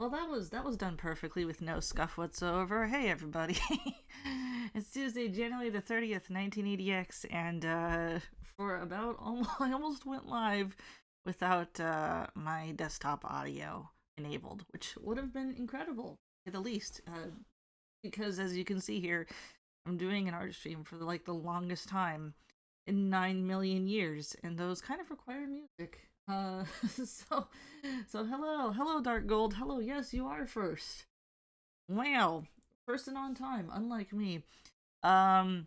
Well, that was done perfectly with no scuff whatsoever. Hey, everybody. It's Tuesday, January the 30th, 1980X, and for about almost, I almost went live without my desktop audio enabled, which would have been incredible, at the least, because as you can see here, I'm doing an art stream for like the longest time in 9 million years, and those kind of require music. So, hello, Dark Gold. Hello, yes, you are first. Wow, first and on time, unlike me. Um,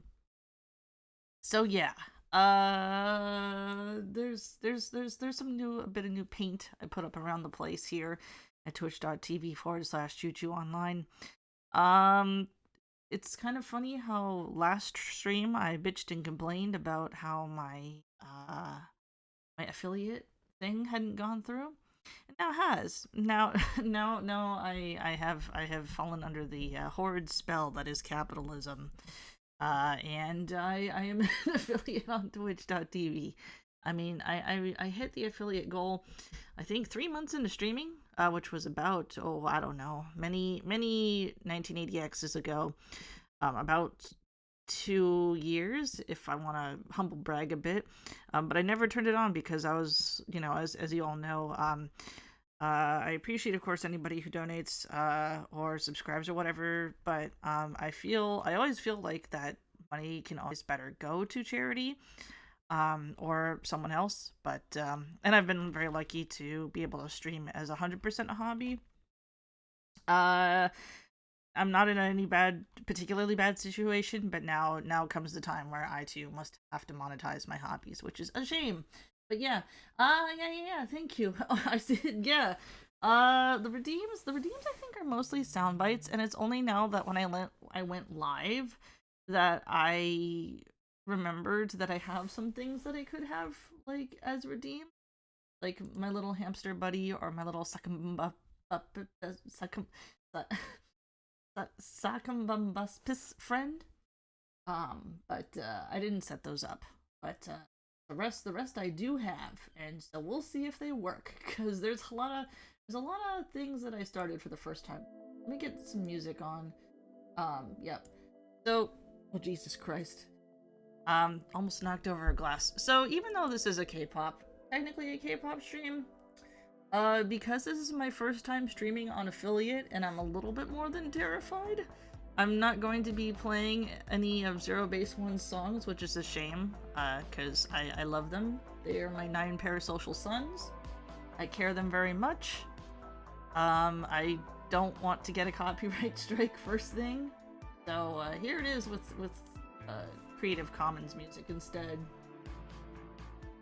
so yeah, there's some a bit of new paint I put up around the place here at twitch.tv/Chuchu online. Um, it's kind of funny how last stream I bitched and complained about how my affiliate thing hadn't gone through, and now it has. Now, now I have fallen under the horrid spell that is capitalism, and I am an affiliate on Twitch.tv. I mean, I hit the affiliate goal, I think 3 months into streaming, which was about, oh, I don't know, many 1980x's ago, about 2 years, if I want to humble brag a bit. But I never turned it on because I was, as you all know, I appreciate, of course, anybody who donates or subscribes or whatever. But I always feel like that money can always better go to charity or someone else. But and I've been very lucky to be able to stream as 100% a hobby. I'm not in any particularly bad situation, but now comes the time where I too must have to monetize my hobbies, which is a shame. But yeah, yeah, thank you. I said, yeah. The redeems I think are mostly sound bites, and it's only now that when I went live that I remembered that I have some things that I could have like as redeem, like my little hamster buddy or my little succumbumbus friend. But I didn't set those up. But the rest I do have, and so we'll see if they work. Because there's a lot of things that I started for the first time. Let me get some music on. Yep. So, oh Jesus Christ. Almost knocked over a glass. So even though this is a K-pop, technically a K-pop stream, because this is my first time streaming on affiliate and I'm a little bit more than terrified, I'm not going to be playing any of Zerobaseone's songs, which is a shame, because I love them. They are my 9 parasocial sons. I care them very much. I don't want to get a copyright strike first thing. So, here it is with Creative Commons music instead.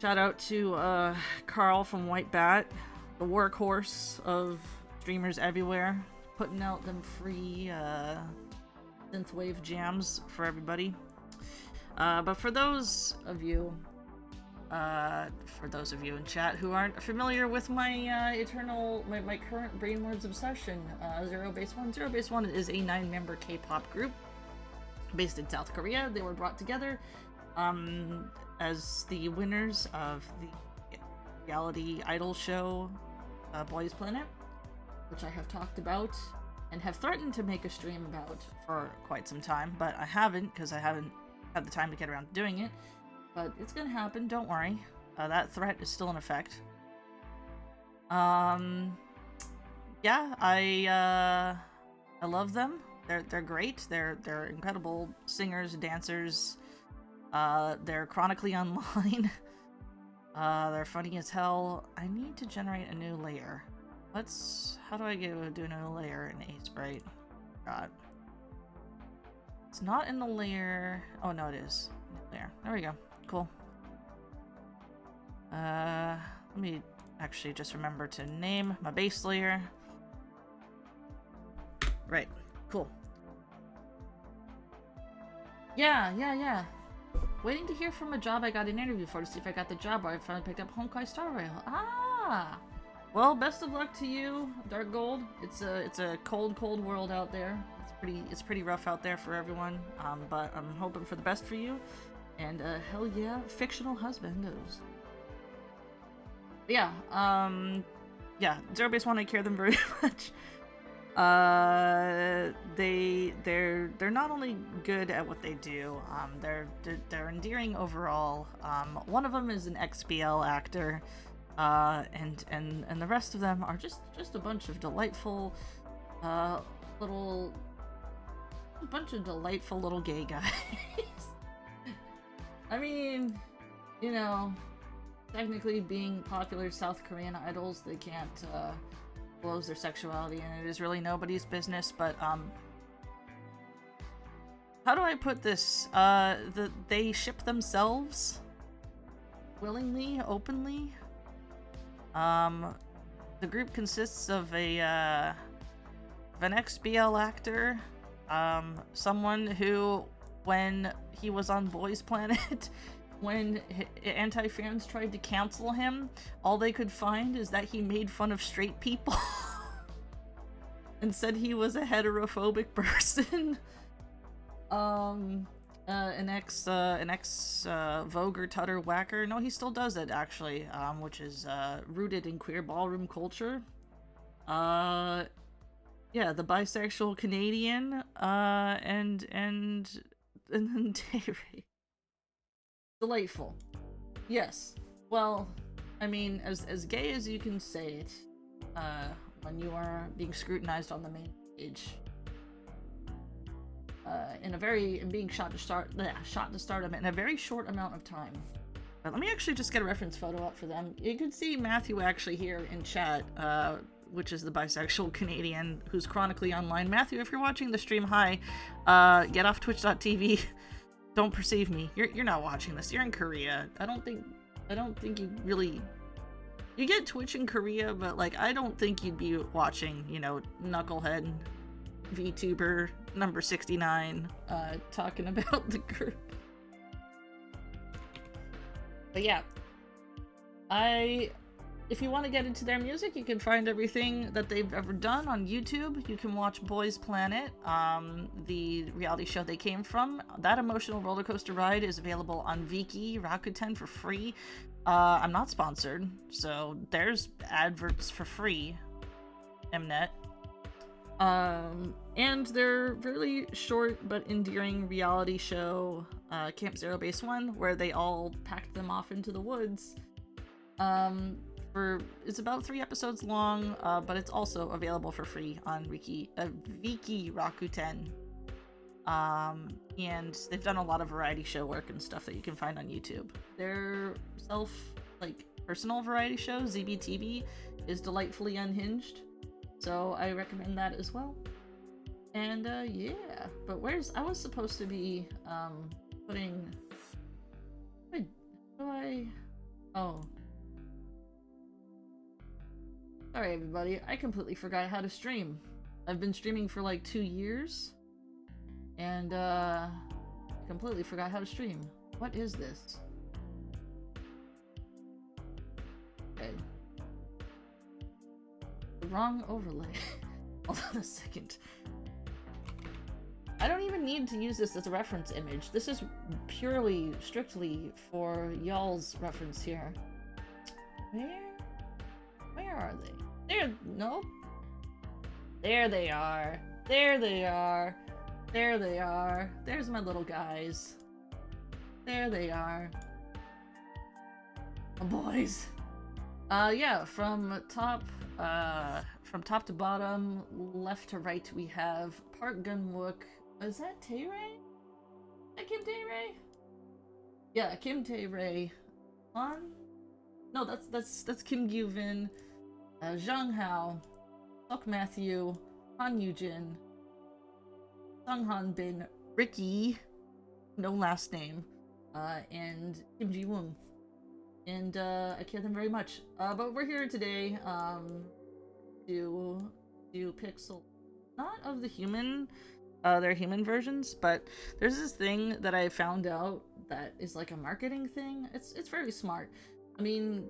Shout out to, Karl from White Bat, the workhorse of streamers everywhere, putting out them free synthwave jams for everybody. But for those of you in chat who aren't familiar with my my current brainworms obsession, Zerobaseone. Zerobaseone is a 9-member K-pop group based in South Korea. They were brought together as the winners of the reality idol show Boys Planet, which I have talked about and have threatened to make a stream about for quite some time, but I haven't because I haven't had the time to get around to doing it. But it's gonna happen, don't worry. That threat is still in effect. Yeah, I love them. They're great. They're incredible singers, dancers. They're chronically online. They're funny as hell. I need to generate a new layer. How do I do a new layer in Sprite? God. It's not in the layer. Oh no, it is. There we go. Cool. Let me actually just remember to name my base layer. Right. Cool. Yeah. Waiting to hear from a job I got an interview for to see if I got the job, or I finally picked up Honkai Star Rail. Ah! Well, best of luck to you, Dark Gold. It's a cold world out there. It's pretty rough out there for everyone. But I'm hoping for the best for you. And hell yeah, fictional husbandos. Yeah, Zerobaseone, I care them very much. they're not only good at what they do, they're endearing overall. One of them is an XBL actor, and the rest of them are just a bunch of delightful little little gay guys. I mean, you know, technically being popular South Korean idols, they can't disclose their sexuality, and it is really nobody's business, but how do I put this? They ship themselves willingly, openly. The group consists of an XBL actor, someone who, when he was on Boys Planet, when anti-fans tried to cancel him, all they could find is that he made fun of straight people and said he was a heterophobic person. An ex Voguer Tutter Whacker. No, he still does it, actually, which is rooted in queer ballroom culture. Yeah, the bisexual Canadian, and then Tay-Ray. Delightful. Yes. Well, I mean, as gay as you can say it, when you are being scrutinized on the main stage, being shot to stardom in a very short amount of time. Let me actually just get a reference photo up for them. You can see Matthew actually here in chat, which is the bisexual Canadian who's chronically online. Matthew, if you're watching the stream, hi. Get off twitch.tv. Don't perceive me. You're not watching this. You're in Korea. I don't think you really... You get Twitch in Korea, but like I don't think you'd be watching, you know, Knucklehead VTuber number 69 talking about the group. But yeah, if you want to get into their music, you can find everything that they've ever done on YouTube. You can watch Boys Planet, the reality show they came from. That emotional roller coaster ride is available on Viki Rakuten for free. I'm not sponsored, so there's adverts for free. Mnet. And their really short but endearing reality show, Camp Zero Base 1, where they all packed them off into the woods. It's about 3 episodes long, but it's also available for free on Viki Rakuten. And they've done a lot of variety show work and stuff that you can find on YouTube. Their personal variety show, ZBTV, is delightfully unhinged. So I recommend that as well. And yeah, but I was supposed to be putting... Oh. Sorry everybody, I completely forgot how to stream. I've been streaming for like 2 years. And completely forgot how to stream. What is this? Okay. The wrong overlay. Hold on a second. I don't even need to use this as a reference image. This is purely, strictly for y'all's reference here. Where are they? There, nope. There they are. There they are. There they are. There's my little guys. There they are. Oh, boys. Yeah, from top to bottom, left to right, we have Park Gun-wook. Is that Tay-Ray? Is that Kim Tay-Ray? Yeah, Kim Tay-Ray. No, that's Kim Gyuvin, Zhang Hao, Sok Matthew, Han Yujin, Sung Han Bin, Ricky, no last name, and Kim Ji Woon. And I care them very much. But we're here today to do pixel, not of the human, their human versions, but there's this thing that I found out that is like a marketing thing. It's very smart. I mean,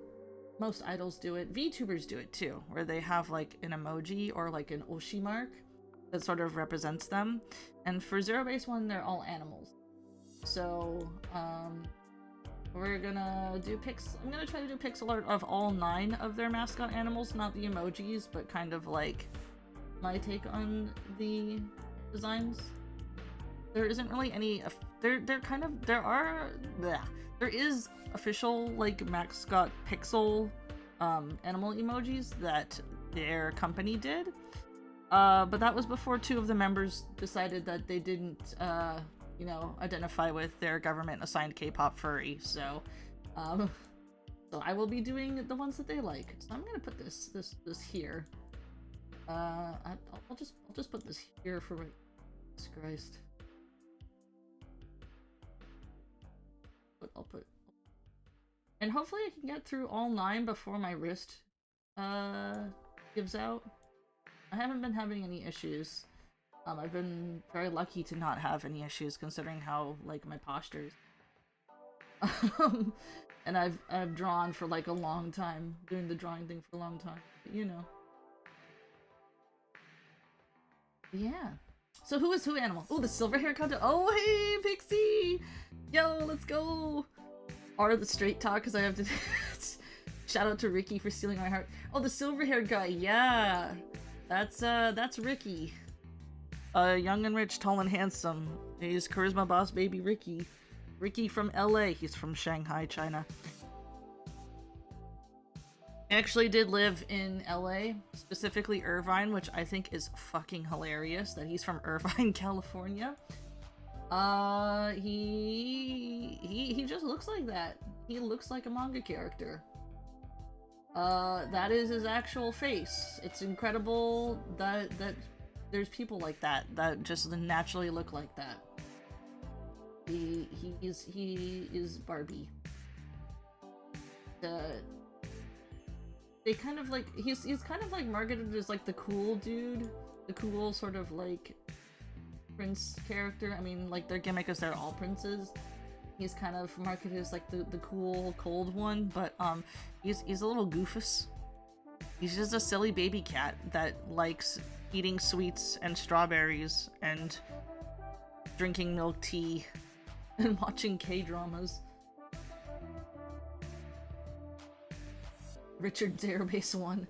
most idols do it. VTubers do it too, where they have like an emoji or like an oshi mark that sort of represents them. And for Zerobaseone, they're all animals. So, we're gonna do I'm gonna try to do pixel art of all 9 of their mascot animals, not the emojis, but kind of like my take on the designs. There isn't really any. There is official like mascot pixel animal emojis that their company did. But that was before 2 of the members decided that they didn't, you know, identify with their government-assigned K-pop furry. So I will be doing the ones that they like. So I'm gonna put this here. I'll just put this here for my. Jesus Christ. But I'll put. And hopefully I can get through all 9 before my wrist gives out. I haven't been having any issues. I've been very lucky to not have any issues considering how, like, my posture is. And I've drawn for, like, a long time. Doing the drawing thing for a long time. But, you know. Yeah. So who is who animal? Oh, the silver hair contest. Oh, hey, Pixie! Yo, let's go! Or the straight talk, because I have to... Shout out to Ricky for stealing my heart. Oh, the silver haired guy, yeah! That's Ricky. Young and rich, tall and handsome. He's charisma boss baby Ricky. Ricky from LA. He's from Shanghai, China. I actually did live in LA, specifically Irvine, which I think is fucking hilarious that he's from Irvine, California. He just looks like that. He looks like a manga character. That is his actual face. It's incredible that there's people like that just naturally look like that. He is Barbie. They kind of like he's kind of like marketed as like the cool dude, the cool sort of like prince character. I mean, like their gimmick is they're all princes. He's kind of marketed as like the cool cold one, but he's a little goofus. He's just a silly baby cat that likes eating sweets and strawberries and drinking milk tea and watching K-dramas. Richard Zerobaseone.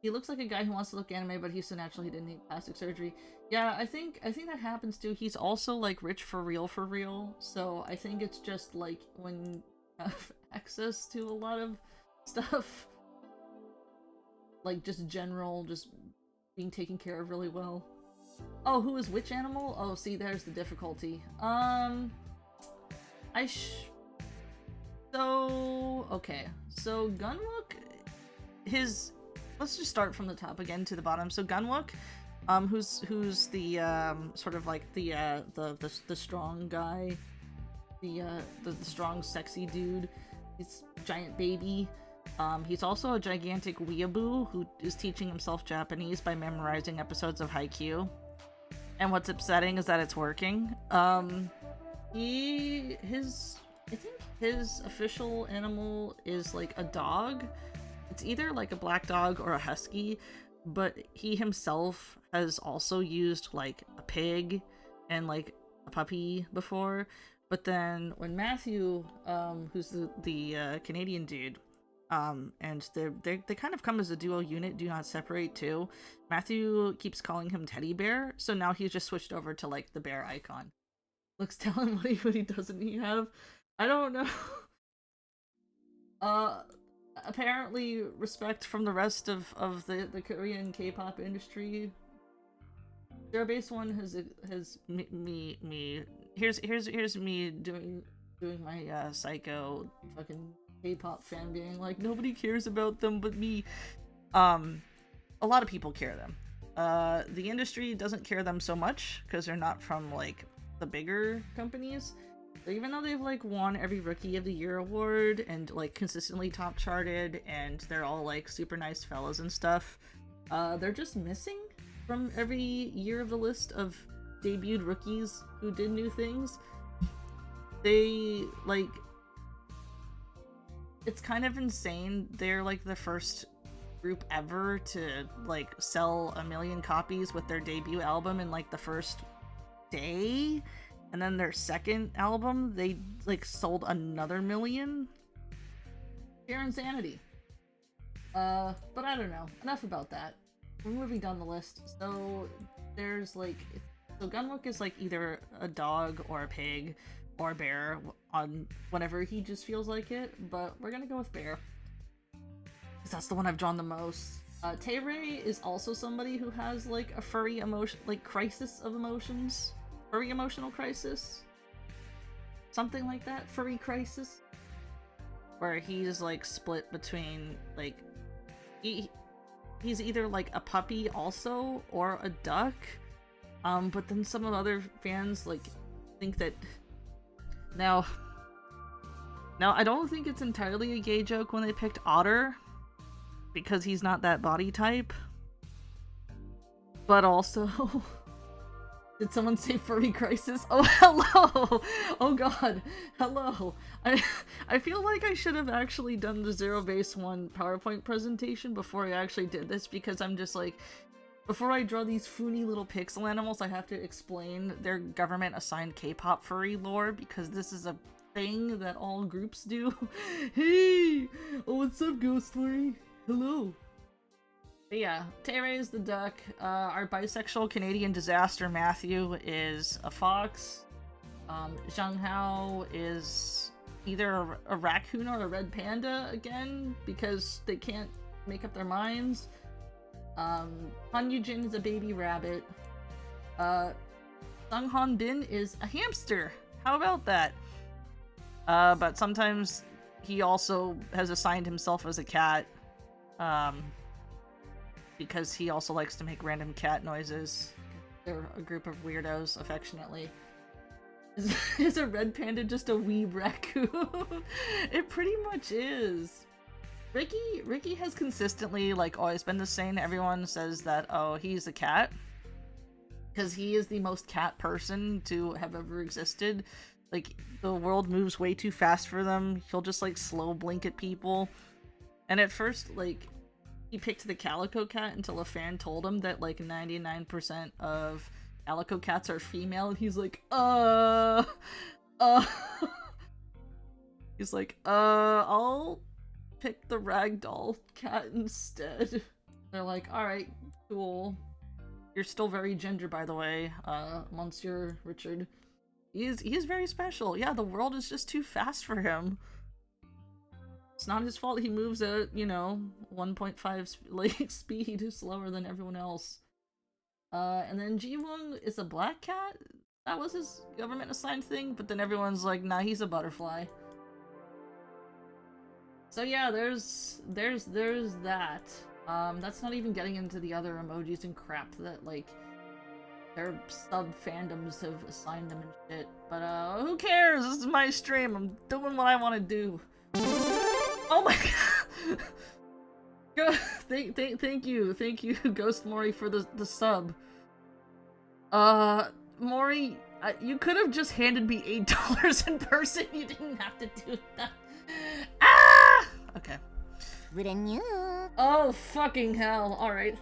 He looks like a guy who wants to look anime, but he's so natural he didn't need plastic surgery. Yeah, I think that happens too. He's also like rich for real. So I think it's just like when you have access to a lot of stuff, like just general, just being taken care of really well. Oh, who is which animal? Oh, see, there's the difficulty. Okay. So Gunwook, let's just start from the top again to the bottom. So Gunwook, who's the sort of like the strong guy, the strong sexy dude. He's a giant baby. He's also a gigantic weeaboo who is teaching himself Japanese by memorizing episodes of Haikyuu. And what's upsetting is that it's working. I think his official animal is like a dog. It's either like a black dog or a husky, but he himself has also used like a pig and like a puppy before. But then when Matthew, who's the Canadian dude, and they kind of come as a duo unit, do not separate too. Matthew keeps calling him Teddy Bear, so now he's just switched over to like the bear icon. Looks tell him what he doesn't he have. I don't know. Apparently respect from the rest of the Korean K-pop industry. Zerobaseone has me. Here's me doing my psycho fucking K-pop fan being like, nobody cares about them but me. A lot of people care them. The industry doesn't care them so much because they're not from like the bigger companies. So even though they've like won every Rookie of the Year award and like consistently top charted and they're all like super nice fellas and stuff, they're just missing from every year of the list of debuted rookies who did new things. They like, it's kind of insane. They're like the first group ever to like sell 1 million copies with their debut album in like the first day, and then their second album they like sold another 1 million. Pure insanity. But I don't know, enough about that. we're moving down the list. So there's like, so Gunwook is like either a dog or a pig or a bear on whenever he just feels like it, but we're gonna go with bear. Because that's the one I've drawn the most. Tayrei is also somebody who has like a furry emotion, like crisis of emotions. Furry emotional crisis? Something like that? Furry crisis? Where he's like split between like, he's either like a puppy also or a duck. But then some of other fans like think that now I don't think it's entirely a gay joke when they picked Otter, because he's not that body type. But also, did someone say furry crisis? Oh, hello! Oh god, hello. I feel like I should have actually done the Zerobaseone PowerPoint presentation before I actually did this, because I'm just like, before I draw these foony little pixel animals, I have to explain their government-assigned K-pop furry lore, because this is a thing that all groups do. Hey! Oh, what's up, Ghost Story? Hello! But yeah, Tayrei is the duck. Our bisexual Canadian disaster Matthew is a fox. Zhang Hao is either a raccoon or a red panda again, because they can't make up their minds. Han Yujin is a baby rabbit. Sung Han Bin is a hamster. How about that? But sometimes he also has assigned himself as a cat. Because he also likes to make random cat noises. They're a group of weirdos, affectionately. Is a red panda just a weeb raccoon? It pretty much is. Ricky has consistently, like, always been the same. Everyone says that, oh, he's a cat. Because he is the most cat person to have ever existed. Like, the world moves way too fast for them. He'll just, like, slow blink at people. And at first, like, he picked the calico cat until a fan told him that, like, 99% of calico cats are female. And he's like, He's like, I'll pick the ragdoll cat instead. They're like, alright, cool. You're still very ginger, by the way, Monsieur Richard. He is very special. Yeah, the world is just too fast for him. It's not his fault he moves at, you know, 1.5 like speed slower than everyone else. And then Jiwoong is a black cat? That was his government assigned thing, but then everyone's like, nah, he's a butterfly. So yeah, there's that. That's not even getting into the other emojis and crap that, like, their sub-fandoms have assigned them and shit. But, who cares? This is my stream. I'm doing what I want to do. Oh my god! Thank you, Ghost Mori, for the sub. Mori, you could have just handed me $8 in person. You didn't have to do that. Ah! Okay. Oh, fucking hell. Alright,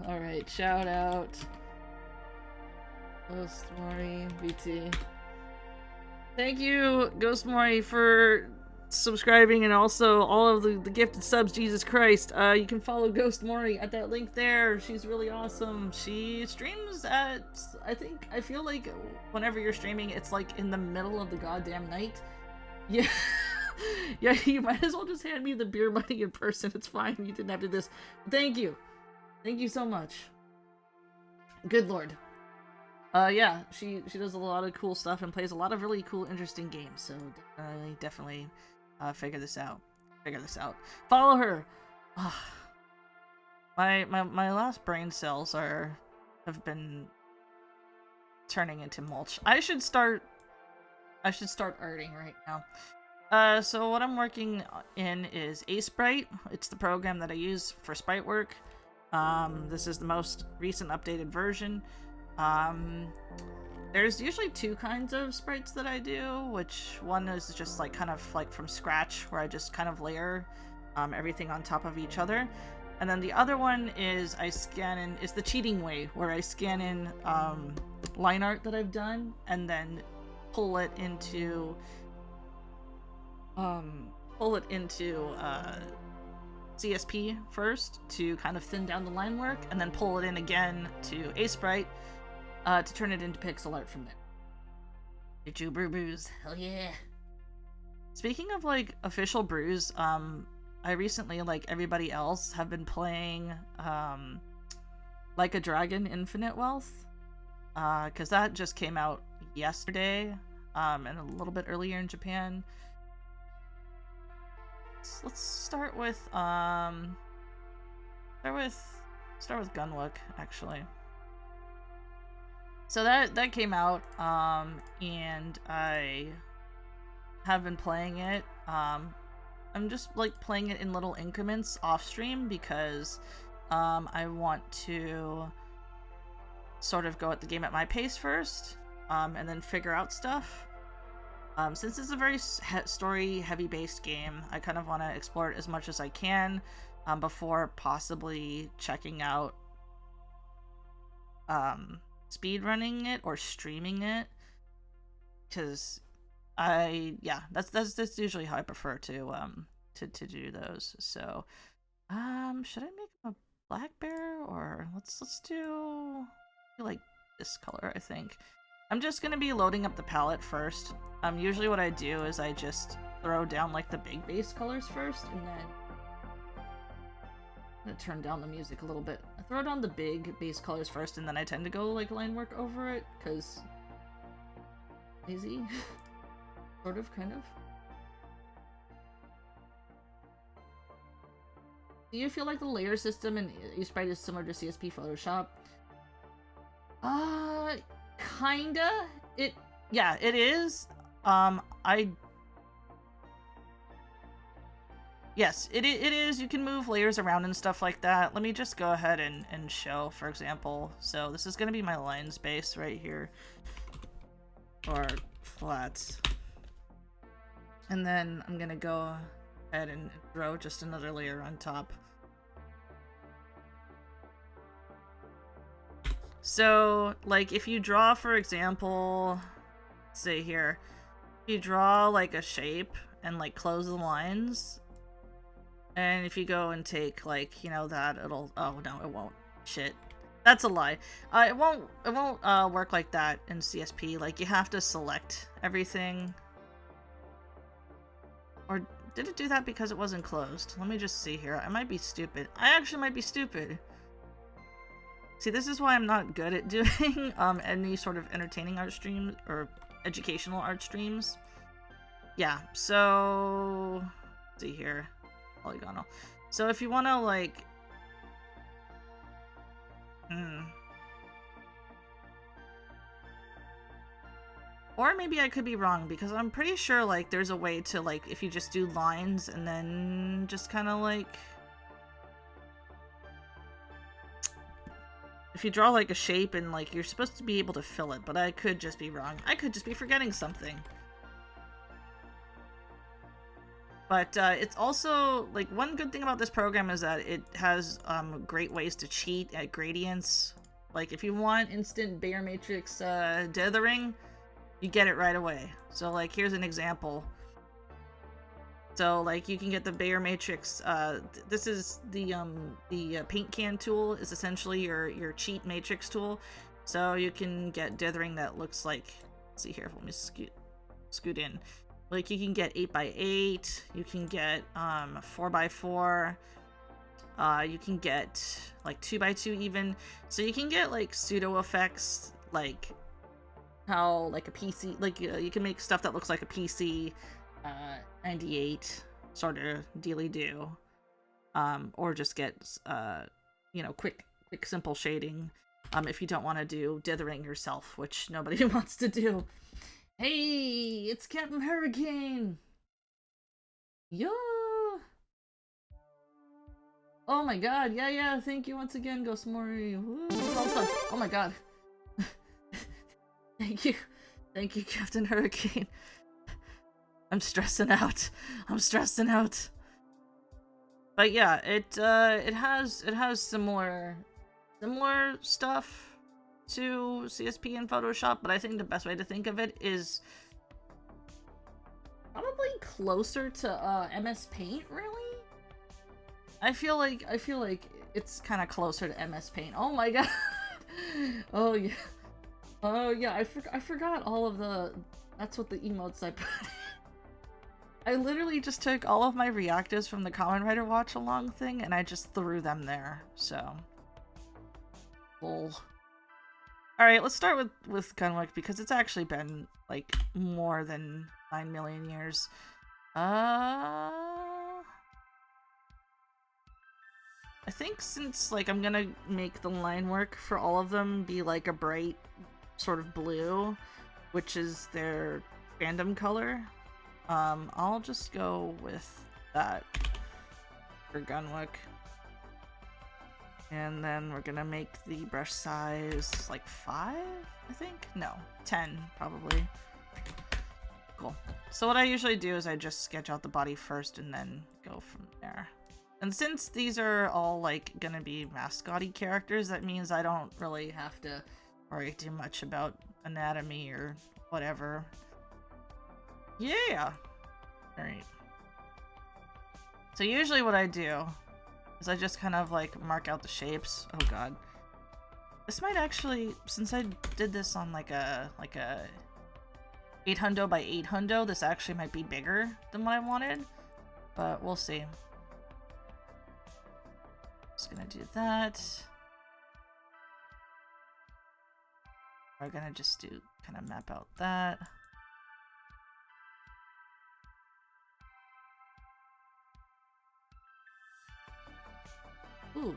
alright, shout out. Ghost Mori, BT. Thank you, Ghost Mori, for subscribing, and also all of the gifted subs. Jesus Christ. You can follow Ghost Mori at that link there. She's really awesome. She streams at, I feel like whenever you're streaming, it's like in the middle of the goddamn night. Yeah. Yeah, you might as well just hand me the beer money in person. It's fine. You didn't have to do this. Thank you. Thank you so much. Good lord. Yeah, she does a lot of cool stuff and plays a lot of really cool, interesting games. So definitely figure this out. Follow her. My last brain cells have been turning into mulch. I should start arting right now. So what I'm working in is Sprite. It's the program that I use for sprite work. This is the most recent updated version. There's usually two kinds of sprites that I do, which one is just like kind of like from scratch, where I just kind of layer everything on top of each other. And then the other one is is the cheating way, where I scan in line art that I've done and then pull it into pull it into CSP first to kind of thin down the line work, and then pull it in again to A-Sprite to turn it into pixel art from there. Chuchu brews, hell yeah. Speaking of like official brews, I recently, like everybody else, have been playing Like a Dragon Infinite Wealth, because that just came out yesterday, and a little bit earlier in Japan. Let's start with Gunwook, actually. So that came out, and I have been playing it. I'm just like playing it in little increments off stream because I want to sort of go at the game at my pace first, and then figure out stuff. Since it's a very story heavy based game, I kind of want to explore it as much as I can before possibly checking out speedrunning it or streaming it, because that's usually how I prefer to do those. So should I make him a black bear, or let's do like this color? I think I'm just gonna be loading up the palette first. Usually what I do is I just throw down like the big base colors first, and then I'm gonna turn down the music a little bit. I throw down the big base colors first, and then I tend to go like line work over it, because lazy. Sort of, kind of. Do you feel like the layer system in A-Sprite is similar to CSP Photoshop? Kinda. Yeah, it is. Yes, it is. You can move layers around and stuff like that. Let me just go ahead and show, for example. So this is going to be my line space right here. Or flats. And then I'm going to go ahead and throw just another layer on top. So, like, if you draw, for example, let's say here, if you draw, like, a shape and, like, close the lines, and if you go and take, like, you know, that, it'll, oh, no, it won't. Shit. That's a lie. It won't work like that in CSP. Like, you have to select everything. Or did it do that because it wasn't closed? Let me just see here. I might be stupid. I actually might be stupid. See, this is why I'm not good at doing any sort of entertaining art streams or educational art streams. Yeah, so let's see here. Polygonal. So if you want to, like, or maybe I could be wrong, because I'm pretty sure, like, there's a way to, like, if you just do lines and then just kind of, like, if you draw, like, a shape and, like, you're supposed to be able to fill it, but I could just be wrong. I could just be forgetting something. But it's also, like, one good thing about this program is that it has great ways to cheat at gradients. Like, if you want instant Bayer matrix dithering, you get it right away. So, like, here's an example. So, like, you can get the Bayer matrix. This is the paint can tool is essentially your cheat matrix tool. So you can get dithering that looks like, let's see here, let me scoot in. Like, you can get 8x8, you can get 4x4, you can get like 2x2 even. So you can get like pseudo effects, like how like a PC, like you can make stuff that looks like a PC 98 sort of dealy do, or just get you know, quick simple shading if you don't want to do dithering yourself, which nobody wants to do. Hey, it's Captain Hurricane! Yo! Oh my god, yeah, thank you once again, Ghost Mori. Oh my god. Thank you, Captain Hurricane. I'm stressing out. But yeah, it has similar stuff to CSP and Photoshop, but I think the best way to think of it is probably closer to MS Paint, really. I feel like it's kind of closer to MS Paint. Oh my god. Oh yeah. Oh yeah, I forgot all of the... That's what the emotes I put in. I literally just took all of my reactives from the Kamen Rider watch along thing and I just threw them there, so... Lol. Alright, let's start with Gunwick because it's actually been, like, more than 9 million years. I think since, like, I'm gonna make the line work for all of them be, like, a bright sort of blue, which is their fandom color, I'll just go with that for Gunwick. And then we're gonna make the brush size, like, 5, I think? No, 10, probably. Cool. So what I usually do is I just sketch out the body first and then go from there. And since these are all, like, gonna be mascot-y characters, that means I don't really have to worry too much about anatomy or whatever. Yeah! Alright. So usually what I do is I just kind of, like, mark out the shapes. Oh god. This might actually, since I did this on, like a 800 by 800, this actually might be bigger than what I wanted. But we'll see. Just gonna do that. We're gonna just do, kind of map out that. Ooh.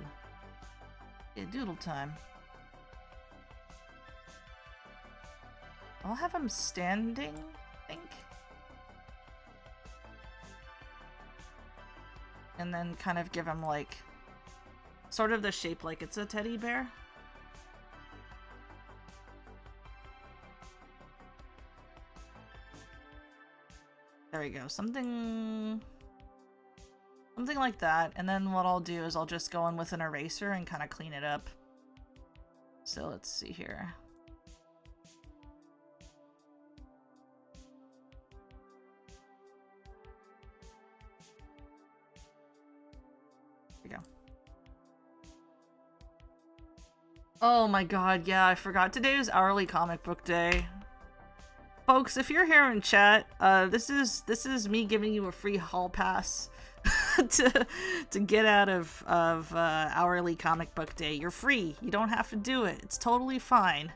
Yeah, doodle time. I'll have him standing, I think. And then kind of give him, like, sort of the shape like it's a teddy bear. There we go. Something like that. And then what I'll do is I'll just go in with an eraser and kind of clean it up. So let's see here. There we go. Oh my god, yeah, I forgot. Today is hourly comic book day. Folks, if you're here in chat, this is me giving you a free hall pass to get out of hourly comic book day. You're free. You don't have to do it. It's totally fine.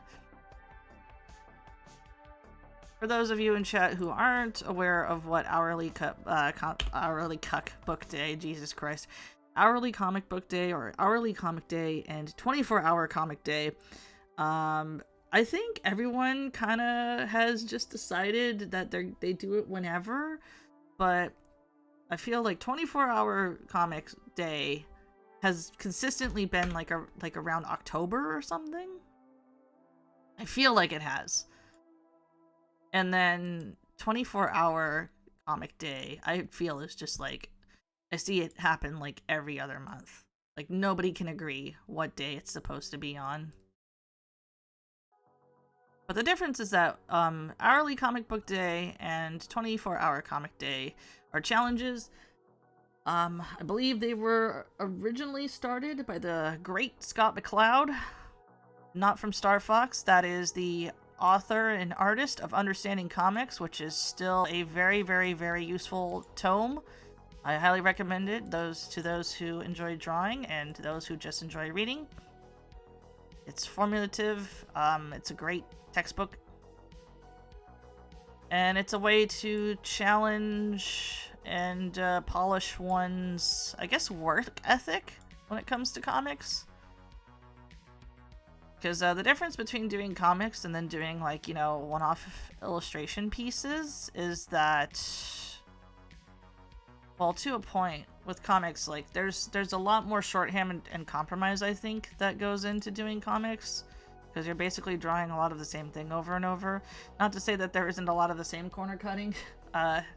For those of you in chat who aren't aware of what hourly cuck book day, Jesus Christ, hourly comic book day or hourly comic day and 24-hour comic day, I think everyone kind of has just decided that they do it whenever, but I feel like 24-hour comics day has consistently been like around October or something. I feel like it has. And then 24-hour comic day, I feel is just like, I see it happen like every other month. Like nobody can agree what day it's supposed to be on. But the difference is that hourly comic book day and 24-hour comic day are challenges. I believe they were originally started by the great Scott McCloud, not from Star Fox. That is the author and artist of Understanding Comics, which is still a very, very, very useful tome. I highly recommend it to those who enjoy drawing and to those who just enjoy reading. It's formulative. It's a great textbook. And it's a way to challenge and polish one's, I guess, work ethic when it comes to comics. Because the difference between doing comics and then doing, like, you know, one-off illustration pieces is that, well, to a point, with comics, like, there's a lot more shorthand and compromise, I think, that goes into doing comics. Because you're basically drawing a lot of the same thing over and over. Not to say that there isn't a lot of the same corner cutting that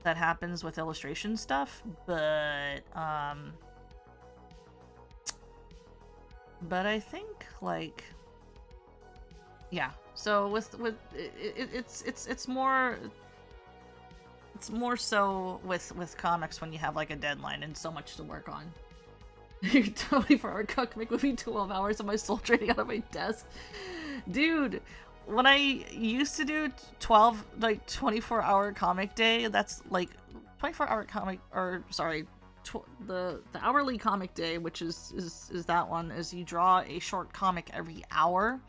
happens with illustration stuff, but I think, like, yeah. So with it's more it's more so with comics when you have like a deadline and so much to work on. Your 24-hour comic would be 12 hours of my soul draining out of my desk. Dude, when I used to do 24-hour comic day, that's like 24-hour comic, or sorry, the hourly comic day, which is that one, is you draw a short comic every hour,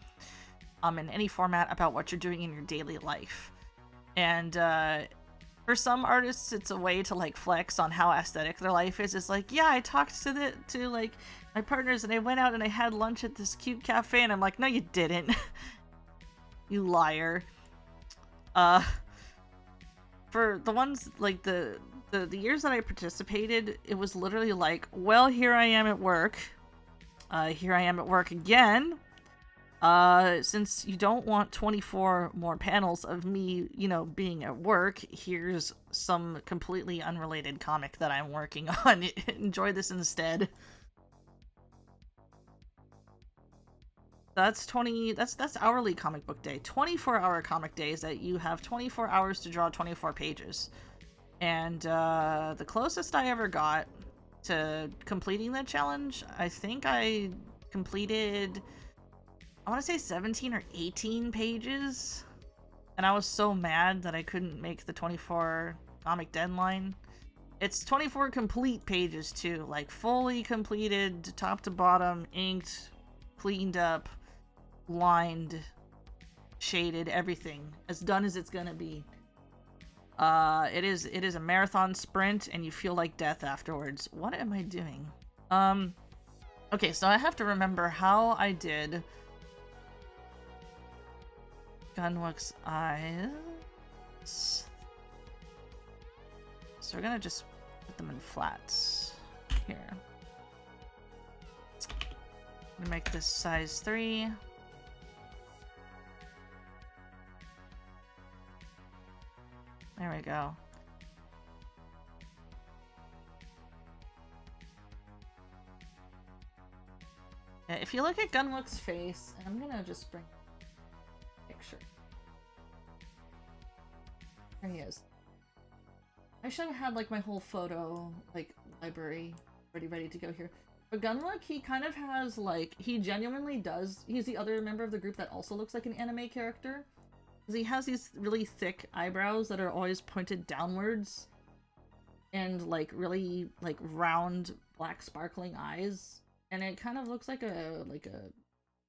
in any format about what you're doing in your daily life. And for some artists, it's a way to like flex on how aesthetic their life is. It's like, yeah, I talked to like my partners and I went out and I had lunch at this cute cafe, and I'm like, no, you didn't. You liar. For the ones like the years that I participated, it was literally like, well, here I am at work. Here I am at work again. Since you don't want 24 more panels of me, you know, being at work, here's some completely unrelated comic that I'm working on. Enjoy this instead. That's hourly comic book day. 24-hour comic day is that you have 24 hours to draw 24 pages. And the closest I ever got to completing that challenge, I think I completed, I want to say 17 or 18 pages. And I was so mad that I couldn't make the 24 comic deadline. It's 24 complete pages too, like fully completed, top to bottom, inked, cleaned up, lined, shaded, everything. As done as it's gonna be. It is a marathon sprint and you feel like death afterwards. What am I doing? Okay, so I have to remember how I did Gunwook's eyes. So we're gonna just put them in flats here. I'm gonna make this size 3. There we go. Yeah, if you look at Gunwook's face, and I'm gonna just bring a picture. There he is. I should have had like my whole photo like library ready to go here. But Gunwook, he kind of has like, he genuinely does, he's the other member of the group that also looks like an anime character. Because he has these really thick eyebrows that are always pointed downwards. And like really like round black sparkling eyes. And it kind of looks like a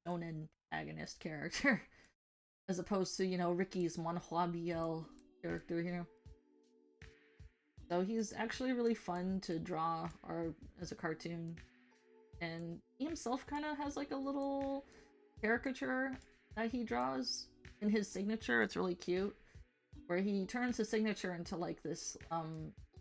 shonen protagonist character. As opposed to, you know, Ricky's Manhwa BL character here. So he's actually really fun to draw as a cartoon. And he himself kind of has like a little caricature that he draws in his signature. It's really cute. Where he turns his signature into like this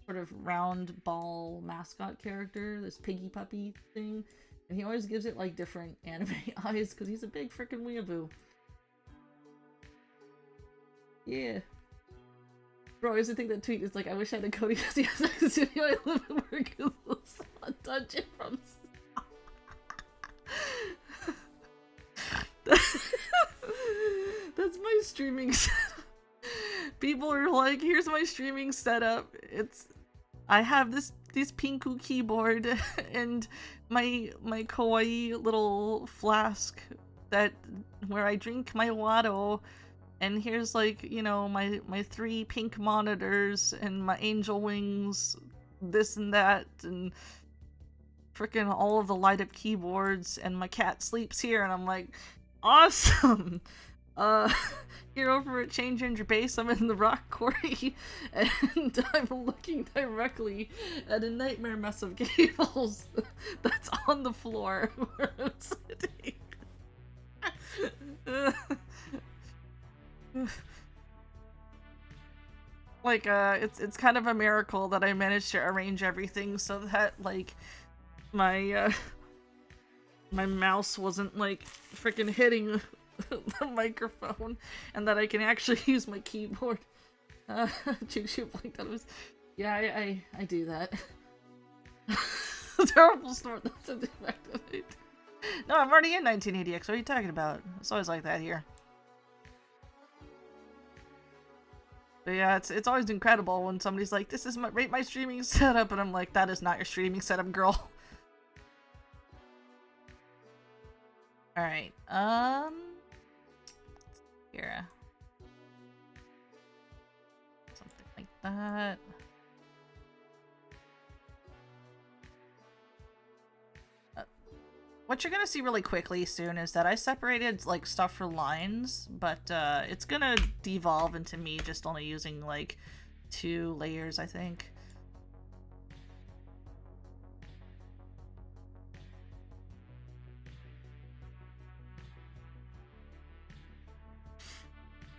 sort of round ball mascot character, this piggy puppy thing. And he always gives it like different anime eyes because he's a big freaking weeaboo. Yeah. Bro, I used to think that tweet is like, I wish I had a Cody because he has a studio I live and work in a dungeon from. That's my streaming setup. People are like, here's my streaming setup. I have this pinku keyboard and my kawaii little flask where I drink my Wado. And here's like, you know, my 3 pink monitors and my angel wings, this and that, and freaking all of the light up keyboards, and my cat sleeps here, and I'm like, awesome! You're over at Change Your Base, I'm in the rock quarry, and I'm looking directly at a nightmare mess of cables that's on the floor where I'm sitting. Like, it's kind of a miracle that I managed to arrange everything so that, like, my mouse wasn't, like, freaking hitting the microphone, and that I can actually use my keyboard. Chuchu blinked out of his... Yeah, I do that. Terrible snort, that's a deactivate. No, I'm already in 1980X, what are you talking about? It's always like that here. But yeah, it's always incredible when somebody's like, "This is my streaming setup," and I'm like, "That is not your streaming setup, girl." All right. Here. Something like that. What you're gonna see really quickly soon is that I separated like stuff for lines, but it's gonna devolve into me just only using like 2 layers, I think.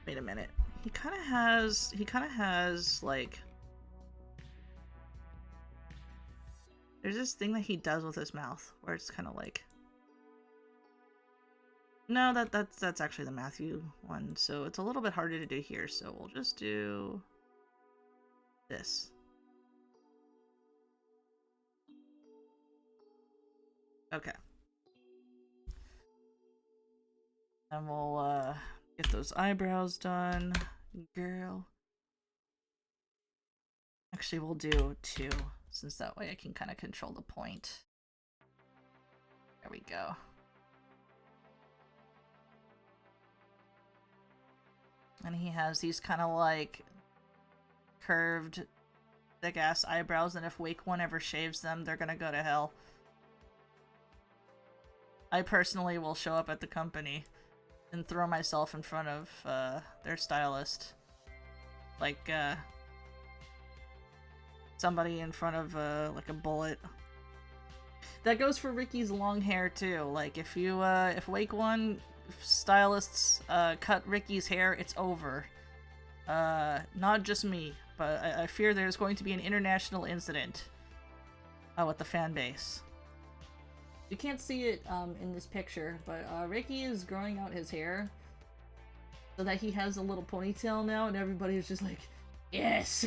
Wait a minute. He kind of has like, there's this thing that he does with his mouth where it's kind of like, no, that's actually the Matthew one, so it's a little bit harder to do here, so we'll just do this. Okay. And we'll get those eyebrows done. Girl. Actually, we'll do 2, since that way I can kind of control the point. There we go. And he has these kind of like curved, thick ass eyebrows, and if Wake One ever shaves them, they're gonna go to hell. I personally will show up at the company and throw myself in front of their stylist. Like, somebody in front of like a bullet. That goes for Ricky's long hair too. Like if Wake One stylists cut Ricky's hair, it's over. Not just me, but I fear there's going to be an international incident with the fan base. You can't see it in this picture, but Ricky is growing out his hair so that he has a little ponytail now, and everybody is just like, yes,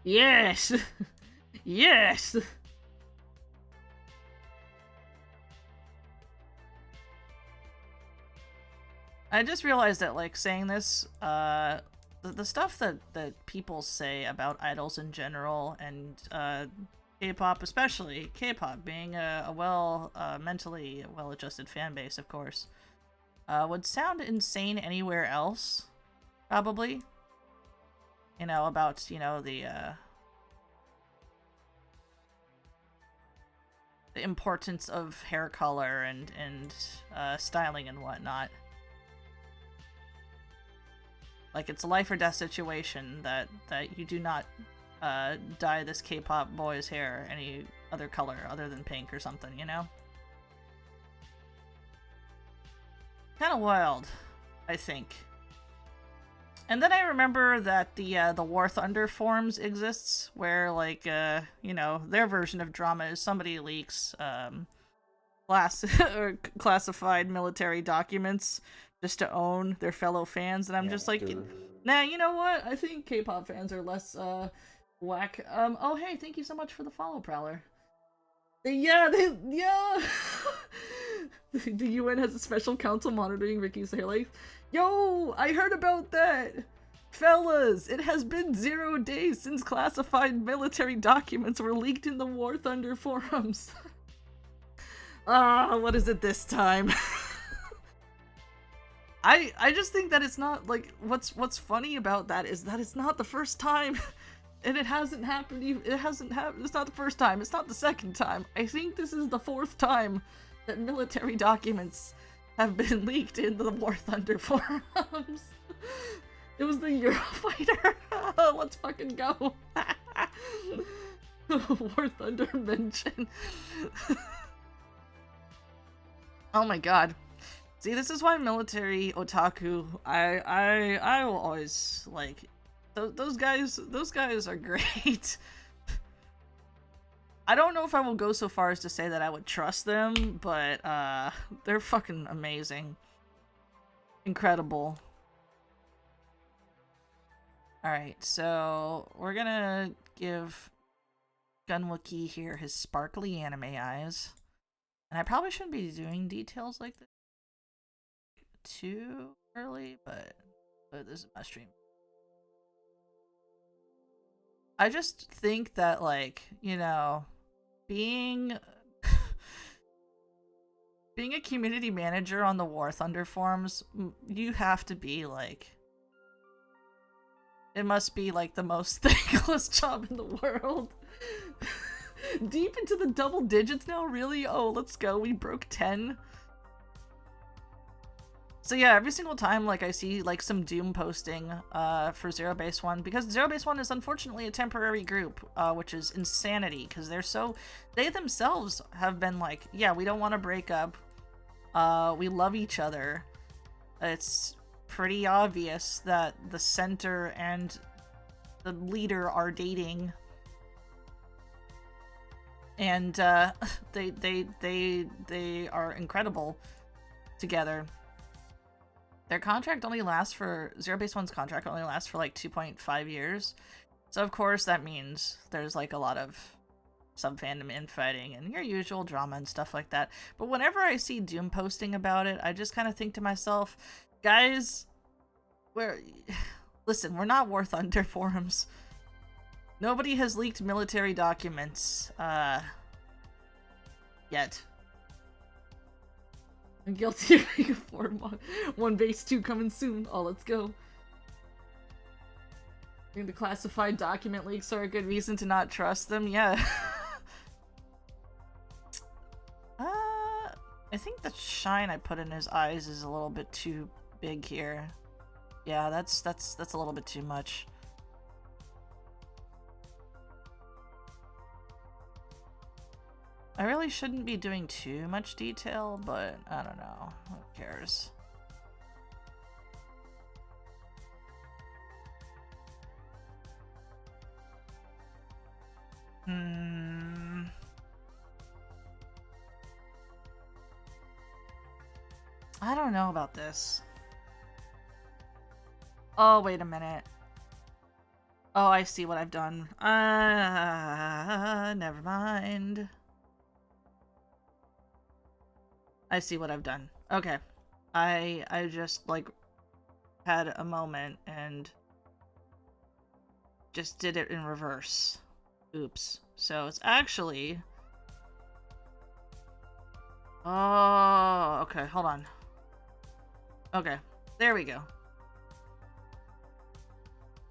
yes, yes. I just realized that, like, saying this, the stuff that people say about idols in general, and K-pop especially, K-pop being a mentally well-adjusted fan base, of course, would sound insane anywhere else, probably. You know, about, you know, the importance of hair color and styling and whatnot. Like, it's a life or death situation that you do not dye this K-pop boy's hair any other color other than pink or something, you know? Kind of wild, I think. And then I remember that the War Thunder forums exists, where, like, you know, their version of drama is somebody leaks or classified military documents just to own their fellow fans, and I'm just like, nah, you know what? I think K-pop fans are less whack. Oh hey, thank you so much for the follow, Prowler. Yeah. The UN has a special council monitoring Ricky's hair length. Yo, I heard about that. Fellas, it has been 0 days since classified military documents were leaked in the War Thunder forums. What is it this time? I just think that it's not, like, what's funny about that is that it's not the first time, and it hasn't happened. It's not the first time. It's not the second time. I think this is the 4th time that military documents have been leaked into the War Thunder forums. It was the Eurofighter. Let's fucking go. War Thunder mention. Oh my god. See, this is why military otaku, I will always, like, those guys are great. I don't know if I will go so far as to say that I would trust them, but they're fucking amazing. Incredible. Alright, so we're gonna give Gunwookie here his sparkly anime eyes. And I probably shouldn't be doing details like this too early, but this is my stream. I just think that, like, you know, being being a community manager on the War Thunder forums, you have to be like, it must be like the most thankless job in the world. Deep into the double digits now, really? Oh, let's go. We broke 10. So yeah, every single time like I see like some Doom posting for Zerobaseone, because Zerobaseone is unfortunately a temporary group, which is insanity, because they themselves have been like, yeah, we don't want to break up. We love each other. It's pretty obvious that the center and the leader are dating. And they are incredible together. Their contract only lasts for Zerobaseone's contract only lasts for like 2.5 years. So of course that means there's like a lot of sub-fandom infighting and your usual drama and stuff like that. But whenever I see Doom posting about it, I just kind of think to myself, guys, listen, we're not War Thunder forums. Nobody has leaked military documents, yet. I'm guilty of being a forum. 1 base 2 coming soon. Oh, let's go. I think the classified document leaks are a good reason to not trust them. Yeah. I think the shine I put in his eyes is a little bit too big here. Yeah, that's a little bit too much. I really shouldn't be doing too much detail, but I don't know. Who cares? I don't know about this. Oh, wait a minute. Oh, I see what I've done. Never mind. I see what I've done. Okay. I just, like, had a moment and just did it in reverse. Oops. So it's actually... Oh, okay, hold on. Okay, there we go.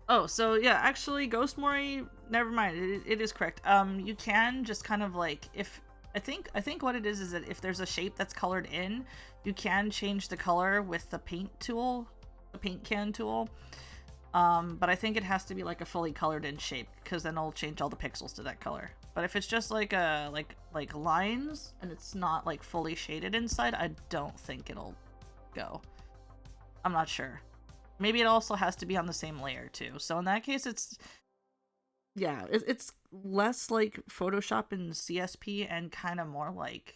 Oh, so yeah, actually, Ghost Mori, never mind, it is correct. You can just kind of like, if... I think what it is that if there's a shape that's colored in, you can change the color with the paint tool, the paint can tool. But I think it has to be like a fully colored in shape, because then it'll change all the pixels to that color. But if it's just like like lines and it's not like fully shaded inside, I don't think it'll go. I'm not sure. Maybe it also has to be on the same layer too. So in that case, it's it's less like Photoshop and CSP and kind of more like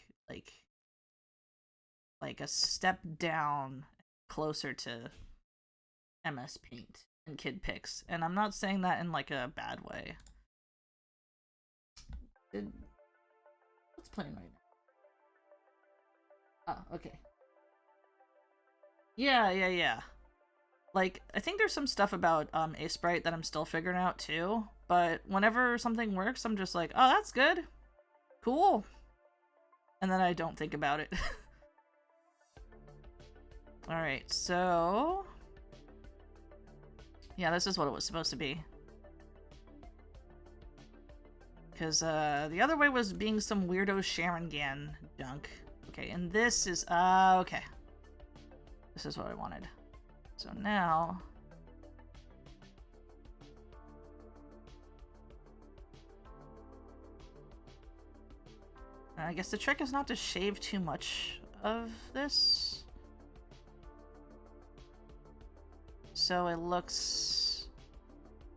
a step down closer to MS Paint and Kid Pix. And I'm not saying that in like a bad way. What's playing right now? Oh, okay. Yeah. Like, I think there's some stuff about A-Sprite that I'm still figuring out too, but whenever something works, I'm just like, oh, that's good. Cool. And then I don't think about it. Alright, so... yeah, this is what it was supposed to be. Because the other way was being some weirdo Sharingan junk. Okay, and this is... okay. This is what I wanted. So now... I guess the trick is not to shave too much of this. So it looks...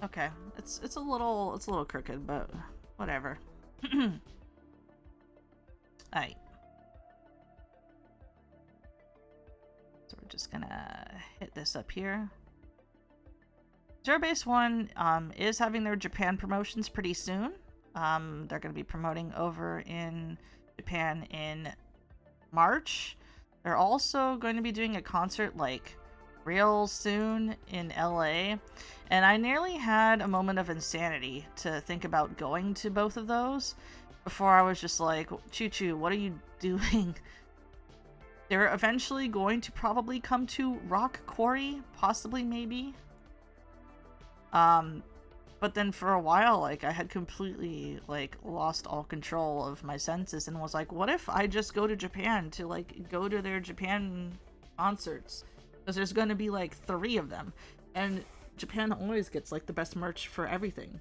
okay, it's a little crooked, but whatever. Alright. So we're just gonna hit this up here. Zerobaseone is having their Japan promotions pretty soon. They're going to be promoting over in Japan in March. They're also going to be doing a concert like real soon in LA, and I nearly had a moment of insanity to think about going to both of those before I was just like, Chuchu, what are you doing? They're eventually going to probably come to Rock Quarry, possibly, maybe. But then for a while, like, I had completely, like, lost all control of my senses and was like, what if I just go to Japan to, like, go to their Japan concerts? Because there's going to be, like, 3 of them. And Japan always gets, like, the best merch for everything.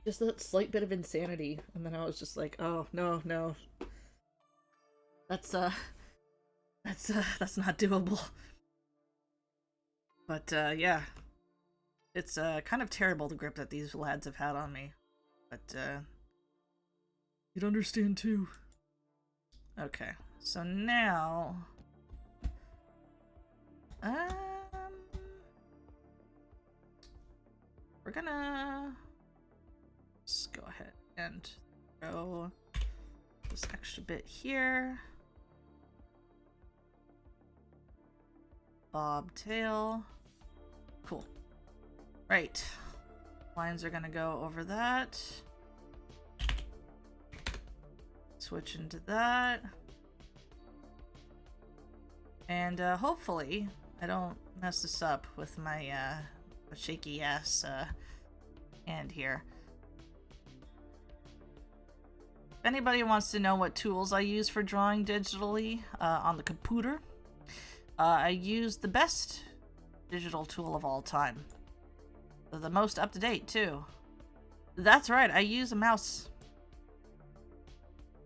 Just that slight bit of insanity. And then I was just like, oh, no, no. That's not doable. But, yeah. It's, kind of terrible, the grip that these lads have had on me. But, you'd understand, too. Okay. So now... we're gonna... Let's go ahead and throw this extra bit here. Bobtail. Cool. Right. Lines are gonna go over that. Switch into that. And hopefully I don't mess this up with my shaky ass hand here. If anybody wants to know what tools I use for drawing digitally on the computer, I use the best digital tool of all time. The most up-to-date, too. That's right, I use a mouse.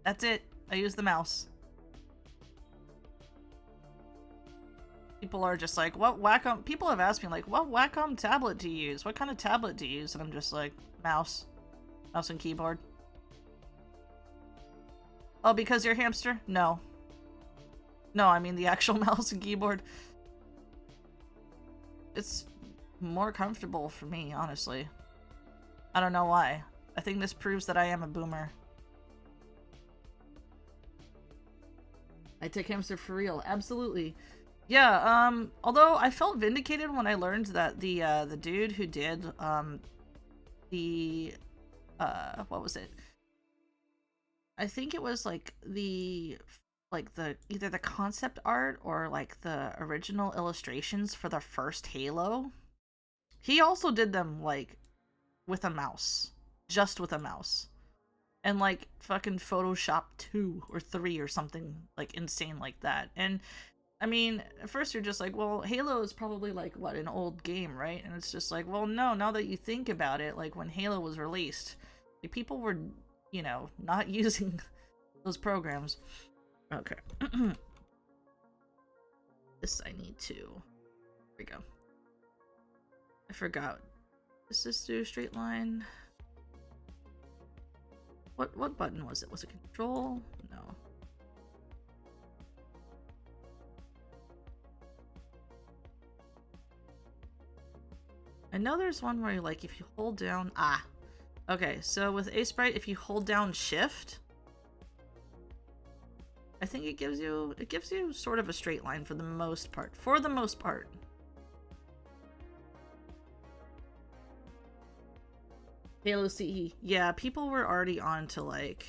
That's it. I use the mouse. People are just like, what Wacom... People have asked me, like, what Wacom tablet do you use? What kind of tablet do you use? And I'm just like, mouse. Mouse and keyboard. Oh, because you're a hamster? No. No, I mean the actual mouse and keyboard. It's more comfortable for me, honestly. I don't know why. I think this proves that I am a boomer. I take hamster for real. Absolutely. Yeah, although I felt vindicated when I learned that the dude who did, what was it? I think it was like either the concept art or like the original illustrations for the first Halo. He also did them like with a mouse. Just with a mouse. And like fucking Photoshop 2 or 3 or something like insane like that. And I mean, at first you're just like, well, Halo is probably like, what, an old game, right? And it's just like, well, no, now that you think about it, like when Halo was released, people were, you know, not using those programs. Okay. This I need to... There we go. I forgot. Does this do a straight line? What button was it? Was it control? No. I know there's one where you, like, if you hold down... Ah! Okay, so with A-Sprite, if you hold down Shift... I think it gives you sort of a straight line for the most part. For the most part. Halo CE. Yeah, people were already on to like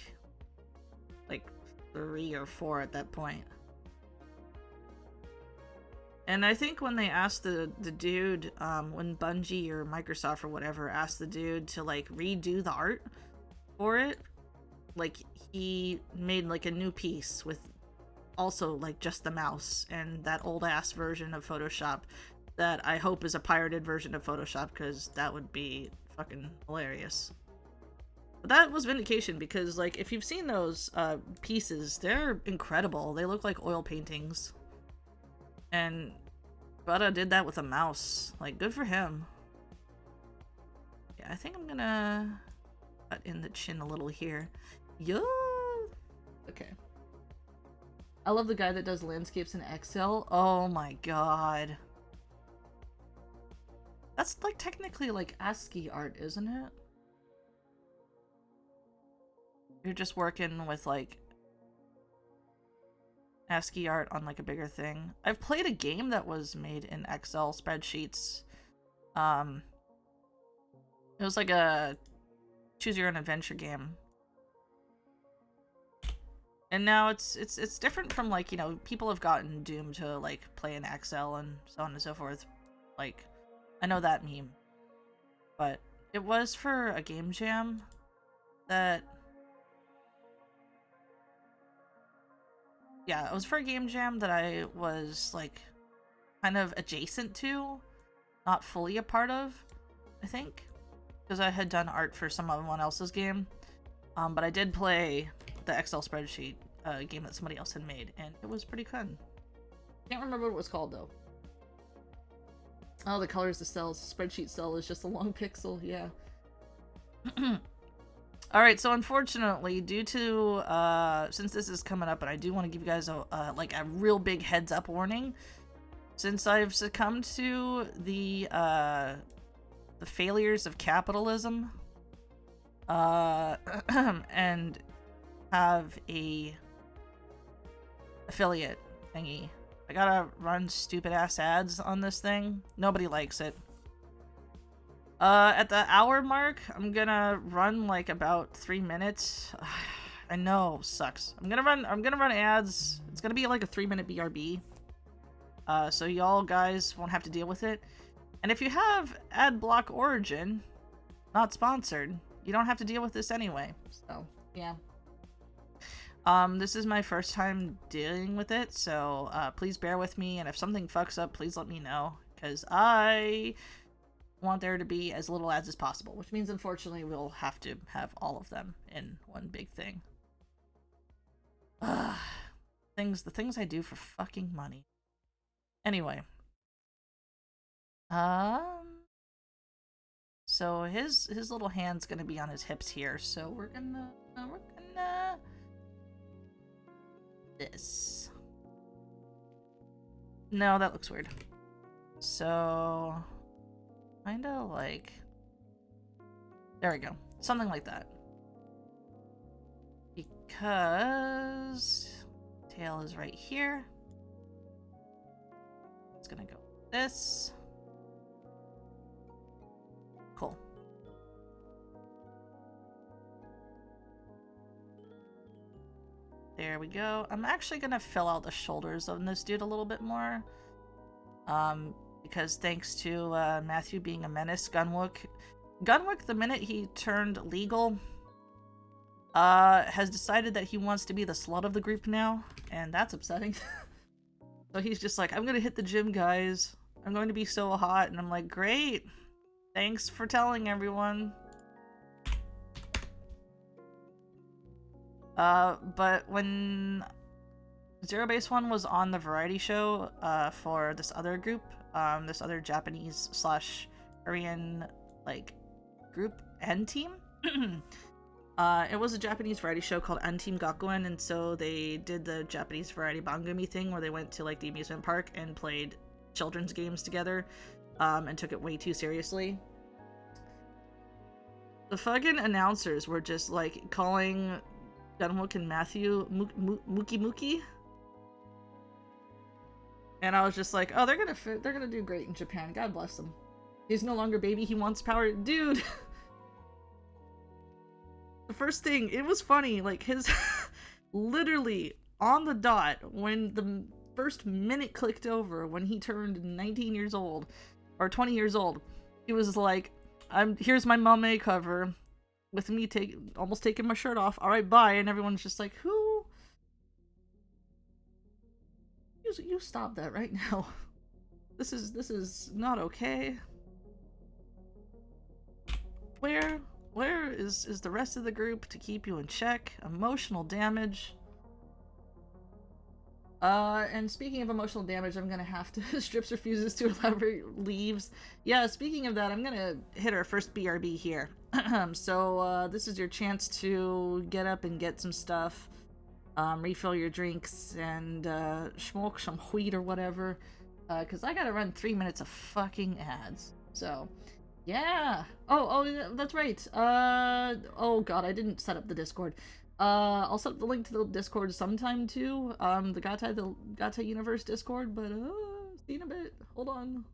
3 or 4 at that point. And I think when they asked the dude, when Bungie or Microsoft or whatever asked the dude to like redo the art for it, like he made like a new piece with also like just the mouse and that old ass version of Photoshop that I hope is a pirated version of Photoshop, because that would be fucking hilarious. But that was vindication, because like if you've seen those pieces, they're incredible. They look like oil paintings. And Buddha did that with a mouse. Like, good for him. Yeah, I think I'm gonna cut in the chin a little here. Yeah. Okay. I love the guy that does landscapes in Excel. Oh my god. That's like technically like ASCII art, isn't it? You're just working with like ASCII art on like a bigger thing. I've played a game that was made in Excel spreadsheets. It was like a choose your own adventure game. And now it's different from, like, you know, people have gotten doomed to like play in Excel and so on and so forth. Like, I know that meme. But it was for a game jam that... Yeah, it was for a game jam that I was, like, kind of adjacent to. Not fully a part of, I think. Because I had done art for someone else's game. But I did play the Excel spreadsheet game that somebody else had made, and it was pretty fun. Can't remember what it was called, though. Oh, the colors, the cells. Spreadsheet cell is just a long pixel, yeah. Alright, so unfortunately, due to, since this is coming up, and I do want to give you guys a real big heads up warning, since I've succumbed to the failures of capitalism, and have a affiliate thingy. I gotta run stupid ass ads on this thing. Nobody likes it. At the hour mark, I'm gonna run like about 3 minutes. I know, sucks. I'm gonna run ads. It's gonna be like a 3-minute BRB. So y'all guys won't have to deal with it. And if you have ad block origin, not sponsored, you don't have to deal with this anyway. So, yeah. This is my first time dealing with it, so please bear with me, and if something fucks up, please let me know, because I want there to be as little ads as possible, which means unfortunately we'll have to have all of them in one big thing. The things I do for fucking money. Anyway. So his little hand's gonna be on his hips here, so we're gonna this. No, that looks weird. So kinda like, there we go. Something like that. Because tail is right here. It's gonna go like this. Cool. There we go. I'm actually gonna fill out the shoulders on this dude a little bit more. Because thanks to Matthew being a menace, Gunwook, the minute he turned legal, has decided that he wants to be the slut of the group now, and that's upsetting. So he's just like, I'm gonna hit the gym, guys. I'm going to be so hot, and I'm like, great. Thanks for telling everyone. But when Zerobaseone was on the variety show, for this other group, this other Japanese / Korean, like, group and team, it was a Japanese variety show called Team Gakuen, and so they did the Japanese variety bangumi thing where they went to, like, the amusement park and played children's games together, and took it way too seriously. The fucking announcers were just, like, calling Gunwook and Matthew Mookie Mookie, and I was just like, oh, they're gonna do great in Japan. God bless them. He's no longer baby. He wants power, dude. The first thing, it was funny. Like, his literally on the dot when the first minute clicked over when he turned 19 years old or 20 years old, he was like, here's my mame cover with me almost taking my shirt off. All right, bye. And everyone's just like, who? You stop that right now. This is not okay. Where is the rest of the group to keep you in check? Emotional damage. And speaking of emotional damage, I'm gonna have to Strips refuses to elaborate, leaves. Yeah, speaking of that, I'm gonna hit our first BRB here. So this is your chance to get up and get some stuff, refill your drinks, and smoke some weed or whatever, because I gotta run 3 minutes of fucking ads. So yeah. Oh, that's right. Oh god, I didn't set up the Discord. I'll set the link to the Discord sometime too. The Gatai Universe Discord, but see you in a bit. Hold on.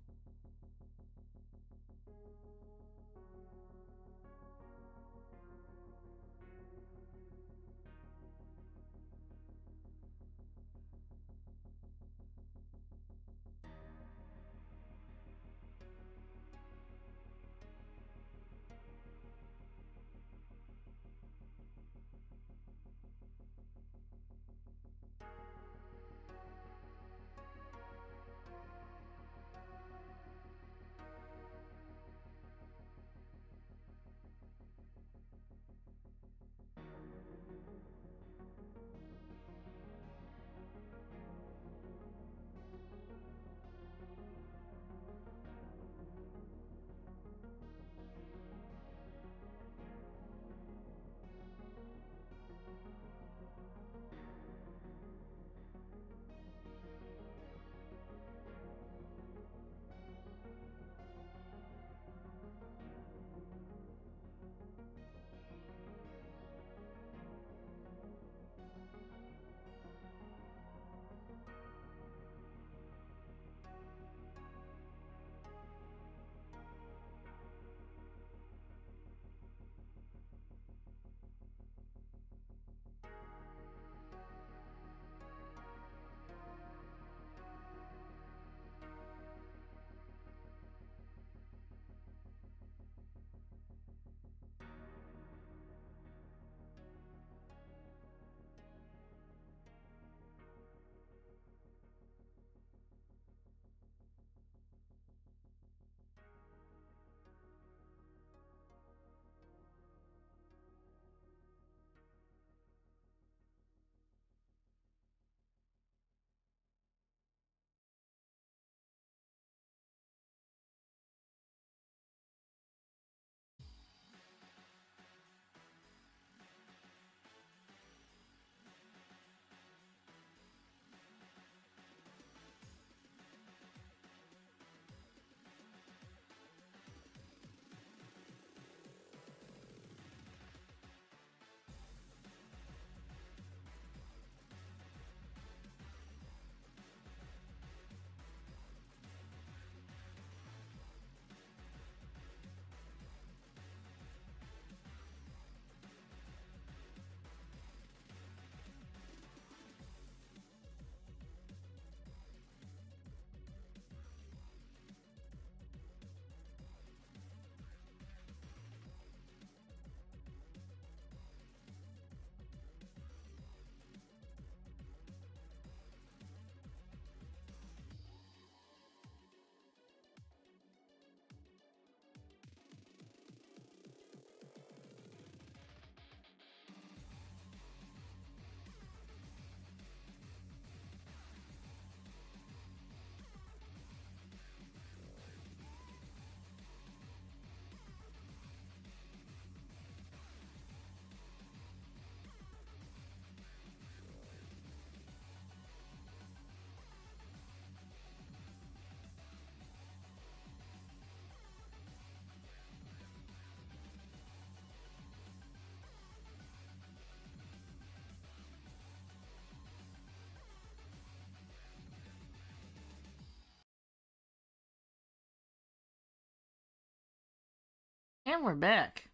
And we're back.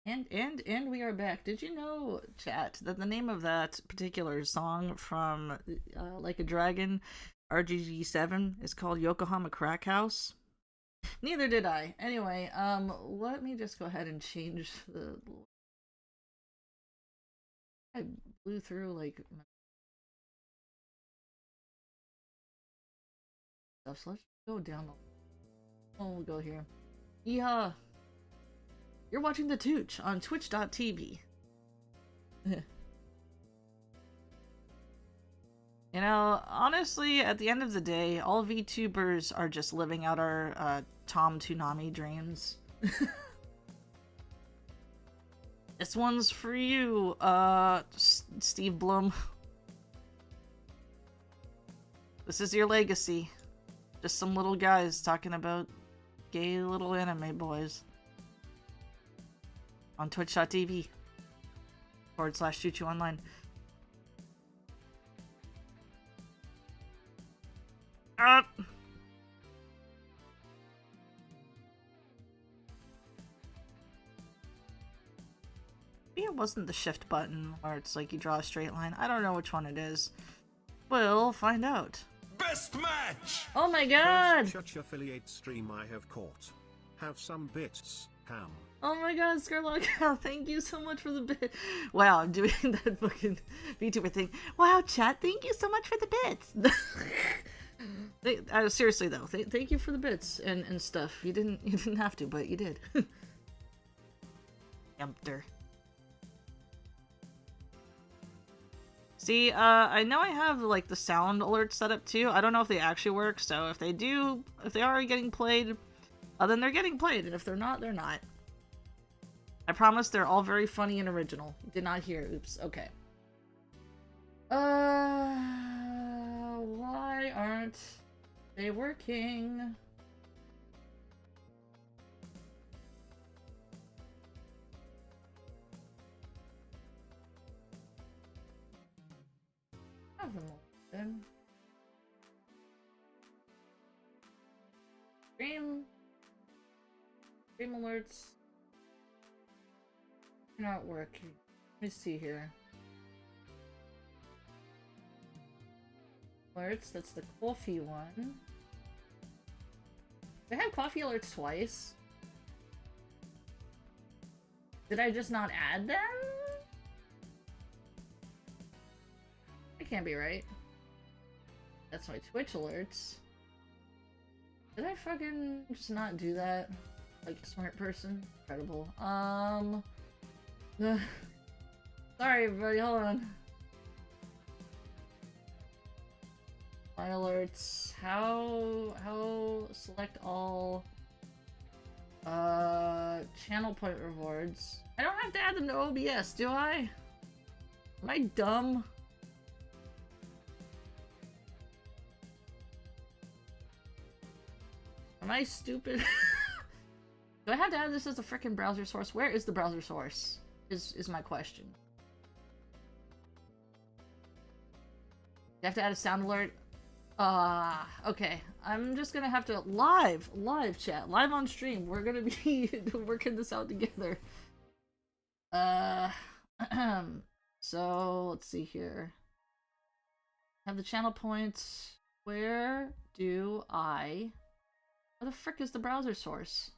And we are back. Did you know, chat, that the name of that particular song from Like a Dragon RGG7 is called Yokohama Crack House? Neither did I. Anyway, let me just go ahead and change the... I blew through, like... stuff, so let's go down the... Oh, we'll go here. Yeah. You're watching the Tooch on twitch.tv. You know, honestly, at the end of the day, all VTubers are just living out our Tom Toonami dreams. This one's for you, Steve Blum. This is your legacy. Just some little guys talking about gay little anime boys. On twitch.tv. /Chuchu online. Maybe it wasn't the shift button where it's like you draw a straight line. I don't know which one it is. We'll find out. Best match! Oh my god! First affiliate stream I have caught. Have some bits, Ham. Oh my god, Scarlock, thank you so much for the bit. Wow, I'm doing that fucking VTuber thing. Wow, chat, thank you so much for the bits. Seriously though, thank you for the bits and stuff. You didn't have to, but you did. Empter. See, I know I have like the sound alerts set up too. I don't know if they actually work, so if they are getting played, then they're getting played, and if they're not, they're not. I promise they're all very funny and original. Did not hear. Oops. Okay. Why aren't they working? Have them open. Stream alerts. Not working. Let me see here. Alerts, that's the coffee one. Did I have coffee alerts twice? Did I just not add them? That can't be right. That's my Twitch alerts. Did I fucking just not do that? Like a smart person? Incredible. Sorry everybody, hold on. My alerts. How select all channel point rewards. I don't have to add them to OBS, do I? Am I dumb? Am I stupid? Do I have to add this as a frickin' browser source? Where is the browser source? Is my question. You have to add a sound alert? Okay. I'm just gonna have to live chat, live on stream. We're gonna be working this out together. So let's see here. Have the channel points. Where the frick is the browser source?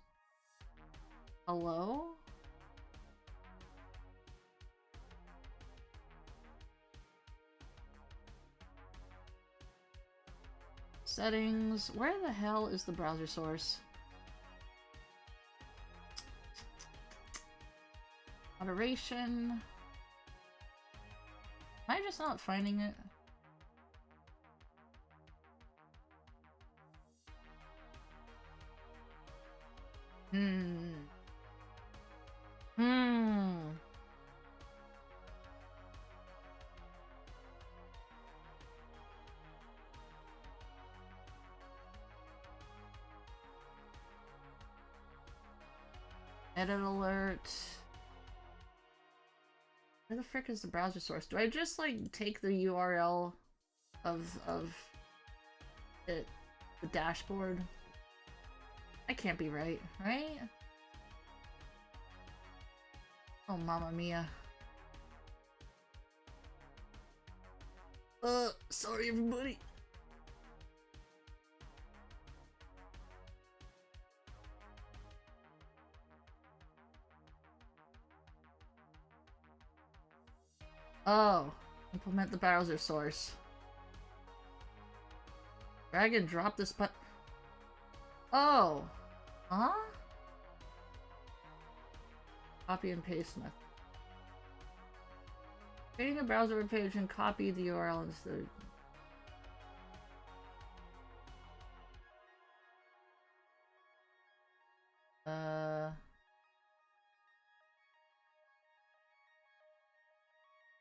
Hello? Settings. Where the hell is the browser source? Moderation. Am I just not finding it? Edit alert. Where the frick is the browser source? Do I just like take the URL of it, the dashboard? That can't be right, right? Oh, mamma mia. Sorry everybody. Oh, implement the browser source. Drag and drop this button. Oh, huh? Copy and paste method. Creating a browser web page and copy the URL instead.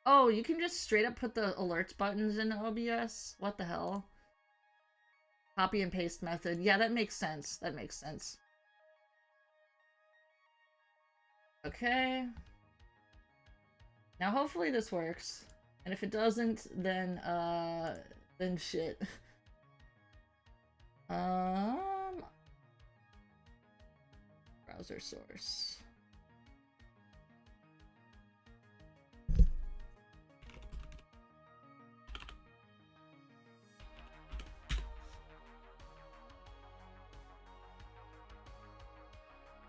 Oh, you can just straight up put the alerts buttons in OBS? What the hell? Copy and paste method. Yeah, that makes sense. That makes sense. Okay. Now hopefully this works. And if it doesn't, then shit. Browser source.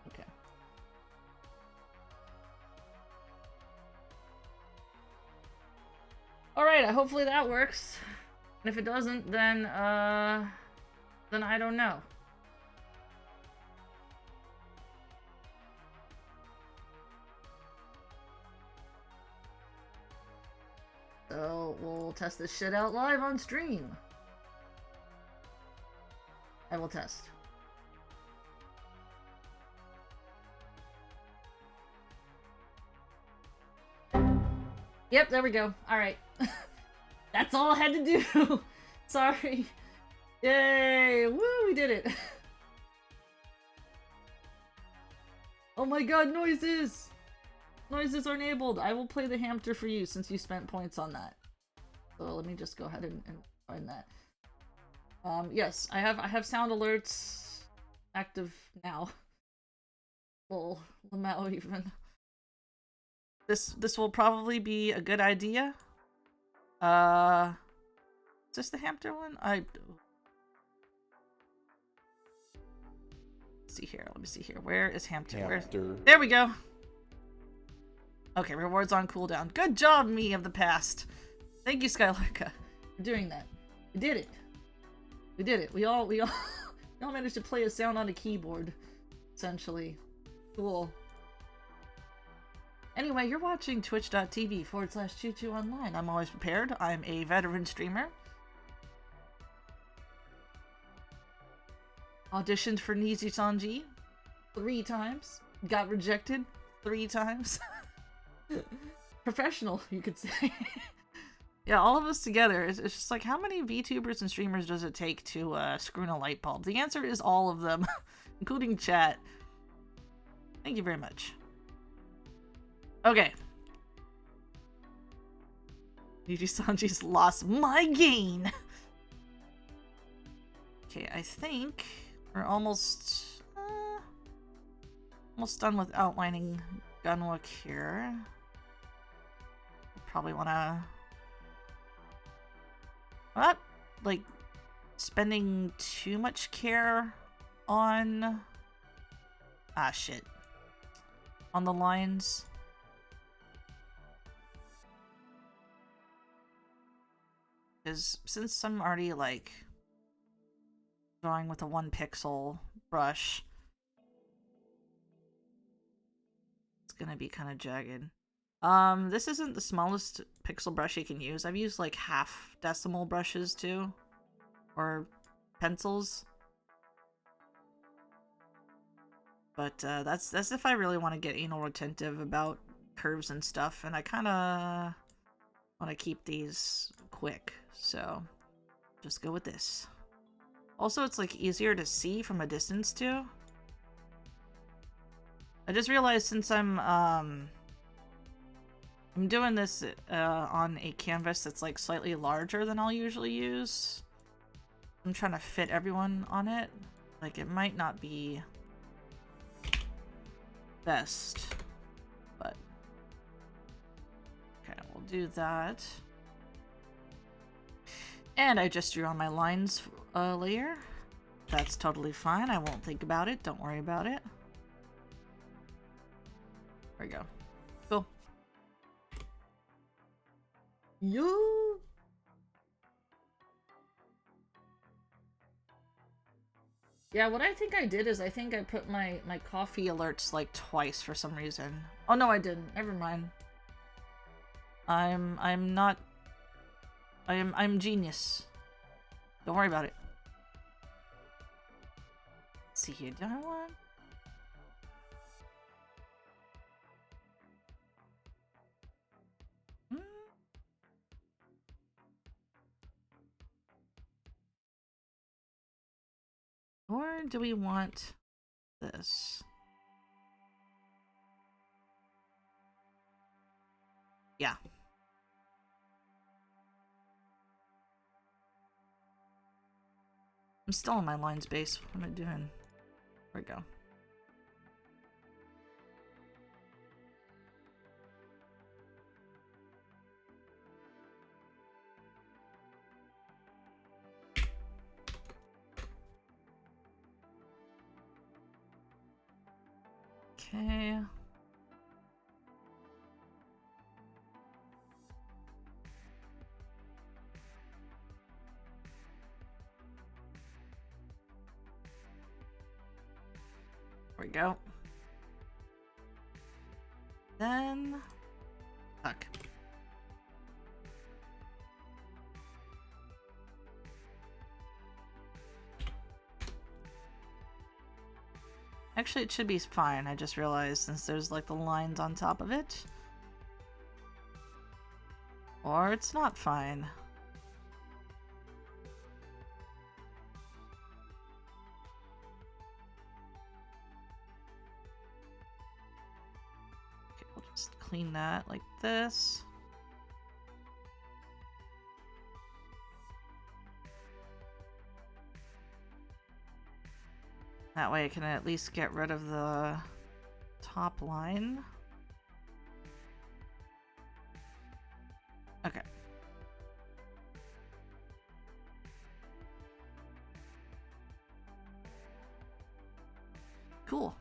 Okay. Alright, hopefully that works. And if it doesn't, then I don't know. So, we'll test this shit out live on stream. I will test. Yep, there we go. Alright. That's all I had to do. Sorry. Yay! Woo, we did it. Oh my god, noises! Noises are enabled. I will play the hamster for you since you spent points on that. So let me just go ahead and find that. Yes, I have sound alerts active now. Full Lamau even. This will probably be a good idea. Is this the hamster one? Let's see here. Let me see here. Where is hamster? Hamster. There we go. Okay, rewards on cooldown. Good job, me of the past. Thank you, Skylarka, for doing that. We did it. We did it. We all managed to play a sound on a keyboard, essentially. Cool. Anyway, you're watching twitch.tv/Chuchu online. I'm always prepared. I'm a veteran streamer. Auditioned for Nizi Sanji 3 times. Got rejected 3 times. Professional, you could say. Yeah, all of us together. It's just like, how many VTubers and streamers does it take to screw in a light bulb? The answer is all of them, including chat. Thank you very much. Okay. Niji Sanji's lost my gain. Okay, I think we're almost done with outlining Gunwook here. Probably wanna not like spending too much care on on the lines. Because since I'm already like drawing with a 1 pixel brush, it's gonna be kind of jagged. This isn't the smallest pixel brush you can use. I've used like half decimal brushes too, or pencils. But that's if I really want to get anal retentive about curves and stuff, and I kind of want to keep these quick, so just go with this. Also, it's like easier to see from a distance too. I just realized since I'm doing this on a canvas that's like slightly larger than I'll usually use. I'm trying to fit everyone on it. Like, it might not be best, but okay, we'll do that. And I just drew on my lines layer. That's totally fine. I won't think about it. Don't worry about it. There we go. Cool. Yo. Yeah, what I think I did is I think I put my coffee alerts like twice for some reason. Oh no, I didn't. Never mind. I'm genius. Don't worry about it. Let's see here. Do I want? Or do we want this? Yeah. I'm still on my line space. What am I doing? There we go. Okay. There we go. Then... Fuck. Actually, it should be fine. I just realized since there's like the lines on top of it. Or it's not fine. Okay, we'll just clean that like this. That way I can at least get rid of the top line. Okay. Cool.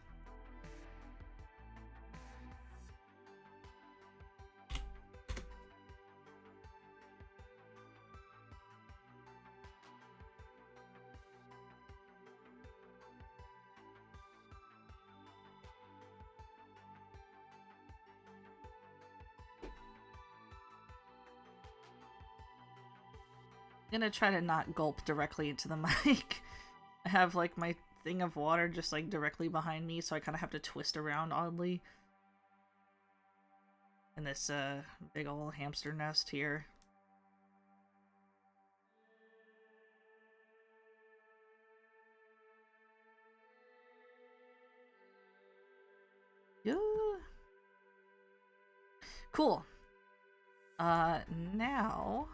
I'm gonna try to not gulp directly into the mic. I have like my thing of water just like directly behind me, so I kind of have to twist around oddly. In this big ol' hamster nest here. Yeah. Cool. Now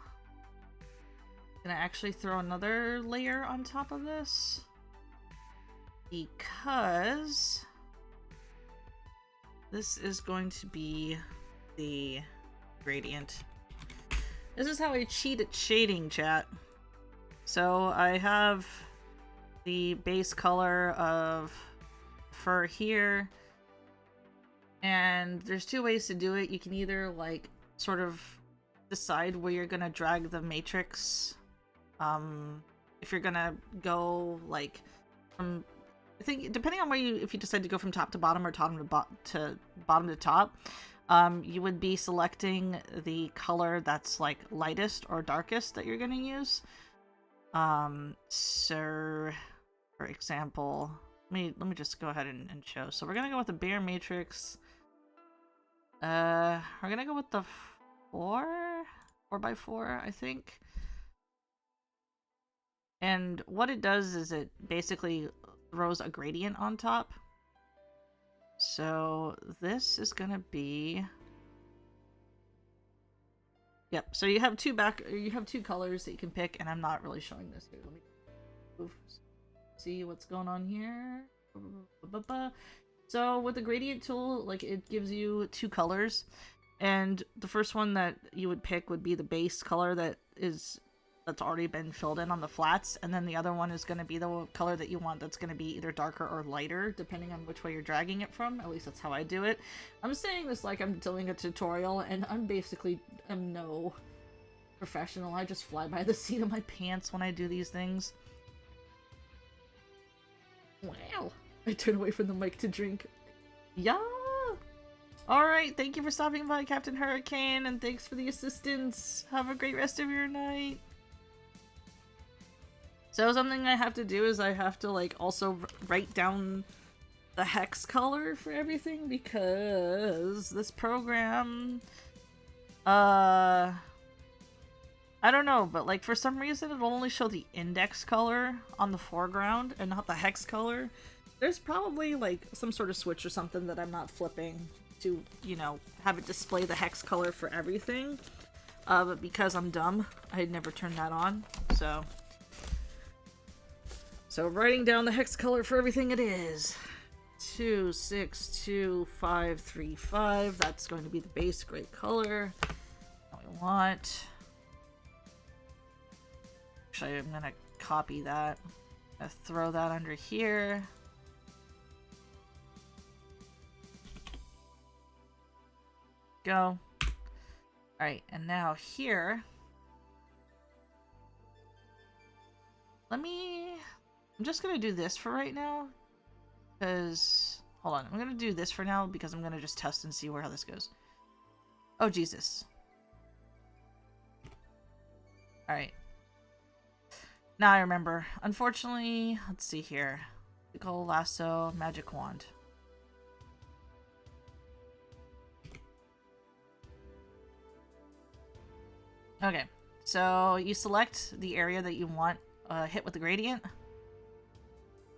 I'm gonna actually throw another layer on top of this because this is going to be the gradient. This is how I cheat at shading, chat. So I have the base color of fur here, and there's two ways to do it. You can either like sort of decide where you're gonna drag the matrix. If you're gonna go like from, I think depending on where if you decide to go from top to bottom or bottom to top, you would be selecting the color that's like lightest or darkest that you're gonna use. So for example, let me just go ahead and show. So we're gonna go with the bare matrix. We're gonna go with the 4x4, I think. And what it does is it basically throws a gradient on top. So this is gonna be, yep. So you have two colors that you can pick, and I'm not really showing this here. Let me move, see what's going on here. So with the gradient tool, like it gives you two colors, and the first one that you would pick would be the base color that's already been filled in on the flats, and then the other one is going to be the color that you want that's going to be either darker or lighter depending on which way you're dragging it from. At least that's how I do it. I'm saying this like I'm doing a tutorial, and I'm no professional. I just fly by the seat of my pants when I do these things. Wow. I turn away from the mic to drink. Yeah. Alright, thank you for stopping by, Captain Hurricane, and thanks for the assistance. Have a great rest of your night. So something I have to do is I have to like also write down the hex color for everything, because this program, I don't know, but like for some reason it'll only show the index color on the foreground and not the hex color. There's probably like some sort of switch or something that I'm not flipping to, you know, have it display the hex color for everything. But because I'm dumb, I never turned that on. So writing down the hex color for everything it is. 262535. That's going to be the base gray color that we want. Actually, I'm gonna copy that. I'm gonna throw that under here. Go. Alright, and now here. I'm just gonna do this for right now. Because, hold on, I'm gonna do this for now because I'm gonna just test and see how this goes. Oh, Jesus. Alright. Now I remember. Unfortunately, let's see here. Magical lasso, magic wand. Okay, so you select the area that you want hit with the gradient.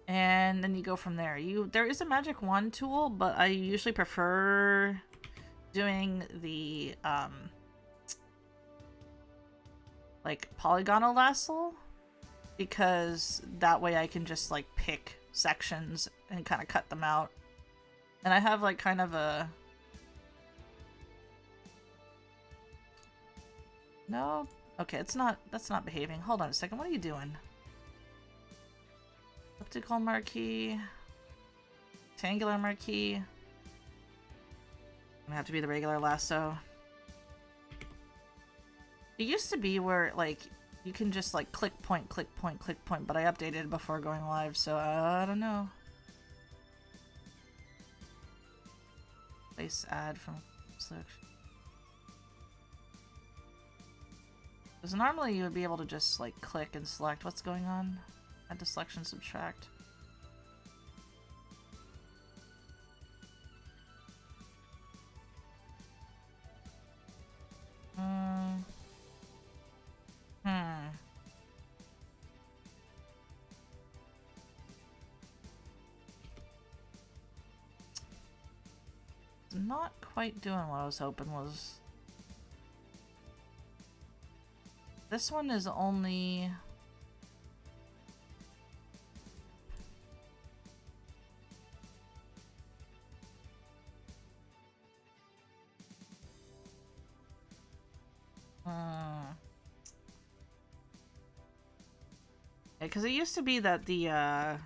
And then you go from there. There is a magic wand tool, but I usually prefer doing the like polygonal lasso, because that way I can just like pick sections and kind of cut them out. And I have like kind of a no, okay, that's not behaving. Hold on a second. What are you doing? Optical marquee, rectangular marquee. Gonna have to be the regular lasso. It used to be where like you can just like click point, but I updated before going live, so I don't know. Place add from selection. Because normally you would be able to just like click and select what's going on. Add to selection, subtract. Not quite doing what I was hoping was. This one is only... because it used to be that the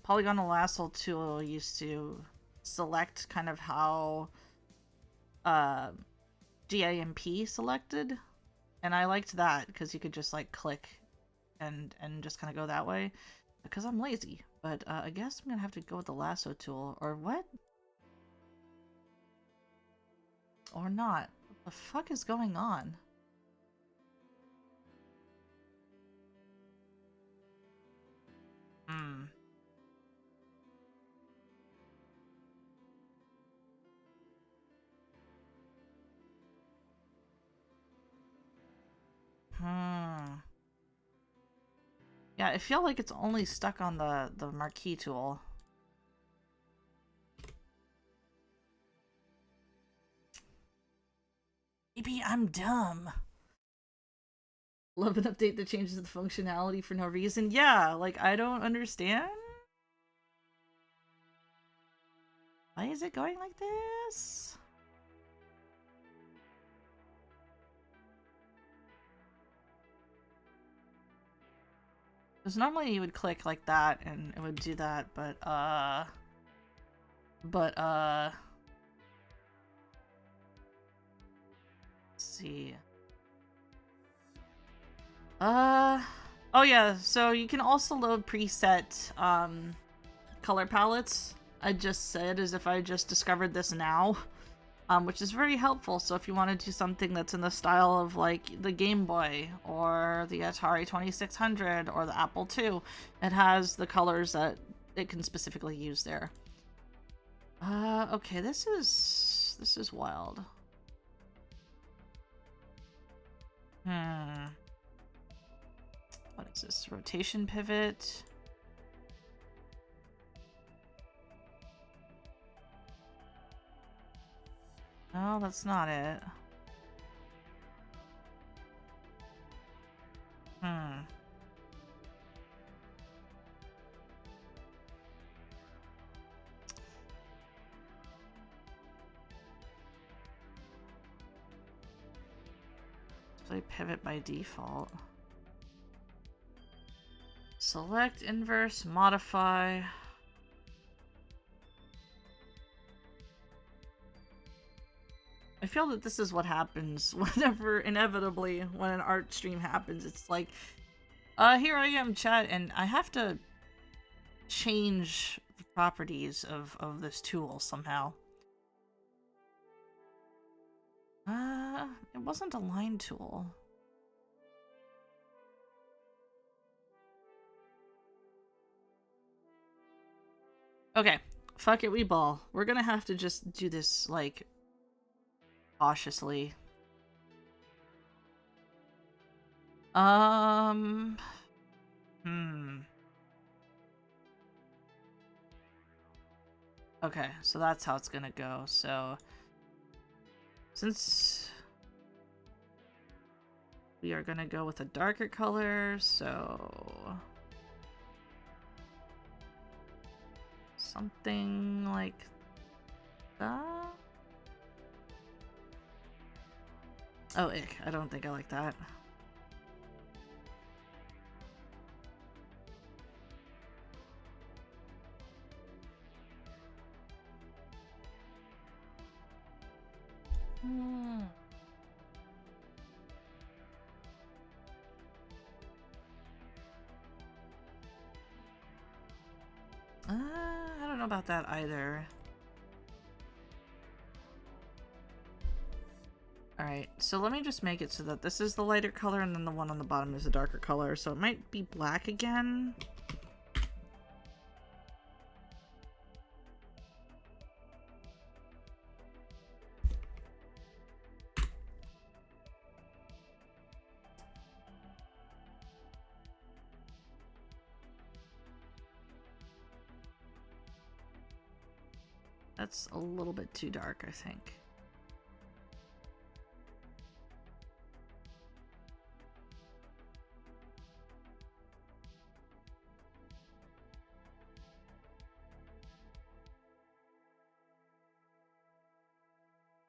polygonal lasso tool used to select kind of how GIMP selected, and I liked that because you could just like click and just kind of go that way because I'm lazy. But I guess I'm gonna have to go with the lasso tool, or what? Or not. What the fuck is going on? Yeah, I feel like it's only stuck on the marquee tool. Maybe I'm dumb. Love an update that changes the functionality for no reason. Yeah, like I don't understand. Why is it going like this? Because normally you would click like that and it would do that, but let's see. Oh yeah, so you can also load preset color palettes. I just said as if I just discovered this now. Which is very helpful. So if you want to do something that's in the style of like the Game Boy or the Atari 2600 or the Apple II, it has the colors that it can specifically use there. Okay, this is wild. What is this? Rotation pivot. No, that's not it. Play pivot by default. Select, inverse, modify. I feel that this is what happens whenever, inevitably, when an art stream happens. It's like, here I am, chat, and I have to change the properties of this tool somehow. It wasn't a line tool. Okay, fuck it, we ball. We're gonna have to just do this, like, cautiously. Okay, so that's how it's gonna go. So, since we are gonna go with a darker color, so something like that. Oh, ick. I don't think I like that. I don't know about that either. Alright, so let me just make it so that this is the lighter color and then the one on the bottom is the darker color. So it might be black again. That's a little bit too dark, I think.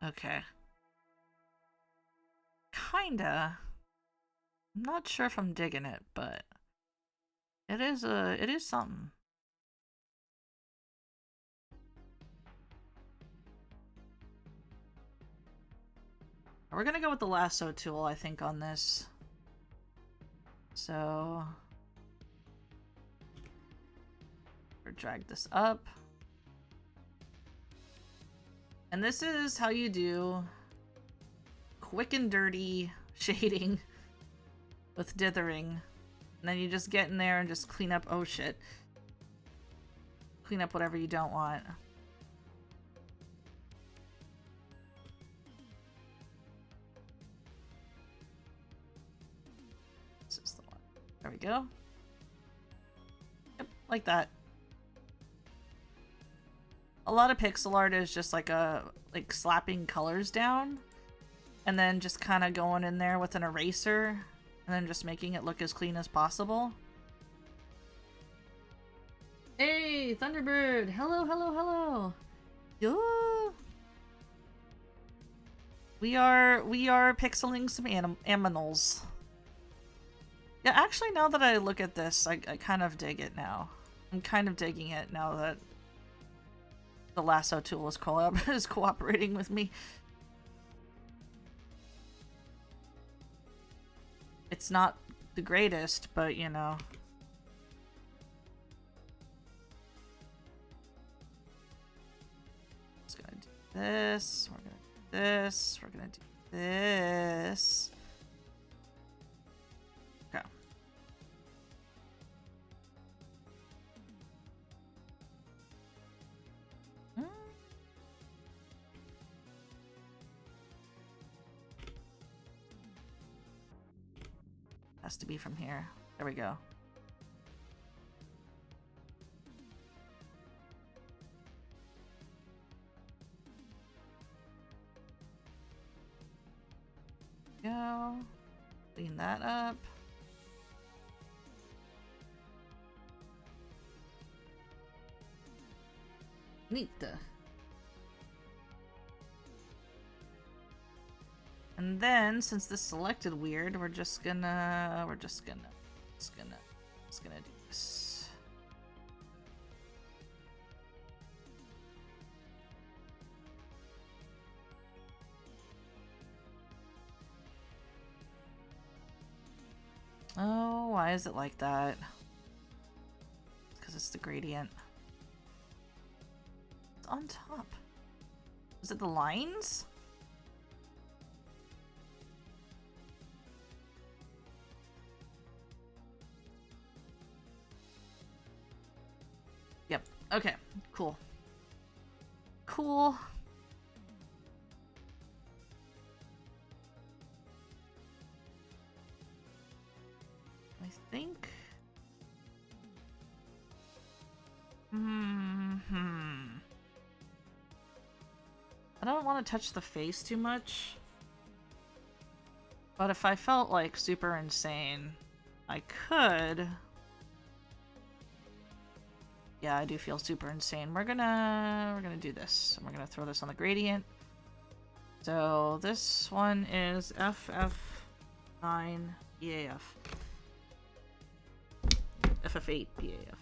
Okay. Kinda. I'm not sure if I'm digging it, but it is something. We're gonna go with the lasso tool, I think, on this. So, we'll drag this up. And this is how you do quick and dirty shading with dithering. And then you just get in there and just clean up, oh shit. Clean up whatever you don't want. This is the one. There we go. Yep, like that. A lot of pixel art is just like slapping colors down and then just kind of going in there with an eraser and then just making it look as clean as possible. Hey, Thunderbird! Hello, hello, hello! Yo! We are pixeling some aminals. Yeah, actually, now that I look at this, I kind of dig it now. I'm kind of digging it now that the lasso tool is cooperating with me. It's not the greatest, but you know. Just gonna do this. We're gonna do this. We're gonna do this. Okay. Has to be from here. There we go. that up. Neat. And then, since this selected weird, we're just gonna do this. Oh, why is it like that? Because it's the gradient. It's on top. Is it the lines? Yep. Okay. Cool. Cool. I think. I don't want to touch the face too much. But if I felt like super insane, I could. Yeah, I do feel super insane. We're gonna do this. And we're gonna throw this on the gradient. So this one is FF9 EAF. FF8 EAF.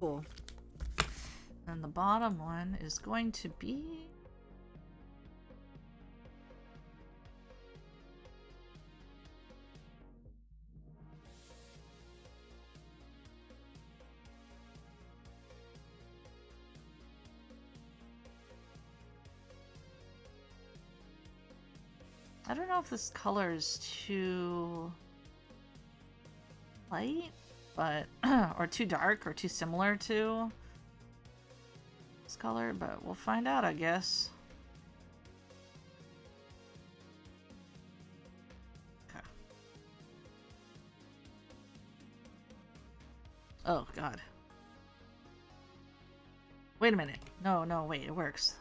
Cool. And the bottom one is going to be... I don't know if this color is too light, but or too dark or too similar to this color, but we'll find out, I guess. Okay. Oh god. Wait a minute. No, wait, it works.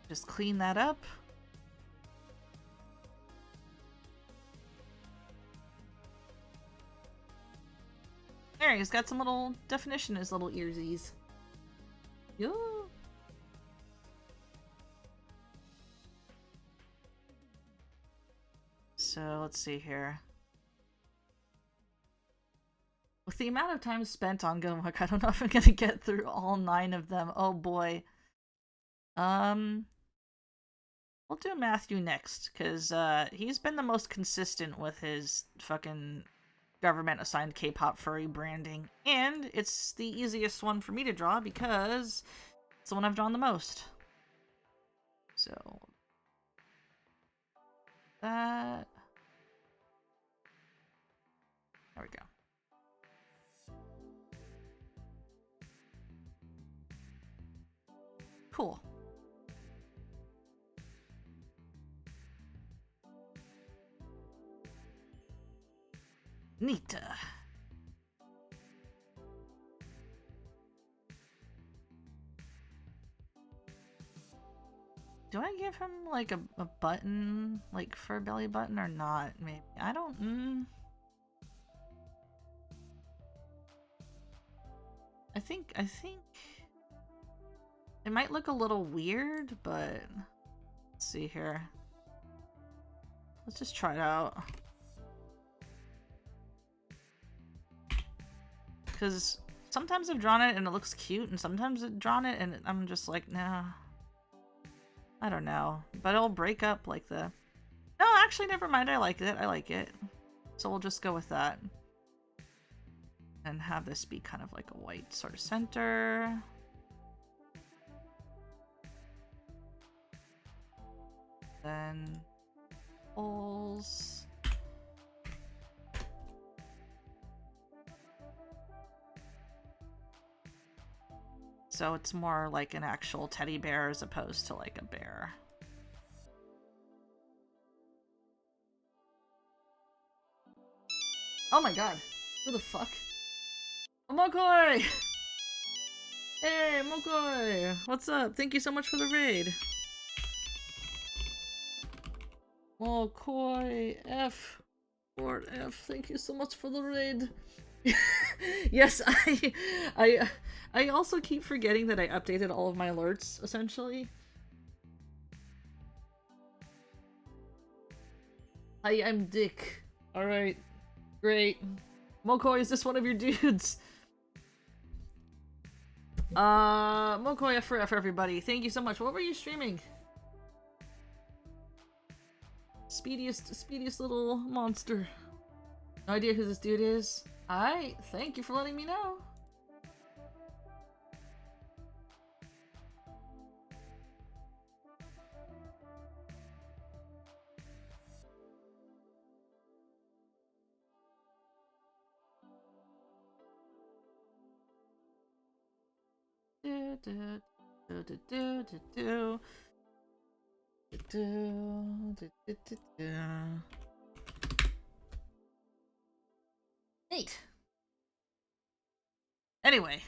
Just clean that up. There, he's got some little definition in his little earsies. Yo. So let's see here. With the amount of time spent on Gilmuk, I don't know if I'm gonna get through all 9 of them. Oh boy. We'll do Matthew next, because he's been the most consistent with his fucking government-assigned K-pop furry branding. And it's the easiest one for me to draw, because it's the one I've drawn the most. So... that... there we go. Cool. Neat. Do I give him like a button, like for a belly button or not? Maybe. I don't. I think it might look a little weird, but let's see here. Let's just try it out. Because sometimes I've drawn it and it looks cute, and sometimes I've drawn it and I'm just like, nah. I don't know. But it'll break up like the... No, actually, never mind. I like it. I like it. So we'll just go with that. And have this be kind of like a white sort of center. Then... holes... So it's more like an actual teddy bear as opposed to like a bear. Oh my god. Who the fuck? Oh, Mokoi! Hey, Mokoi! What's up? Thank you so much for the raid. Mokoi F. Lord F. Thank you so much for the raid. Yes, I also keep forgetting that I updated all of my alerts, essentially. Hi, I'm Dick. Alright. Great. Mokoi, is this one of your dudes? Mokoi F for everybody. Thank you so much. What were you streaming? Speediest little monster. No idea who this dude is. Alright, thank you for letting me know. Neat. Anyway,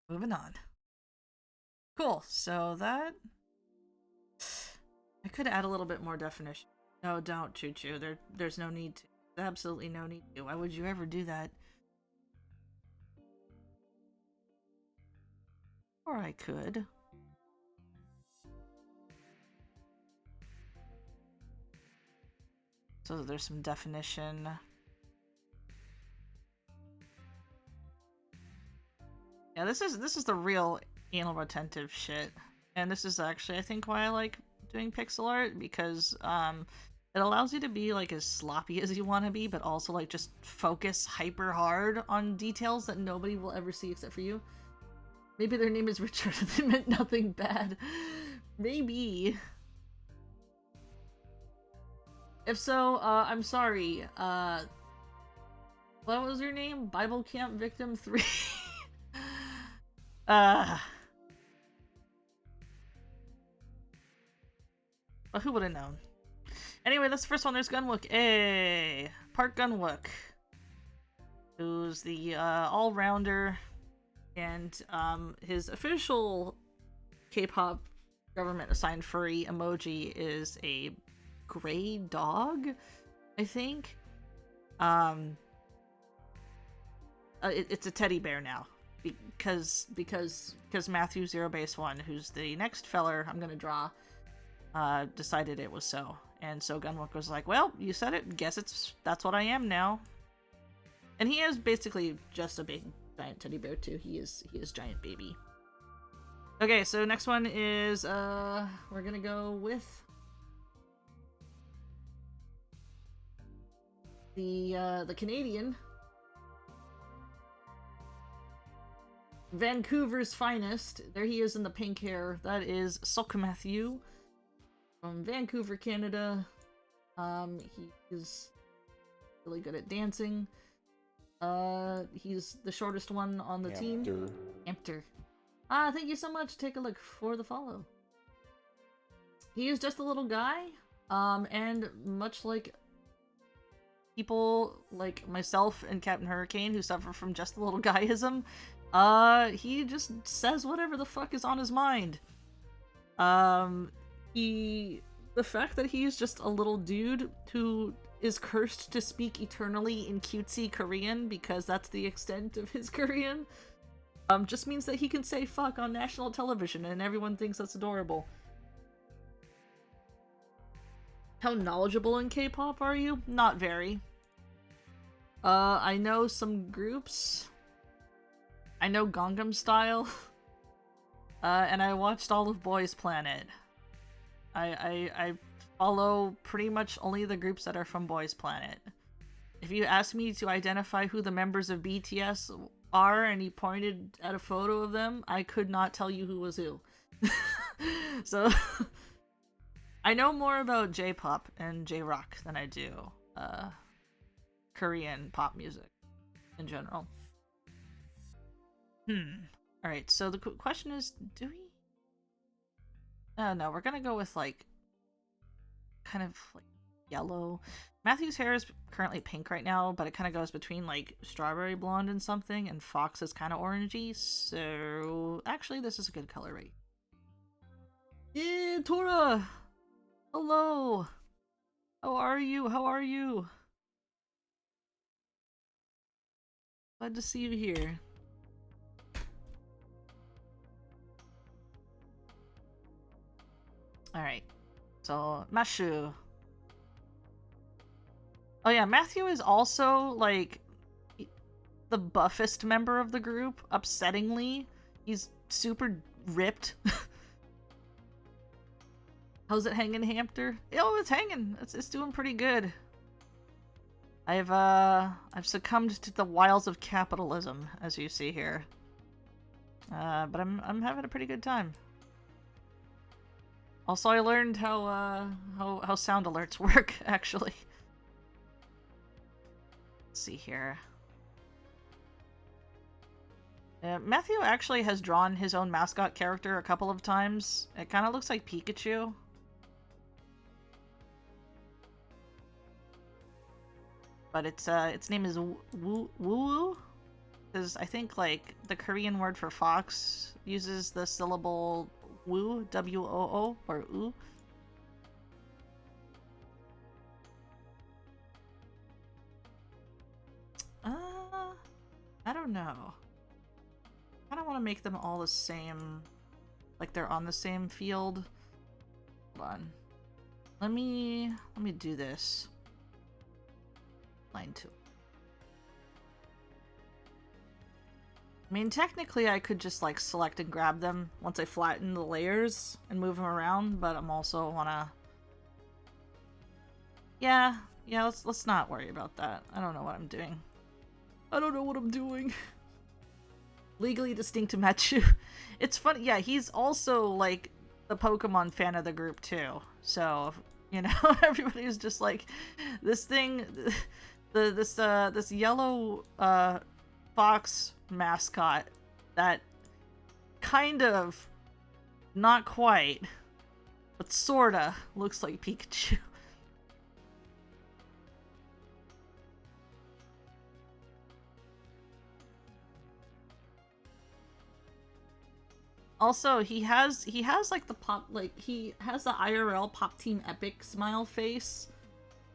moving on. Cool. So that I could add a little bit more definition. No, don't, Chuchu. There's no need to. There's absolutely no need to. Why would you ever do that? Or I could. So there's some definition. Yeah, this is the real anal retentive shit. And this is actually, I think, why I like doing pixel art, because it allows you to be like as sloppy as you want to be, but also like just focus hyper hard on details that nobody will ever see except for you. Maybe their name is Richard. They meant nothing bad. Maybe. If so, I'm sorry. What was your name? Bible Camp Victim 3? But who would have known? Anyway, this first one, there's Gunwook. Hey! Park Gunwook. Who's the all-rounder, and his official K-pop government-assigned furry emoji is a gray dog, I think. It's a teddy bear now. Because Matthew Zerobaseone, who's the next feller I'm gonna draw, decided it was so. And so Gunwook was like, well, you said it, guess that's what I am now. And he is basically just a big giant teddy bear too. He is giant baby. Okay, so next one is we're gonna go with the Canadian, Vancouver's finest. There he is in the pink hair. That is Sok Matthew from Vancouver, Canada. He is really good at dancing. He's the shortest one on the team. Amter. Thank you so much. Take a look for the follow. He is just a little guy. And much like people like myself and Captain Hurricane who suffer from just a little guyism, he just says whatever the fuck is on his mind. The fact that he is just a little dude who is cursed to speak eternally in cutesy Korean, because that's the extent of his Korean, just means that he can say fuck on national television and everyone thinks that's adorable. How knowledgeable in K-pop are you? Not very. I know some groups. I know Gangnam Style. And I watched all of Boys Planet. I follow pretty much only the groups that are from Boys Planet. If you ask me to identify who the members of BTS are and he pointed at a photo of them, I could not tell you who was who. So I know more about J-pop and J-rock than I do Korean pop music in general. Alright, so the question is, do we... no, we're gonna go with, like, kind of, like, yellow. Matthew's hair is currently pink right now, but it kind of goes between like strawberry blonde and something, and Fox is kind of orangey, so actually this is a good color rate. Yeah, Tora! Hello! How are you? How are you? Glad to see you here. Alright, so Mashu. Oh yeah, Matthew is also, like, the buffest member of the group, upsettingly. He's super ripped. How's it hanging, Hamster? Oh, it's hanging. It's doing pretty good. I've succumbed to the wiles of capitalism, as you see here. But I'm having a pretty good time. Also, I learned how sound alerts work, actually. Let's see here. Matthew actually has drawn his own mascot character a couple of times. It kind of looks like Pikachu. But its name is Woo, because I think like the Korean word for fox uses the syllable woo, W-O-O, or oo. I don't know. I don't want to make them all the same, like they're on the same field. Hold on. Let me do this. Line 2. I mean, technically I could just like select and grab them once I flatten the layers and move them around, but I'm also wanna... Yeah, let's not worry about that. I don't know what I'm doing. Legally distinct to Machu. It's funny, yeah, he's also like the Pokemon fan of the group too. So, you know, everybody's just like, this thing, this yellow fox mascot that kind of, not quite, but sorta looks like Pikachu. Also, he has like the pop, like he has the IRL Pop Team Epic smile face.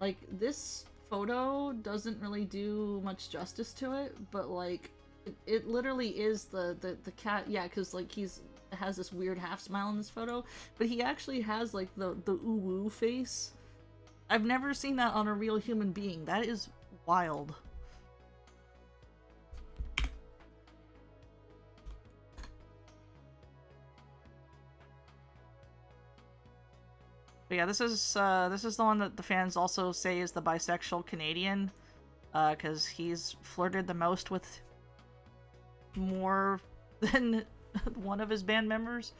Like this photo doesn't really do much justice to it, but like it literally is the cat. Yeah, because like has this weird half smile in this photo, but he actually has like the ooh woo face. I've never seen that on a real human being. That is wild. But yeah, this is the one that the fans also say is the bisexual Canadian, because he's flirted the most with more than one of his band members.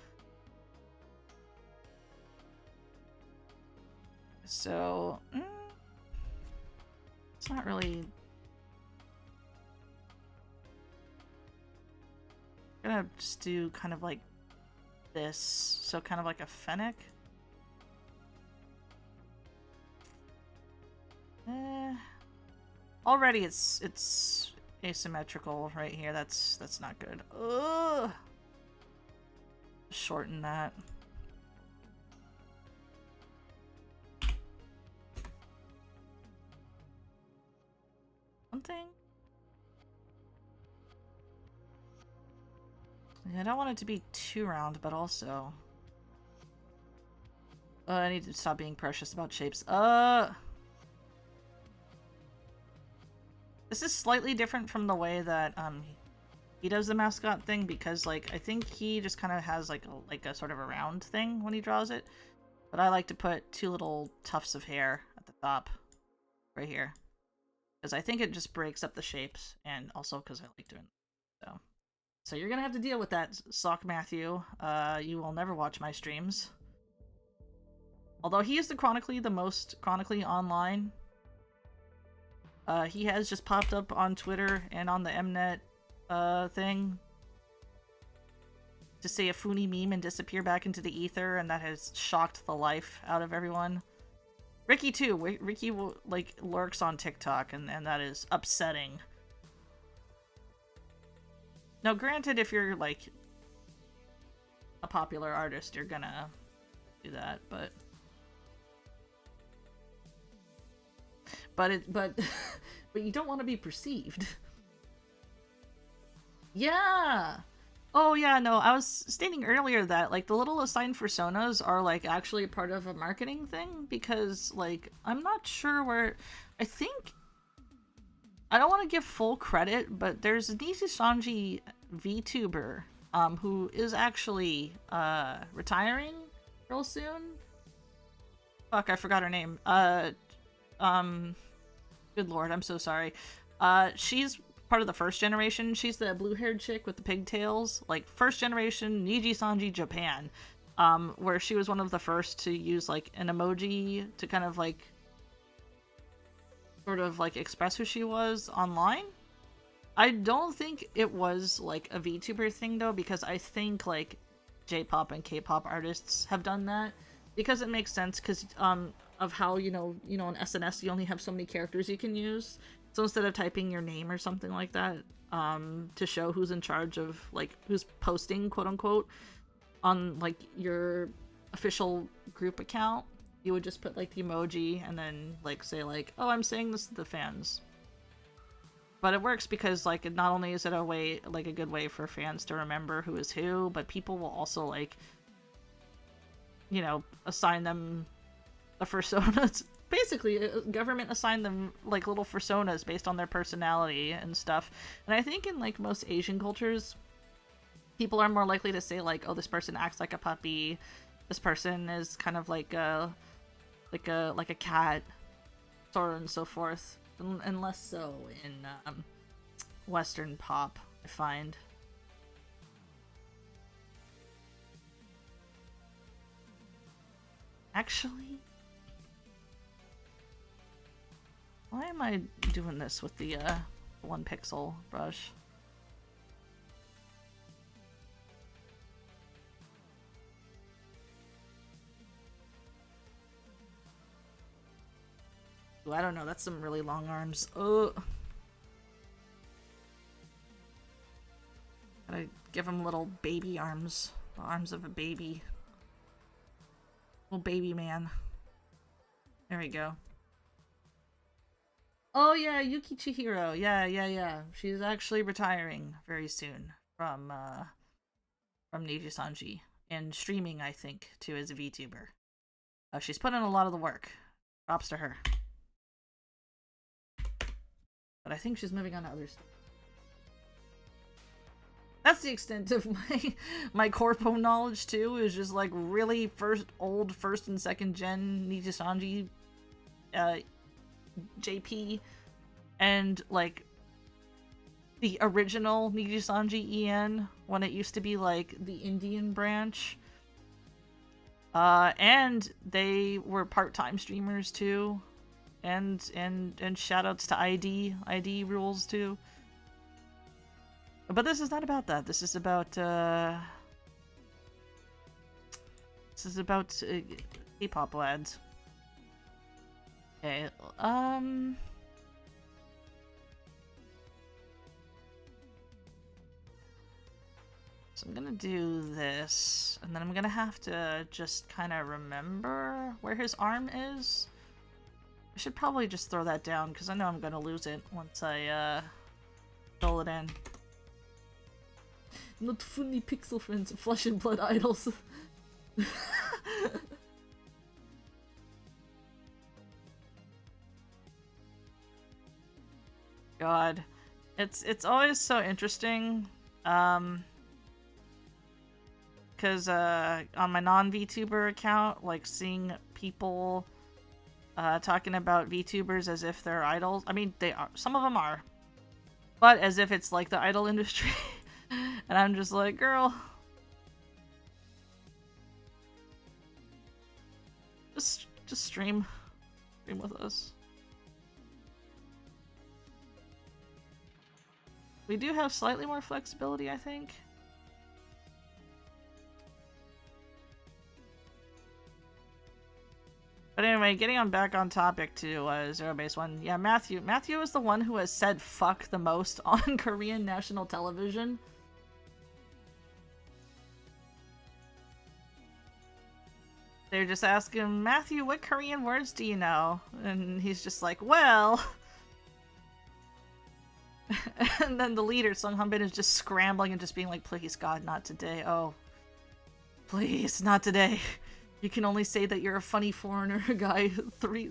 So, it's not really... I'm gonna just do kind of like this, so kind of like a Fennec. Already it's asymmetrical right here. That's not good. Ugh. Shorten that. Something. I don't want it to be too round, but also I need to stop being precious about shapes. This is slightly different from the way that he does the mascot thing, because like I think he just kind of has like a sort of a round thing when he draws it, but I like to put two little tufts of hair at the top right here, because I think it just breaks up the shapes, and also because I like doing it. So you're gonna have to deal with that, Sock Matthew. You will never watch my streams, although he is the most chronically online. He has just popped up on Twitter and on the Mnet thing to say a funny meme and disappear back into the ether, and that has shocked the life out of everyone. Ricky too. Ricky like lurks on TikTok, and that is upsetting. Now, granted, if you're like a popular artist, you're gonna do that, but but you don't want to be perceived. Yeah. Oh yeah, no, I was stating earlier that like the little assigned personas are like actually part of a marketing thing, because like I'm not sure where, I think, I don't want to give full credit, but there's a Nijisanji VTuber who is actually retiring real soon. Fuck, I forgot her name. Good lord, I'm so sorry. She's part of the first generation. She's the blue-haired chick with the pigtails, like first generation Nijisanji Japan, where she was one of the first to use like an emoji to kind of like sort of like express who she was online. I don't think it was like a VTuber thing though, because I think like J-pop and K-pop artists have done that, because it makes sense because of how you know on SNS you only have so many characters you can use. So instead of typing your name or something like that, to show who's in charge of, like, who's posting, quote-unquote, on, like, your official group account, you would just put, like, the emoji and then, like, say, like, oh, I'm saying this to the fans. But it works because, like, not only is it a way, like, a good way for fans to remember who is who, but people will also, like, you know, assign them a persona. Basically, government assigned them like little personas based on their personality and stuff. And I think in like most Asian cultures, people are more likely to say like, oh, this person acts like a puppy, this person is kind of like a cat, so on and so forth, and less so in Western pop, I find. Actually, why am I doing this with the 1 pixel brush? Ooh, I don't know, that's some really long arms. Oh, gotta give him little baby arms. The arms of a baby. Little baby man. There we go. Oh yeah, Yuki Chihiro. Yeah. She's actually retiring very soon from Nijisanji, and streaming, I think, too, as a VTuber. She's put in a lot of the work. Props to her. But I think she's moving on to other stuff. That's the extent of my corpo knowledge too. Is just like really old first and second gen Nijisanji JP, and like the original Nijisanji EN when it used to be like the Indian branch. And they were part-time streamers too, and shoutouts to ID rules too. But this is not about that. This is about K-pop lads. Okay, so I'm gonna do this, and then I'm gonna have to just kind of remember where his arm is. I should probably just throw that down, because I know I'm gonna lose it once I, fill it in. Not funny pixel friends, flesh and blood idols. God, it's always so interesting, because on my non-VTuber account, like seeing people talking about VTubers as if they're idols. I mean, they are. Some of them are, but as if it's like the idol industry. And I'm just like, girl, just stream with us. We do have slightly more flexibility, I think. But anyway, getting on back on topic to Zerobaseone. Yeah, Matthew. Matthew is the one who has said fuck the most on Korean national television. They're just asking, Matthew, what Korean words do you know? And he's just like, well... And then the leader, Sung Hanbin, is just scrambling and just being like, please, God, not today. Oh. Please, not today. You can only say that you're a funny foreigner guy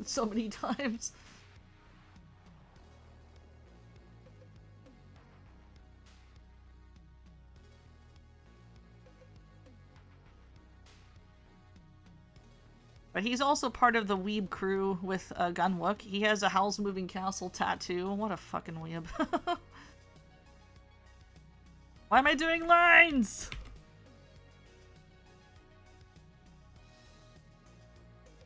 so many times. But he's also part of the weeb crew with Gunwook. He has a Howl's Moving Castle tattoo. What a fucking weeb. Why am I doing lines?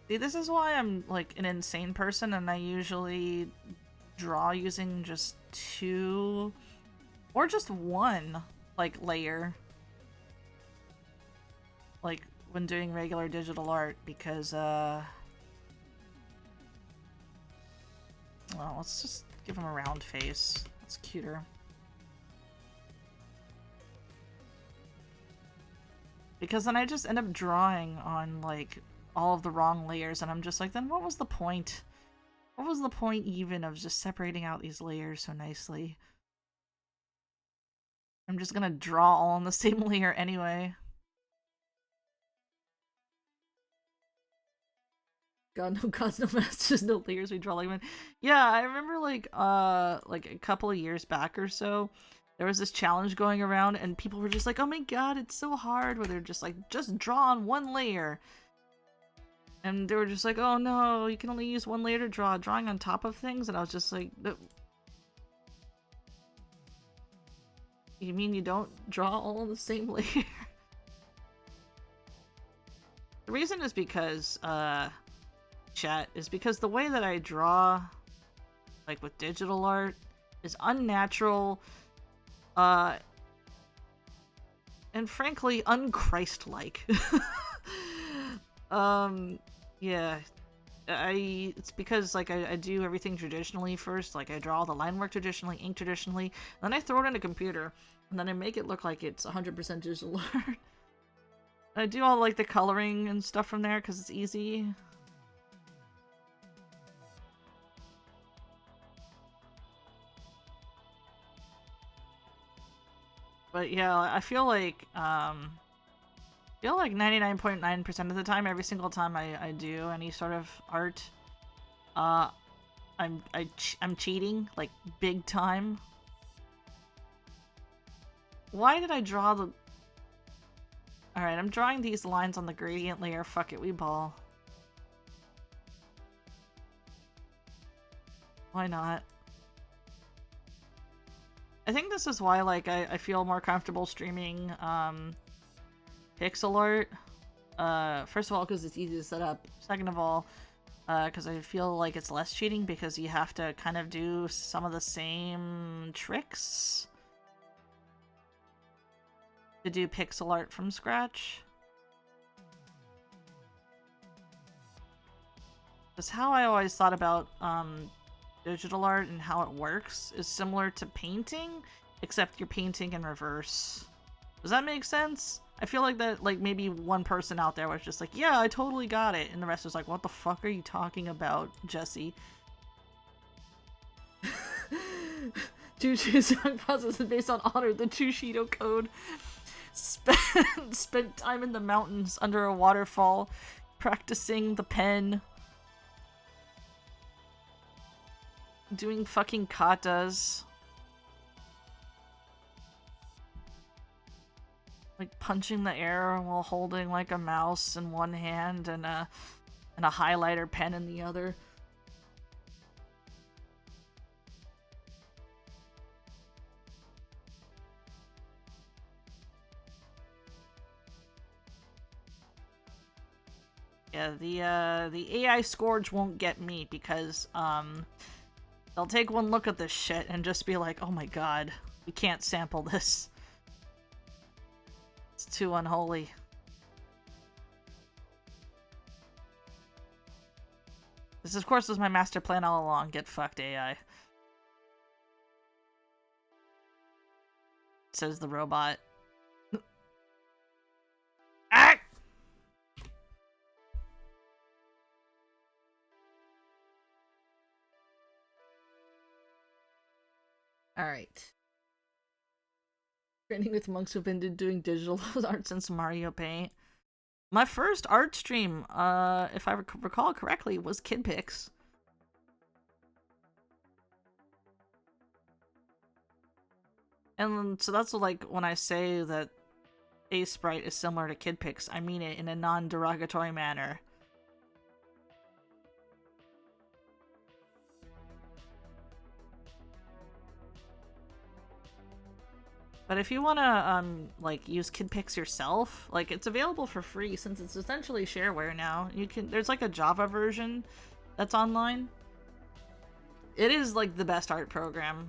See, this is why I'm, like, an insane person, and I usually draw using just 2 or just 1, like, layer. Like, when doing regular digital art, because, well, let's just give him a round face. That's cuter. Because then I just end up drawing on, like, all of the wrong layers, and I'm just like, then what was the point? What was the point even of just separating out these layers so nicely? I'm just gonna draw all on the same layer anyway. God, no gods, no masters, no layers, we draw like men. Yeah, I remember like a couple of years back or so, there was this challenge going around and people were just like, oh my god, it's so hard, where they're just like, just draw on 1 layer. And they were just like, oh no, you can only use 1 layer to draw, drawing on top of things, and I was just like, you mean you don't draw all on the same layer? The reason is because, chat, is because the way that I draw, like with digital art, is unnatural, and frankly, un-Christ-like. Yeah, it's because, like, I do everything traditionally first. Like, I draw all the line work traditionally, ink traditionally, then I throw it in a computer, and then I make it look like it's 100% digital art. I do all, like, the coloring and stuff from there, because it's easy. But yeah, I feel like, 99.9% of the time, every single time I do any sort of art, I'm cheating, like, big time. Why did I draw the... Alright, I'm drawing these lines on the gradient layer. Fuck it, we ball. Why not? I think this is why, like, I feel more comfortable streaming, pixel art. First of all, because it's easy to set up. Second of all, because I feel like it's less cheating because you have to kind of do some of the same tricks to do pixel art from scratch. That's how I always thought about digital art and how it works is similar to painting, except you're painting in reverse. Does that make sense? I feel like that, like, maybe one person out there was just like, yeah, I totally got it, and the rest was like, what the fuck are you talking about, Jesse? Chuchu's process is based on honor, the Chushido code. Spent time in the mountains under a waterfall, practicing the pen. Doing fucking katas. Like punching the air while holding like a mouse in one hand and a highlighter pen in the other. Yeah, the AI Scourge won't get me because they'll take one look at this shit and just be like, oh my god, we can't sample this. It's too unholy. This, of course, was my master plan all along. Get fucked, AI. Says the robot. Ah! Alright. Training with monks who've been doing digital art since Mario Paint. My first art stream, if I recall correctly, was Kid Pics. And so that's like when I say that A Sprite is similar to Kid Pics, I mean it in a non-derogatory manner. But if you wanna, like, use Kid Pics yourself, like, it's available for free since it's essentially shareware now. There's like a Java version that's online. It is, like, the best art program.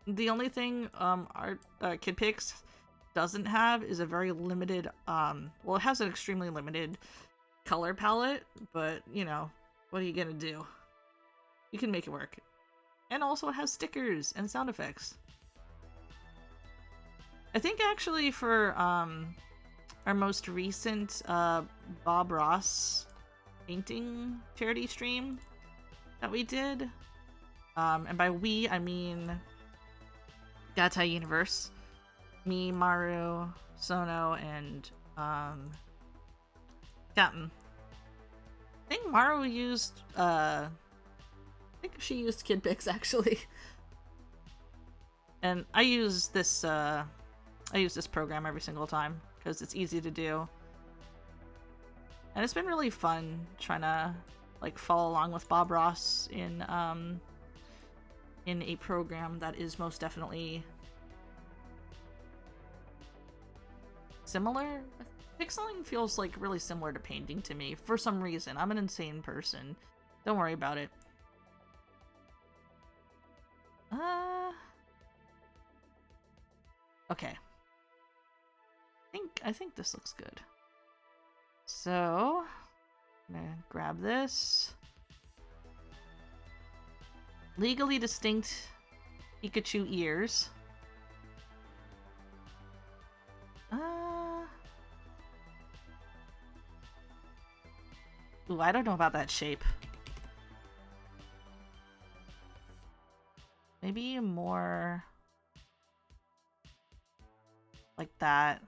The only thing, Kid Pics doesn't have is a very limited, well, it has an extremely limited color palette, but, you know, what are you gonna do? You can make it work. And also it has stickers and sound effects. I think actually for our most recent Bob Ross painting charity stream that we did, and by we I mean Gatai Universe, me, Maru, Sono, and Captain. I think Maru used I think she used Kid Pics actually. And I use this program every single time because it's easy to do. And it's been really fun trying to like follow along with Bob Ross in a program that is most definitely similar. Pixeling feels like really similar to painting to me for some reason. I'm an insane person. Don't worry about it. Okay. I think this looks good. So, I'm gonna grab this. Legally distinct Pikachu ears. Ooh, I don't know about that shape. Maybe more like that.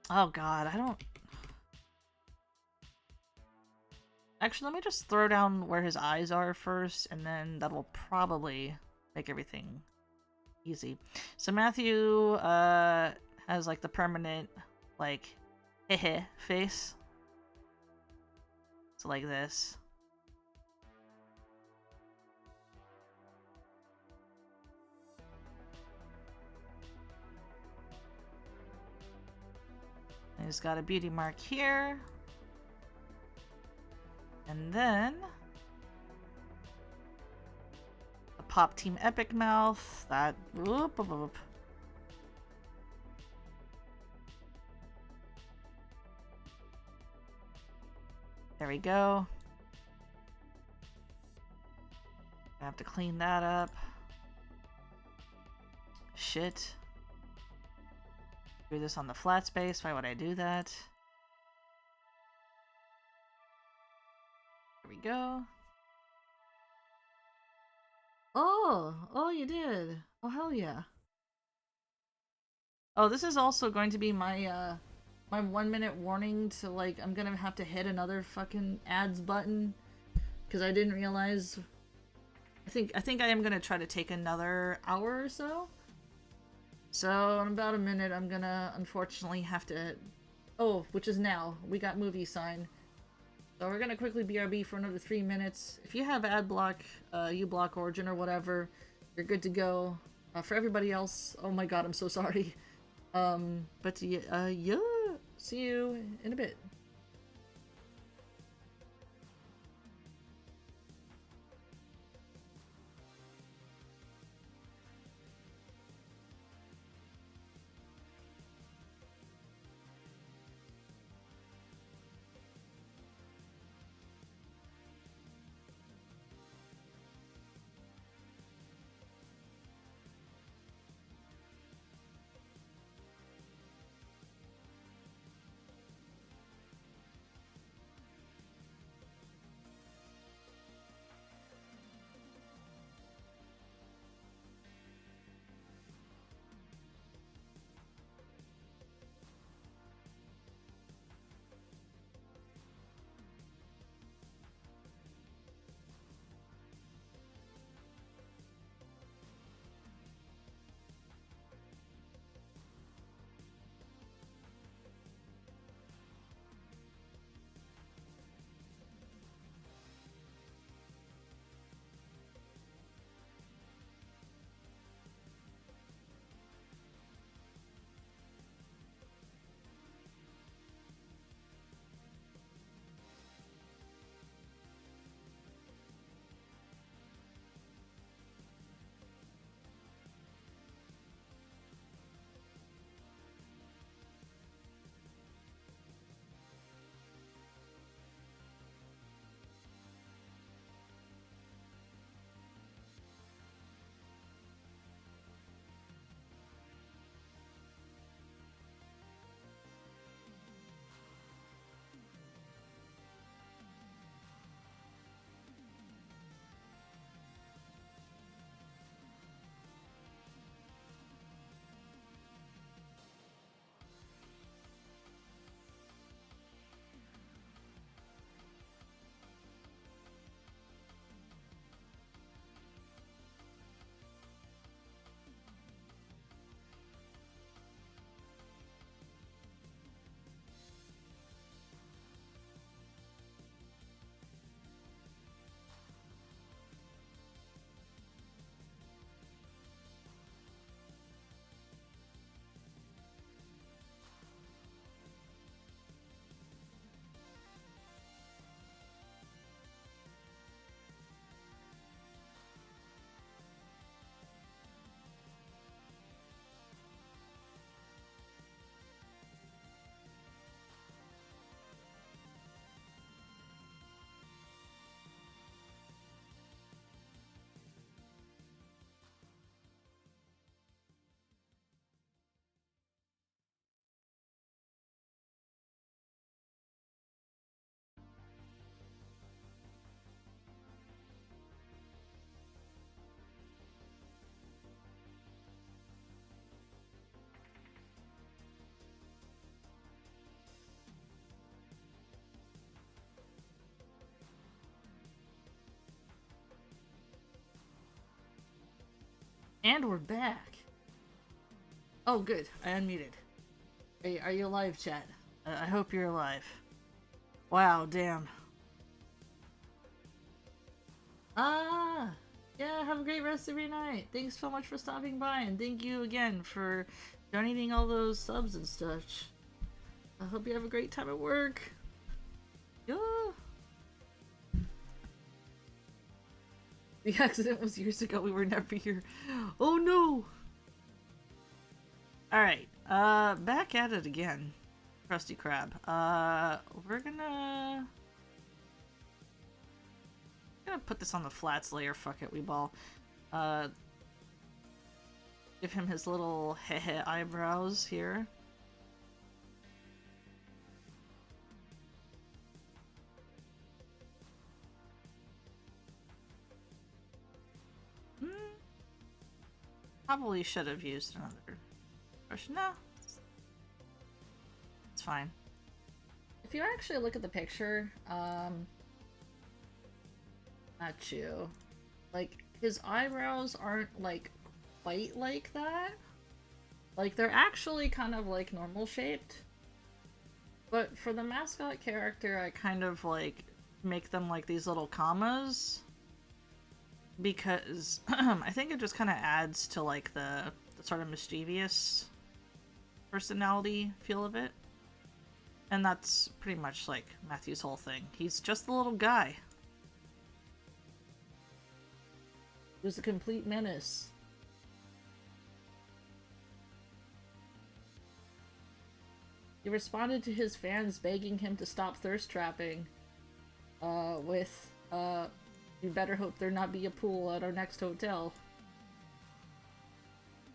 Oh god, I don't... Actually, let me just throw down where his eyes are first, and then that will probably make everything easy. So Matthew has like the permanent, like, heh face. So like this. And he's got a beauty mark here. And then the Pop Team Epic mouth. That whoop, whoop, whoop. There we go. I have to clean that up. Shit. Do this on the flat space. Why would I do that? Here we go. Oh, you did. Oh, hell yeah. Oh, this is also going to be my, my 1 minute warning to, like, I'm gonna have to hit another fucking ads button. Because I didn't realize... I think I am gonna try to take another hour or so. So, in about a minute, I'm gonna, unfortunately, have to... Oh, which is now. We got movie sign. So we're gonna quickly BRB for another 3 minutes. If you have ad block, uBlock Origin or whatever, you're good to go. For everybody else, oh my god, I'm so sorry. But yeah, see you in a bit. And we're back. Oh, good. I unmuted. Hey, are you alive, chat? I hope you're alive. Wow, damn. Yeah, have a great rest of your night. Thanks so much for stopping by, and thank you again for donating all those subs and such. I hope you have a great time at work. Yeah. The accident was years ago. We were never here. Oh no! Alright, back at it again. Krusty Krab. We're gonna put this on the flats layer. Fuck it, we ball. Give him his little heh eyebrows here. Probably should have used another brush. No, it's fine. If you actually look at the picture, not you. Like, his eyebrows aren't, like, quite like that. Like, they're actually kind of, like, normal shaped. But for the mascot character, I kind of, like, make them, like, these little commas. Because I think it just kind of adds to, like, the sort of mischievous personality feel of it. And that's pretty much, like, Matthew's whole thing. He's just the little guy. He was a complete menace. He responded to his fans begging him to stop thirst trapping. With, you better hope there not be a pool at our next hotel.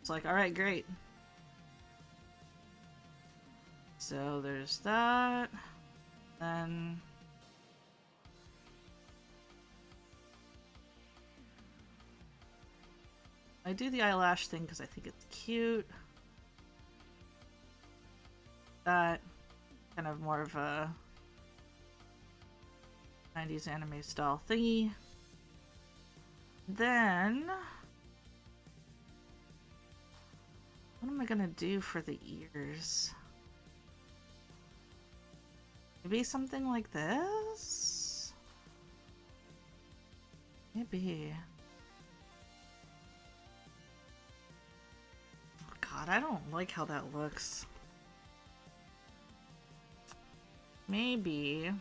It's like, alright, great. So there's that. Then I do the eyelash thing because I think it's cute. That kind of more of a 90s anime style thingy. Then what am I gonna do for the ears? Maybe something like this? Maybe. Oh god, I don't like how that looks. Maybe.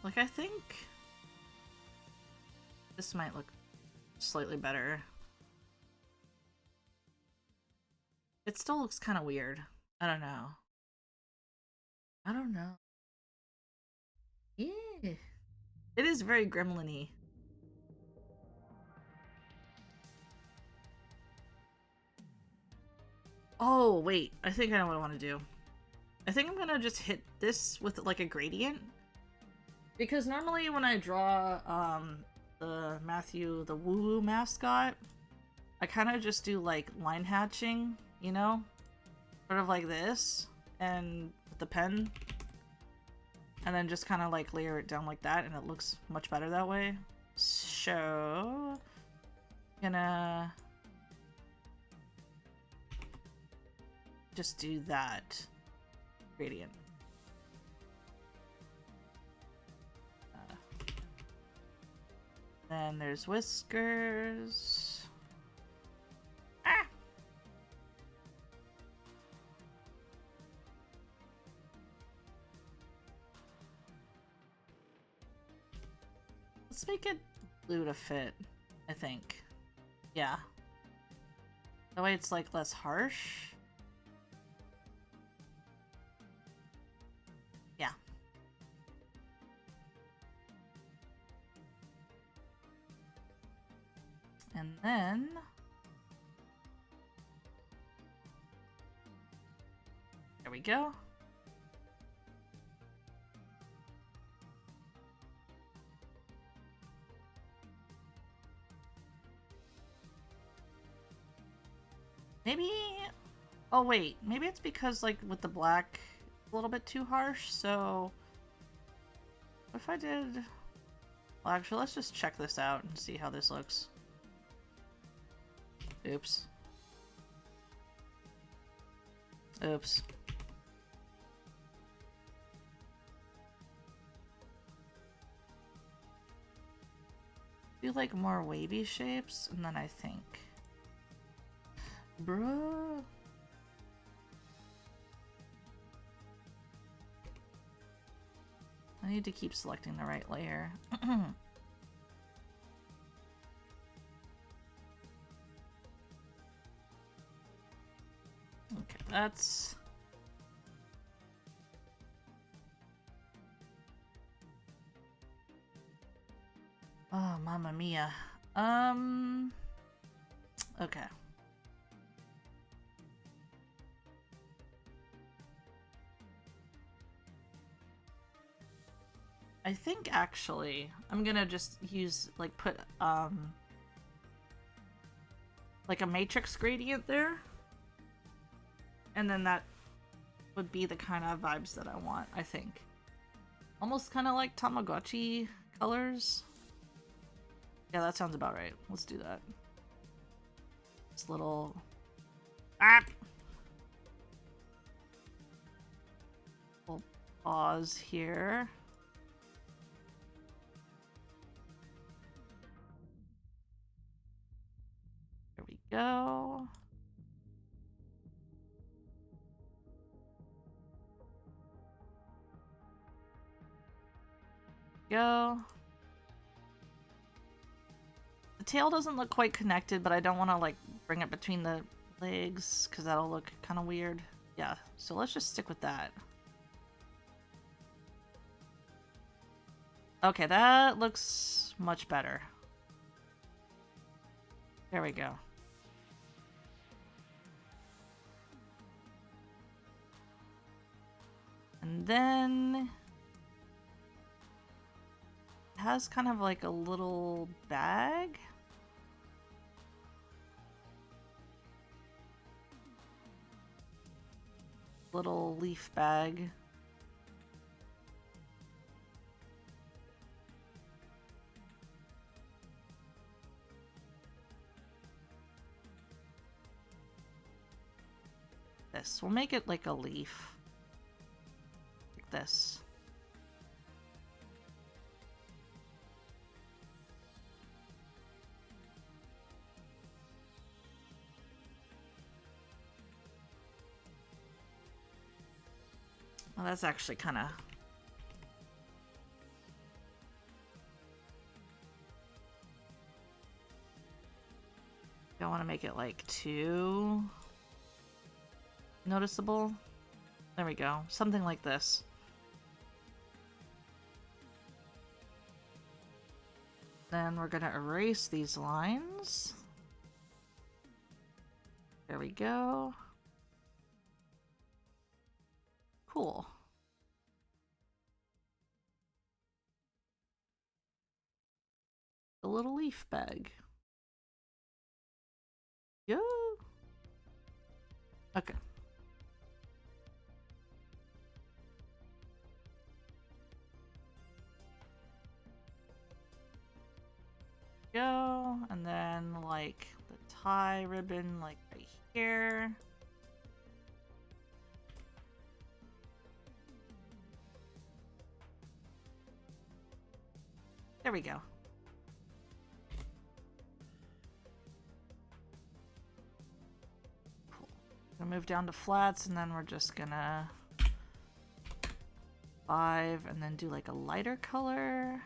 Like, I think this might look slightly better. It still looks kind of weird. I don't know. I don't know. Yeah. It is very gremlin-y. Oh, wait. I think I know what I want to do. I think I'm gonna just hit this with, like, a gradient. Because normally when I draw, the Matthew, the woo-woo mascot, I kind of just do, like, line hatching, you know? Sort of like this, and with the pen. And then just kind of, like, layer it down like that, and it looks much better that way. So, gonna just do that gradient. Then there's whiskers. Ah! Let's make it blue to fit, I think. Yeah. That way it's, like, less harsh. Yeah. And then there we go. Maybe, oh wait, maybe it's because, like, with the black, a little bit too harsh, so what if I did Well, actually, let's just check this out and see how this looks. Oops. Oops. Do like more wavy shapes, and then I think. Bruh. I need to keep selecting the right layer. Okay, that's... Oh, mamma mia. Okay. I think actually I'm gonna just use like put like a matrix gradient there, and then that would be the kind of vibes that I want. I think almost kind of like Tamagotchi colors. Yeah, that sounds about right. Let's do that. This little we'll pause here. There we go. Go. The tail doesn't look quite connected, but I don't want to like bring it between the legs because that'll look kind of weird. Yeah, so let's just stick with that. Okay, that looks much better. There we go. And then it has kind of like a little bag. Little leaf bag. This. We'll make it like a leaf. Like this. Well, that's actually kind of... Don't want to make it like too noticeable. There we go. Something like this. Then we're going to erase these lines. There we go. Cool. The little leaf bag. Yo. Okay. Go, and then like the tie ribbon like right here. There we go. Cool. Gonna move down to flats, and then we're just gonna 5 and then do like a lighter color.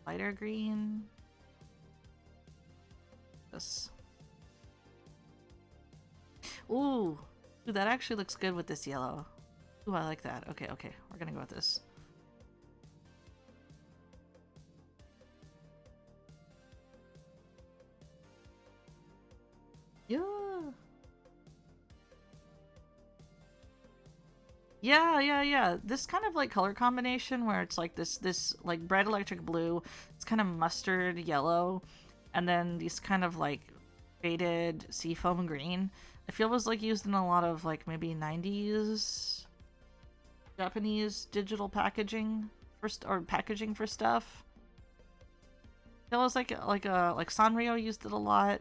Lighter green. This. Ooh, that actually looks good with this yellow. Ooh, I like that. Okay, okay, we're gonna go with this. Yeah. Yeah. This kind of like color combination where it's like this like bright electric blue, it's kind of mustard yellow, and then these kind of like faded seafoam green. I feel was like used in a lot of like maybe 90s Japanese digital packaging or packaging for stuff. It was like Sanrio used it a lot.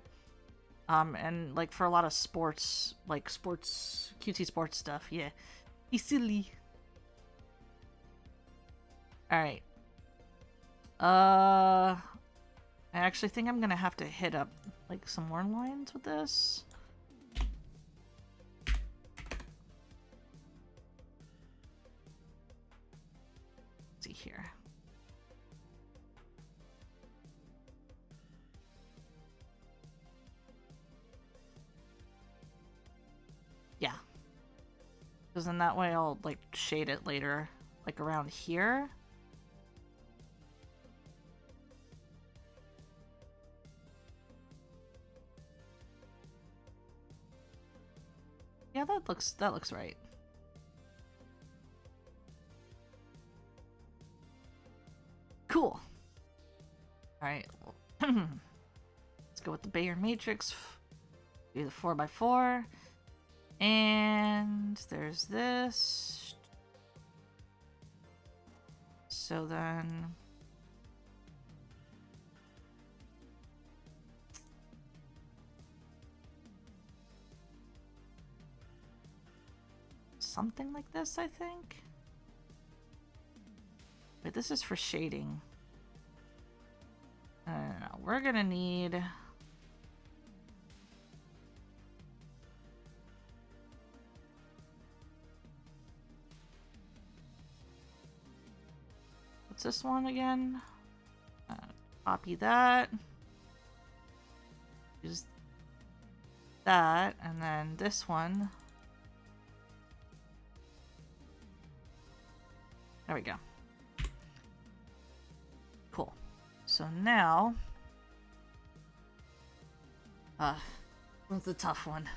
And like for a lot of sports, like cutesy sports stuff, yeah. He's silly. Alright. I actually think I'm gonna have to hit up like some more lines with this. Let's see here. Yeah. Because then that way I'll like shade it later, like around here. Yeah, that looks right. Cool. Alright. Let's go with the Bayer Matrix. Do the 4x4. And there's this. So then... something like this, I think. Wait, this is for shading. No, we're gonna need... what's this one again? Copy that. Use that, and then this one. There we go. Cool. So now... that's a tough one.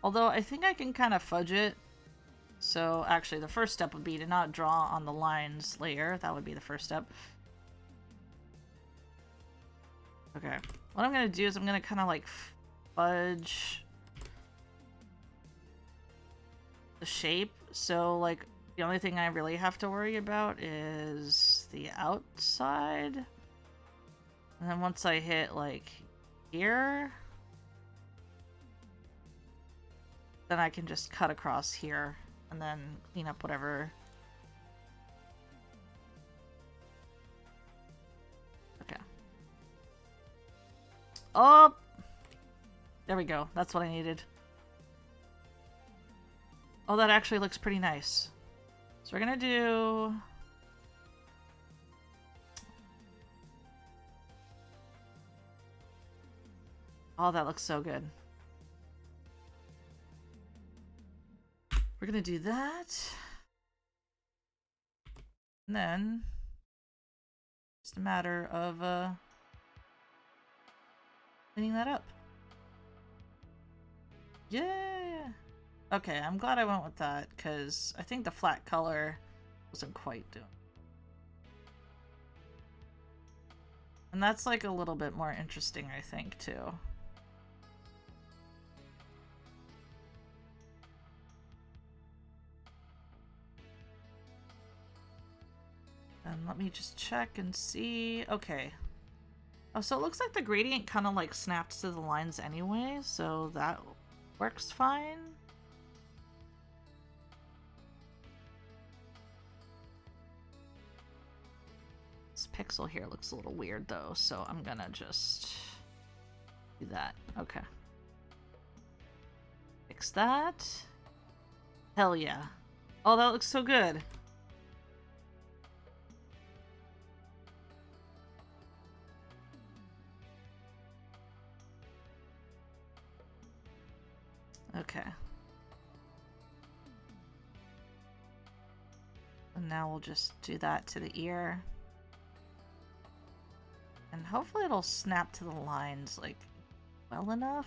Although I think I can kind of fudge it. So actually the first step would be to not draw on the lines layer. That would be the first step. Okay. What I'm going to do is I'm going to kind of like fudge the shape. So like the only thing I really have to worry about is the outside. And then once I hit like here, then I can just cut across here and then clean up whatever. Okay. Oh! There we go. That's what I needed. Oh, that actually looks pretty nice. So we're gonna do... oh, that looks so good. We're gonna do that. And then... just a matter of, cleaning that up. Yeah! Okay, I'm glad I went with that, because I think the flat color wasn't quite doing. And that's like a little bit more interesting, I think, too. And let me just check and see. Okay. Oh, so it looks like the gradient kind of like snaps to the lines anyway, so that works fine. This pixel here looks a little weird though, so I'm gonna just do that. Okay. Fix that. Hell yeah. Oh, that looks so good. Okay. And now we'll just do that to the ear. And hopefully it'll snap to the lines, like, well enough.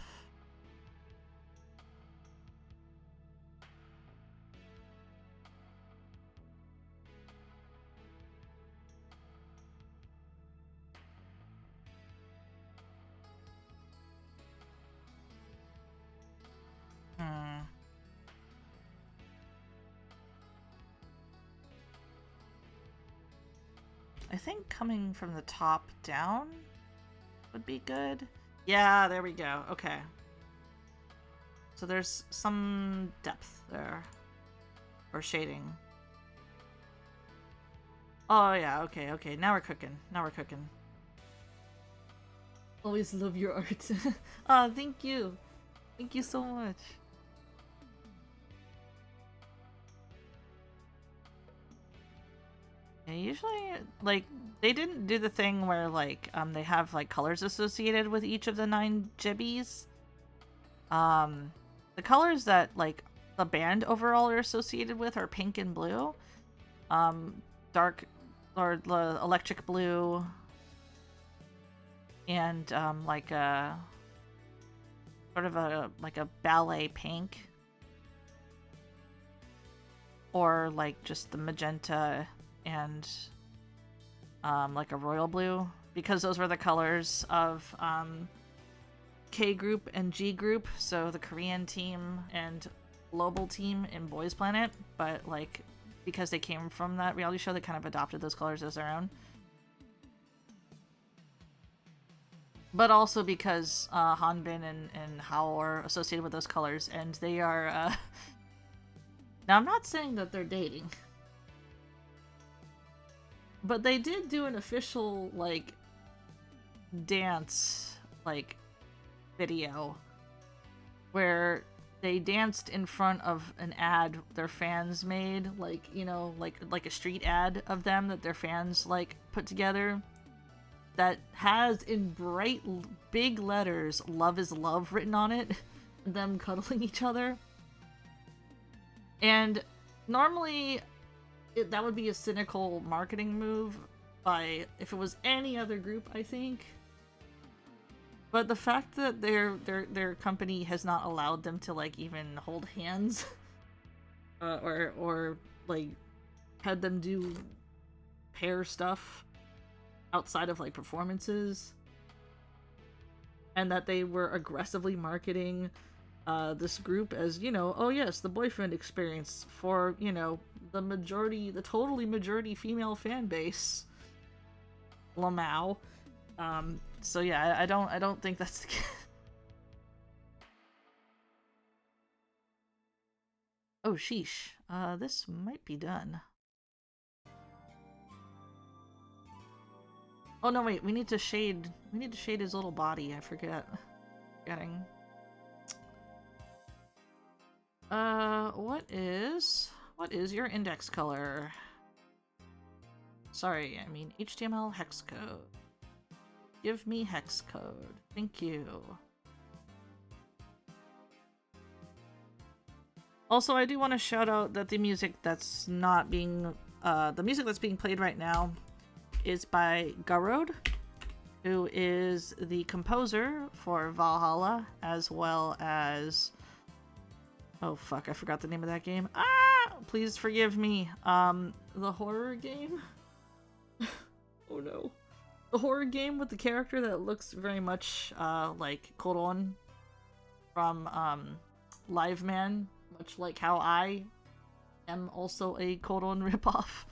I think coming from the top down would be good. Yeah, there we go. Okay. So there's some depth there. Or shading. Oh, yeah, okay, okay. Now we're cooking. Now we're cooking. Always love your art. Oh, thank you. Thank you so much. Yeah, usually, like, they didn't do the thing where, like, they have, like, colors associated with each of the 9 jibbies. The colors that, like, the band overall are associated with are pink and blue. Dark, or the electric blue, and, like a, sort of a, like a ballet pink. Or, like, just the magenta and, like a royal blue. Because those were the colors of, K group and G group, so the Korean team and global team in Boys Planet, but like because they came from that reality show, they kind of adopted those colors as their own. But also because Hanbin and Hao are associated with those colors, and they are now I'm not saying that they're dating, but they did do an official like dance like video where they danced in front of an ad their fans made, like, you know, like a street ad of them that their fans like put together that has in bright big letters "Love is Love" written on it, them cuddling each other. And normally that would be a cynical marketing move by if it was any other group, I think. But the fact that their company has not allowed them to like even hold hands, or like had them do pair stuff outside of like performances, and that they were aggressively marketing this group as, you know, oh yes, the boyfriend experience for, you know, the totally majority female fan base. Lamau. So yeah, I don't think that's the case. Oh sheesh. This might be done. Oh no, wait, we need to shade his little body. I forgetting. What is your index color? Sorry, I mean HTML hex code. Give me hex code. Thank you. Also, I do want to shout out that the music that's not being the music that's being played right now is by Garoad, who is the composer for Valhalla, as well as, oh fuck, I forgot the name of that game. Ah, please forgive me. The horror game. Oh no. The horror game with the character that looks very much like Koron from Live Man, much like how I am also a Koron ripoff.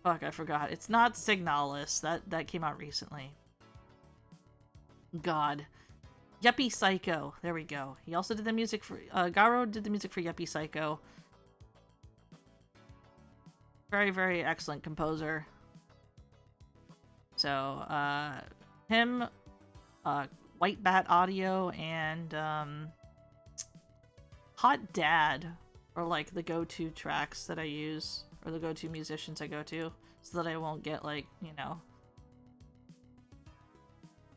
Fuck, I forgot. It's not Signalis. That came out recently. God. Yuppie Psycho. There we go. He also did the music for... Garo did the music for Yuppie Psycho. Very, very excellent composer. So, him, White Bat Audio, and, Hot Dad are, like, the go-to tracks that I use, or the go-to musicians I go to, so that I won't get, like, you know,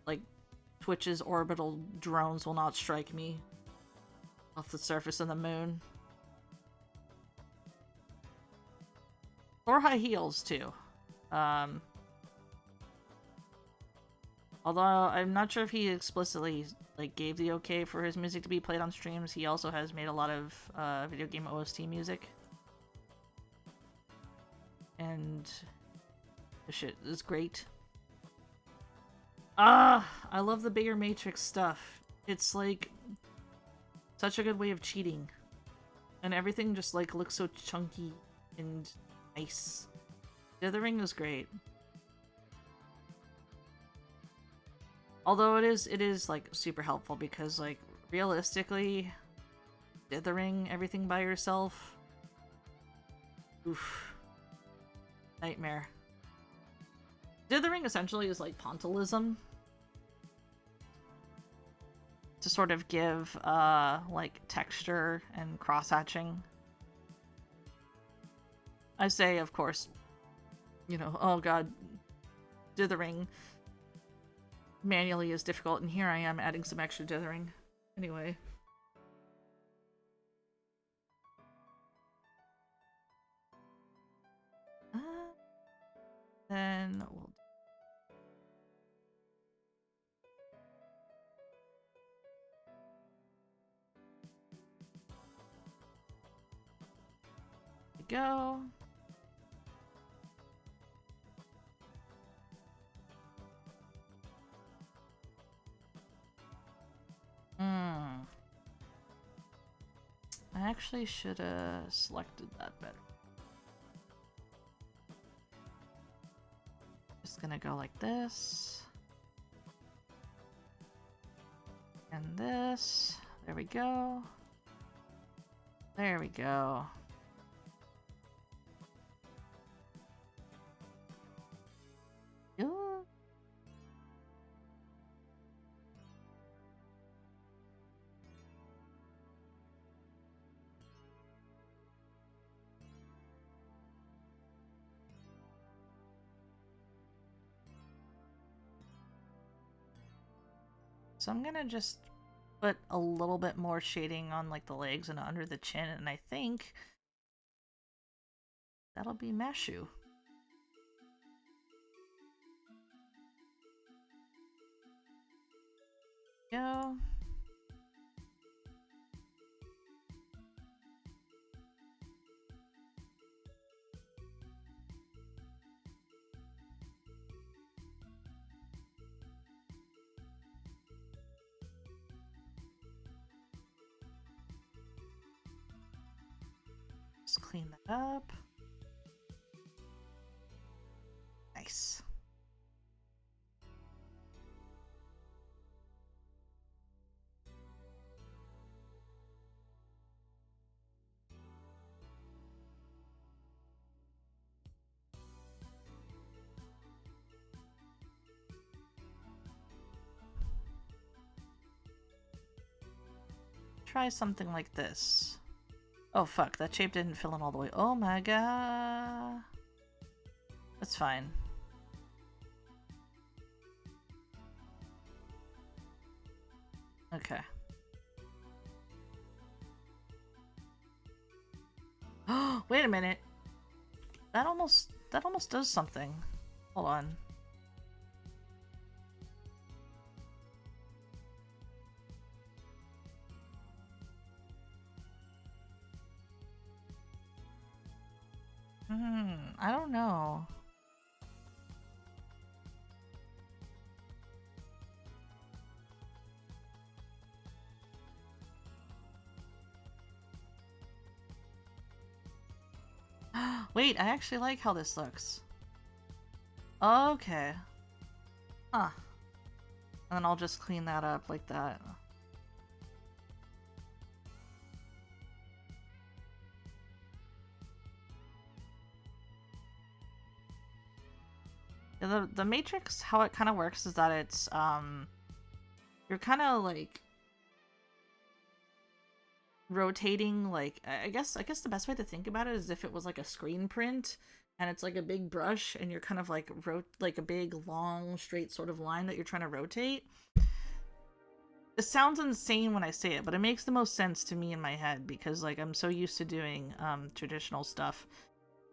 like, Twitch's orbital drones will not strike me off the surface of the moon. Or high heels, too. Although I'm not sure if he explicitly like gave the okay for his music to be played on streams, he also has made a lot of video game OST music. And the shit is great. I love the bigger Matrix stuff. It's like such a good way of cheating. And everything just like looks so chunky and nice. Dithering is great. Although it is like super helpful because like realistically, dithering everything by yourself, oof, nightmare. Dithering essentially is like pointillism to sort of give like texture and cross-hatching. I say, of course, you know, oh god, dithering manually is difficult, and here I am adding some extra dithering. Anyway. Then we'll... go. I actually should have selected that better. Just gonna go like this. And this. There we go. There we go. Yeah. So I'm gonna just put a little bit more shading on like the legs and under the chin, and I think that'll be Mashu. Go. Just clean that up. Nice. Try something like this. Oh fuck, that shape didn't fill in all the way. Oh my god. That's fine. Okay. Oh, wait a minute. That almost does something. Hold on. I don't know. Wait, I actually like how this looks. Okay. Huh. And then I'll just clean that up like that. The matrix, how it kind of works is that it's you're kind of like rotating, like I guess the best way to think about it is if it was like a screen print and it's like a big brush and you're kind of like like a big long straight sort of line that you're trying to rotate. It sounds insane when I say it, but it makes the most sense to me in my head because like I'm so used to doing traditional stuff.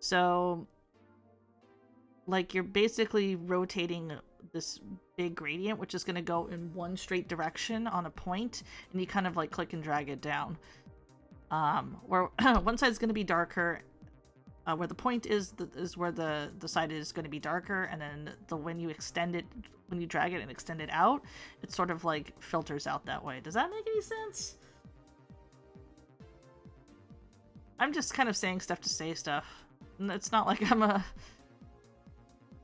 So like you're basically rotating this big gradient, which is going to go in one straight direction on a point, and you kind of like click and drag it down. Where one side's going to be darker, where the point is where the side is going to be darker, and then when you extend it, when you drag it and extend it out, it sort of like filters out that way. Does that make any sense? I'm just kind of saying stuff to say stuff. It's not like I'm a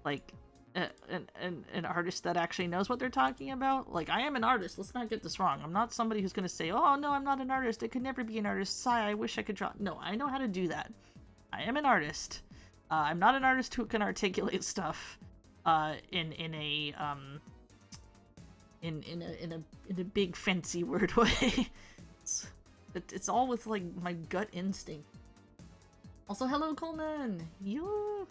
like an artist that actually knows what they're talking about. Like, I am an artist. Let's not get this wrong. I'm not somebody who's gonna say, "Oh no, I'm not an artist. I could never be an artist. Sigh. I wish I could draw." No, I know how to do that. I am an artist. I'm not an artist who can articulate stuff in a big fancy word way. It's all with like my gut instinct. Also, hello Coleman. You.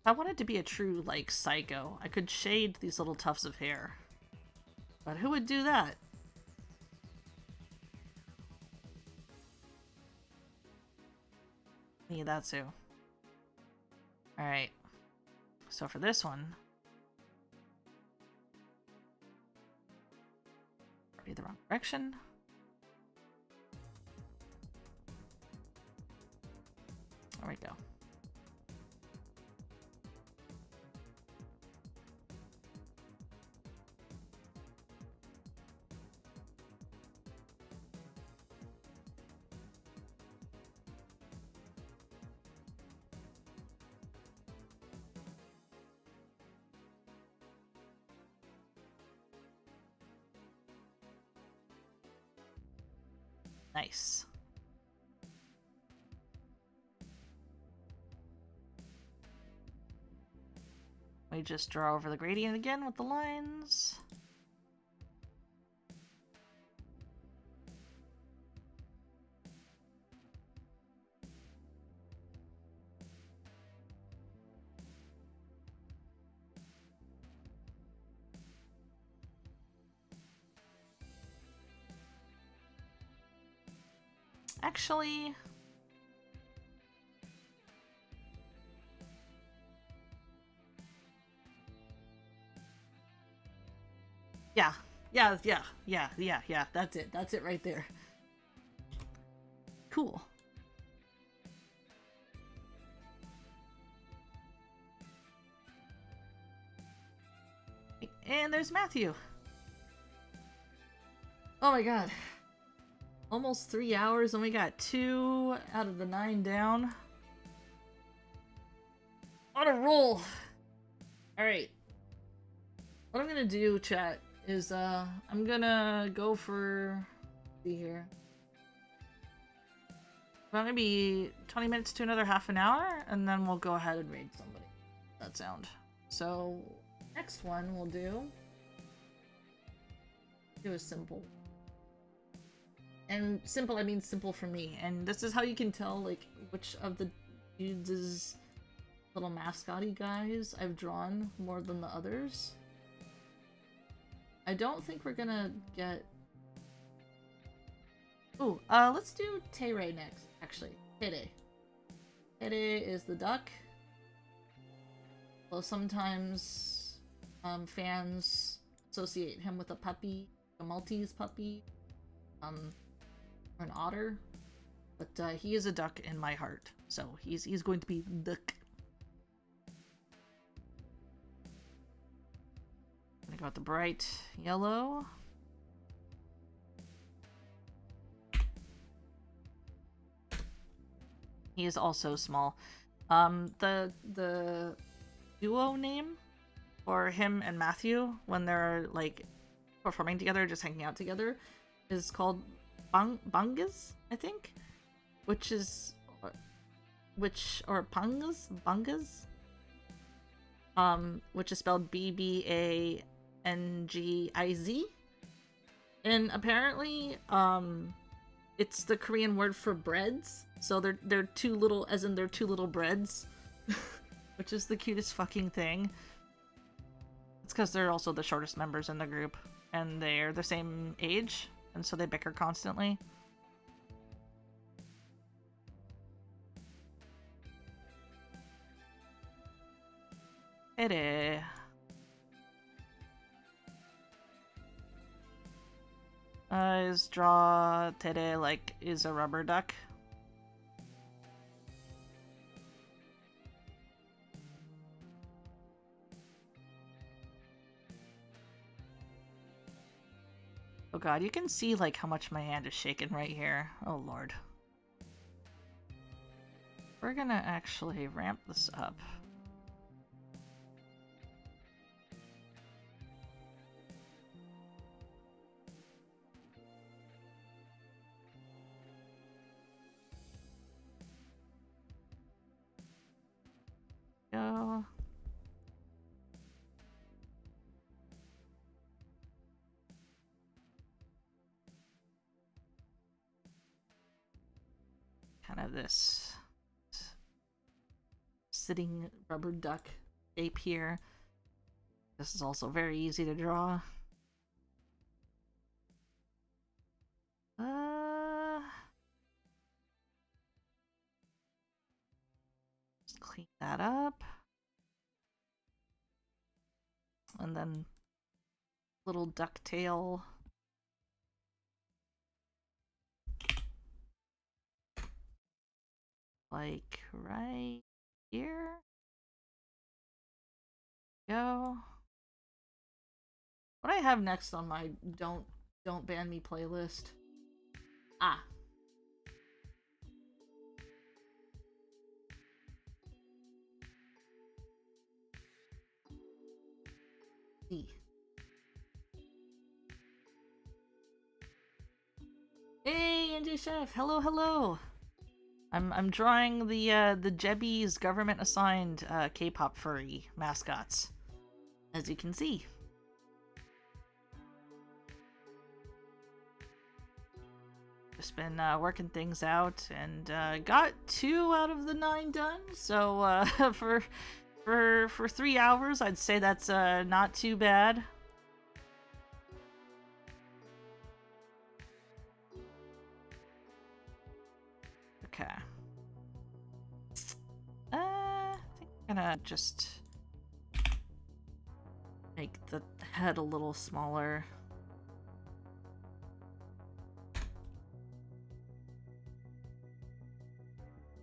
If I wanted to be a true like psycho, I could shade these little tufts of hair. But who would do that? Me, that's who. Alright. So for this one... Already the wrong direction. There we go. Nice. We just draw over the gradient again with the lines. Actually, yeah, that's it right there. Cool. And there's Matthew. Oh my god. Almost 3 hours and we got 2 out of the 9 down. What a roll! Alright. What I'm gonna do, chat, is I'm gonna go for... Let's see here. About maybe 20 minutes to another half an hour, and then we'll go ahead and raid somebody. That sound. So, next one we'll do a simple. And simple, I mean simple for me. And this is how you can tell, like, which of the dudes' little mascot-y guys I've drawn more than the others. I don't think we're gonna get... Ooh, let's do Tere next, actually. Tere. Tere is the duck. Well, sometimes fans associate him with a puppy, a Maltese puppy. Or an otter, but he is a duck in my heart, so he's going to be duck. I'm gonna go with the bright yellow. He is also small. The duo name for him and Matthew when they're like performing together, just hanging out together, is called Bungas, I think, or Bungas, which is spelled B-B-A-N-G-I-Z, and apparently, it's the Korean word for breads, so they're two little, as in they're two little breads, which is the cutest fucking thing. It's because they're also the shortest members in the group, and they're the same age. And so they bicker constantly. Tere. Is draw Tere like is a rubber duck. Oh god, you can see like how much my hand is shaking right here. Oh lord. We're gonna actually ramp this up. Go. Kind of this sitting rubber duck shape here. This is also very easy to draw. Just clean that up. And then little ducktail. Like right here. Go. What I have next on my don't ban me playlist. Ah. C. Hey, NJ Chef. Hello, hello. I'm drawing the Jebby's government assigned K-pop furry mascots, as you can see. Just been working things out and got 2 out of the 9 done. So for 3 hours, I'd say that's not too bad. Okay. I think I'm gonna just make the head a little smaller.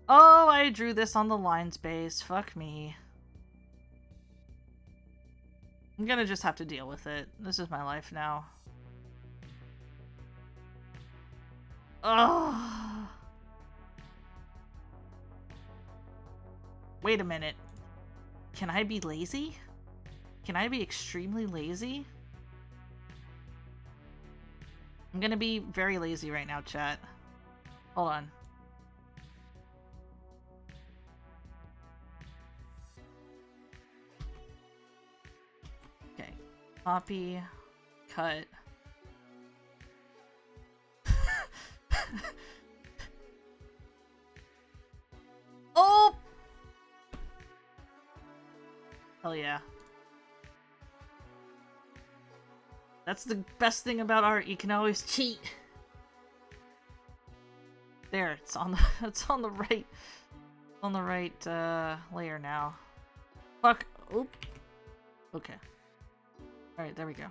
Oh, I drew this on the line space. Fuck me. I'm gonna just have to deal with it. This is my life now. Oh. Wait a minute. Can I be lazy? Can I be extremely lazy? I'm gonna be very lazy right now, chat. Hold on. Okay. Copy. Cut. Oh! Hell yeah. That's the best thing about art. You can always cheat. There, it's on the right layer now. Fuck. Oop. Okay. All right, there we go.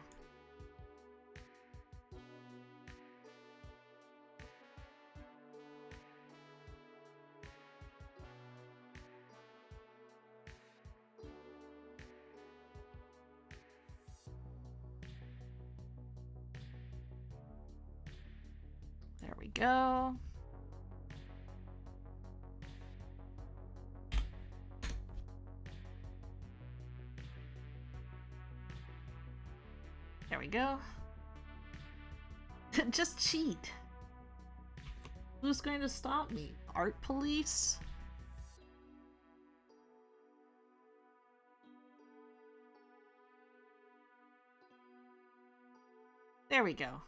There we go. There we go. Just cheat. Who's going to stop me? Art police? There we go.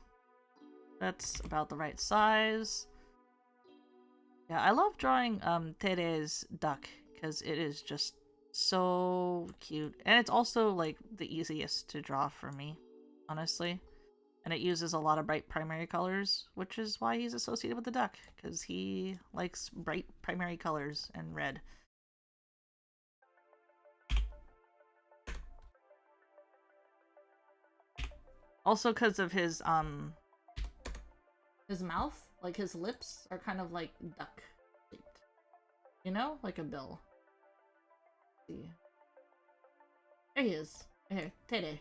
That's about the right size. Yeah, I love drawing Tere's duck because it is just so cute. And it's also like the easiest to draw for me, honestly. And it uses a lot of bright primary colors, which is why he's associated with the duck, because he likes bright primary colors and red. Also because of his mouth, like his lips are kind of like duck shaped. You know? Like a bill. Let's see. There he is. Here, Tere.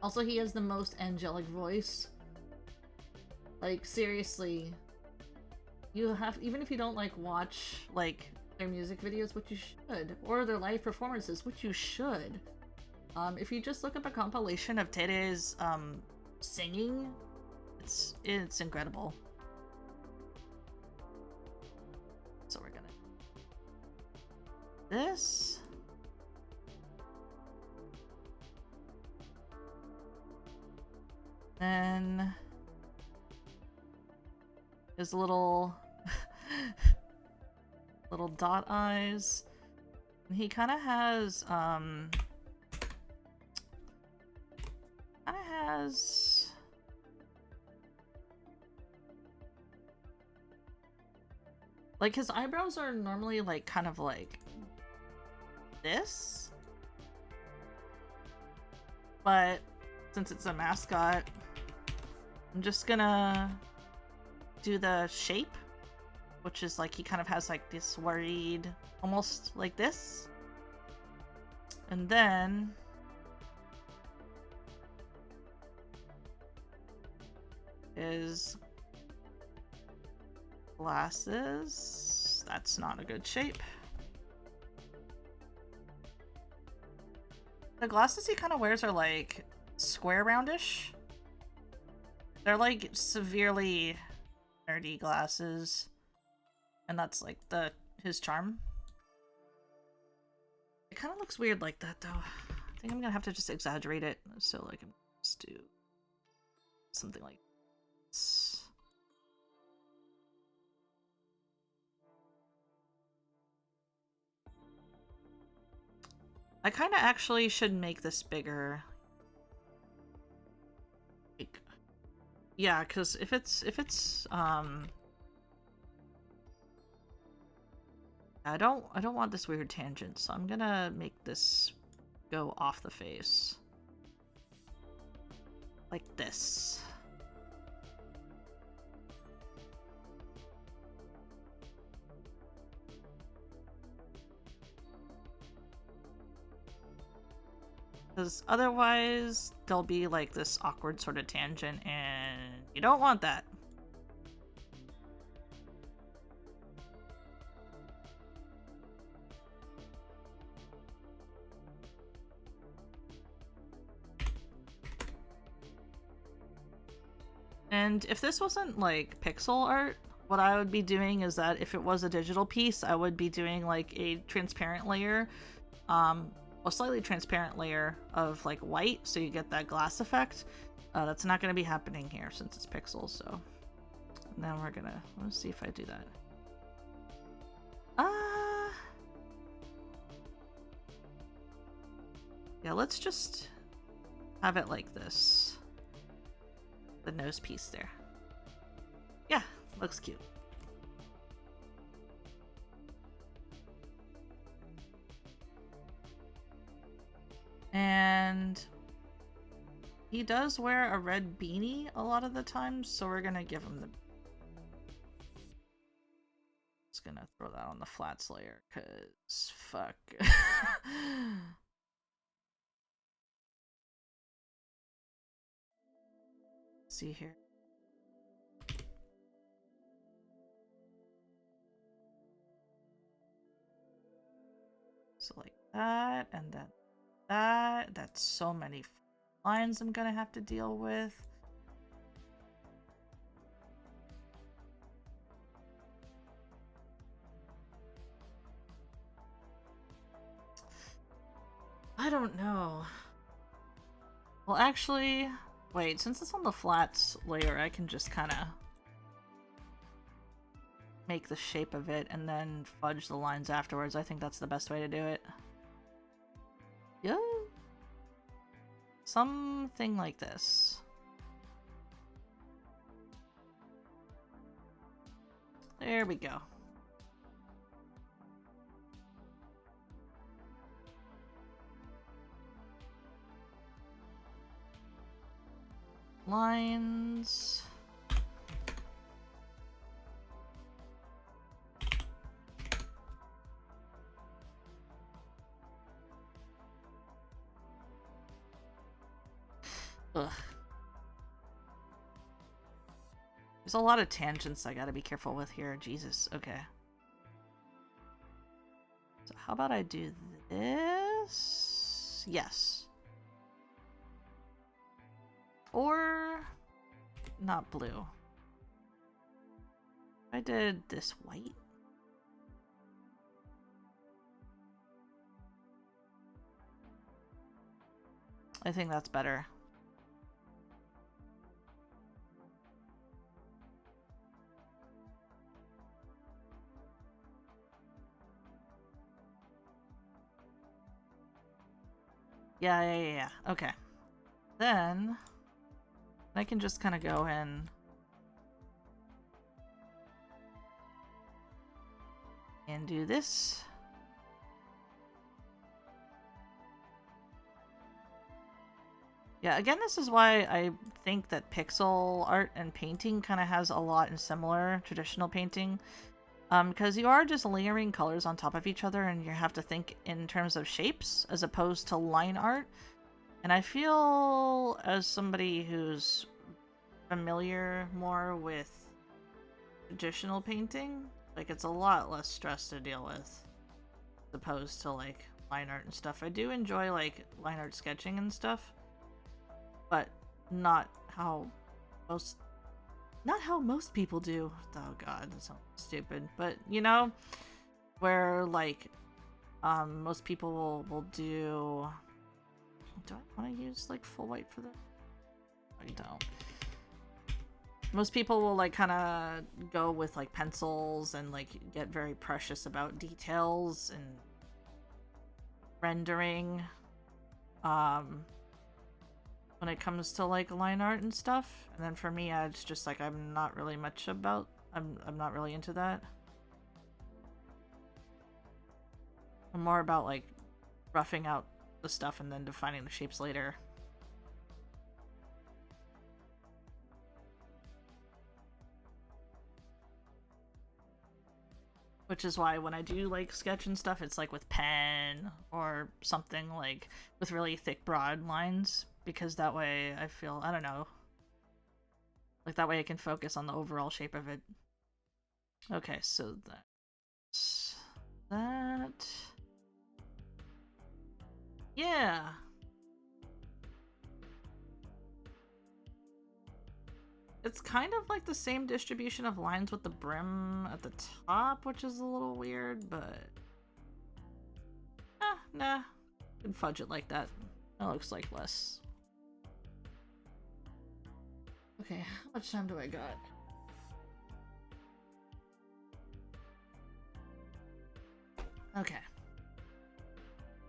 Also, he has the most angelic voice. Like, seriously. You have, even if you don't, like, watch, like, their music videos, which you should, or their live performances, which you should. If you just look up a compilation of Tere's, singing, it's incredible. So we're gonna... This... Then... His little... little dot eyes. And he kind of has, like, his eyebrows are normally, like, kind of like this. But since it's a mascot, I'm just gonna do the shape, which is like he kind of has like this worried, almost like this. And then his glasses. That's not a good shape. The glasses he kind of wears are like square roundish. They're like severely nerdy glasses. And that's like his charm. It kind of looks weird like that though. I think I'm gonna have to just exaggerate it so I can just do something like this. I kind of actually should make this bigger. Like, yeah, because if it's I don't want this weird tangent, so I'm gonna make this go off the face. Like this. Because otherwise, there'll be like this awkward sort of tangent, and you don't want that. And if this wasn't like pixel art, what I would be doing is that if it was a digital piece, I would be doing like a transparent layer, a slightly transparent layer of like white, so you get that glass effect. That's not going to be happening here since it's pixels, so now we're gonna, let's see if I do that. Yeah, let's just have it like this. The nose piece there. Yeah, looks cute. And he does wear a red beanie a lot of the time, so we're gonna give him the... Just gonna throw that on the flats layer, cause fuck. See here. So like that, and then that. That's so many lines I'm gonna have to deal with. I don't know. Well, actually, wait, since it's on the flats layer, I can just kind of make the shape of it and then fudge the lines afterwards. I think that's the best way to do it. Yeah. Something like this. There we go. Lines. Ugh. There's a lot of tangents I gotta be careful with here. Jesus. Okay. So how about I do this? Yes. Or not blue. I did this white. I think that's better. Yeah. Okay. Then I can just kind of go in and do this. Yeah, again, this is why I think that pixel art and painting kind of has a lot in similar traditional painting. Because you are just layering colors on top of each other and you have to think in terms of shapes as opposed to line art. And I feel, as somebody who's familiar more with traditional painting, like it's a lot less stress to deal with as opposed to like line art and stuff. I do enjoy like line art sketching and stuff, but not how most people do. Oh god, that sounds stupid. But you know, where like most people will do. Do I want to use like full white for that? I don't. Most people will like kind of go with like pencils and like get very precious about details and rendering. When it comes to like line art and stuff, and then for me, it's just like I'm not really much about. I'm not really into that. I'm more about like roughing out the stuff and then defining the shapes later. Which is why when I do like sketch and stuff, it's like with pen or something like with really thick broad lines, because that way I feel, I don't know, like that way I can focus on the overall shape of it. Okay, so that's that. Yeah. It's kind of like the same distribution of lines with the brim at the top, which is a little weird, but... nah. You can fudge it like that. That looks like less. Okay, how much time do I got? Okay.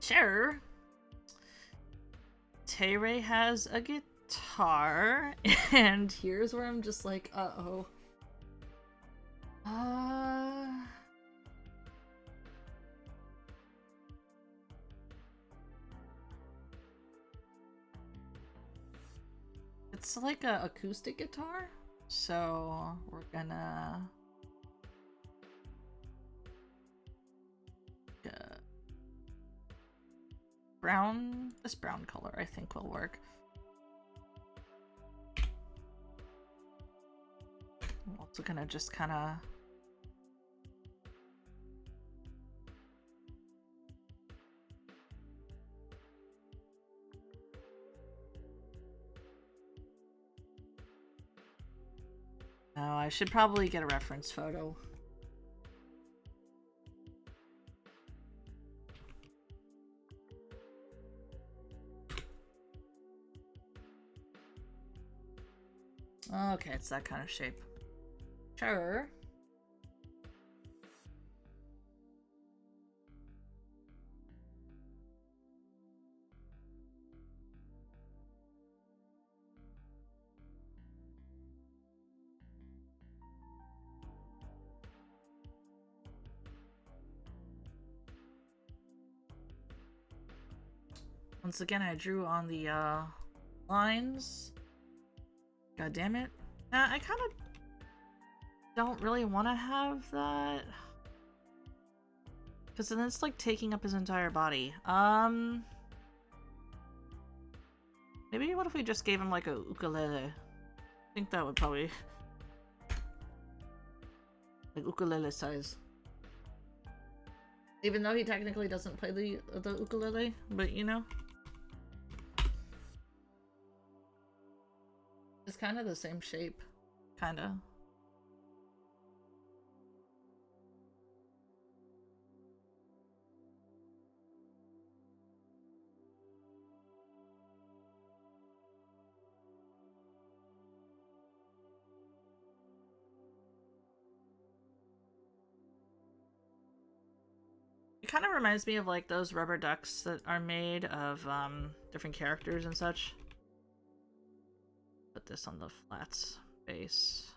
Sure. Tay-Ray has a guitar, and here's where I'm just like, uh-oh. It's like a acoustic guitar, so we're gonna this brown color I think will work. I'm also gonna just kind of I should probably get a reference photo. Okay, it's that kind of shape. Sure. Once again, I drew on the lines. God damn it. I kind of don't really want to have that. Because then it's like taking up his entire body. Maybe what if we just gave him like a ukulele? I think that would probably like ukulele size. Even though he technically doesn't play the ukulele, but you know. It's kind of the same shape. Kinda. It kind of reminds me of like those rubber ducks that are made of different characters and such. Put this on the flats base.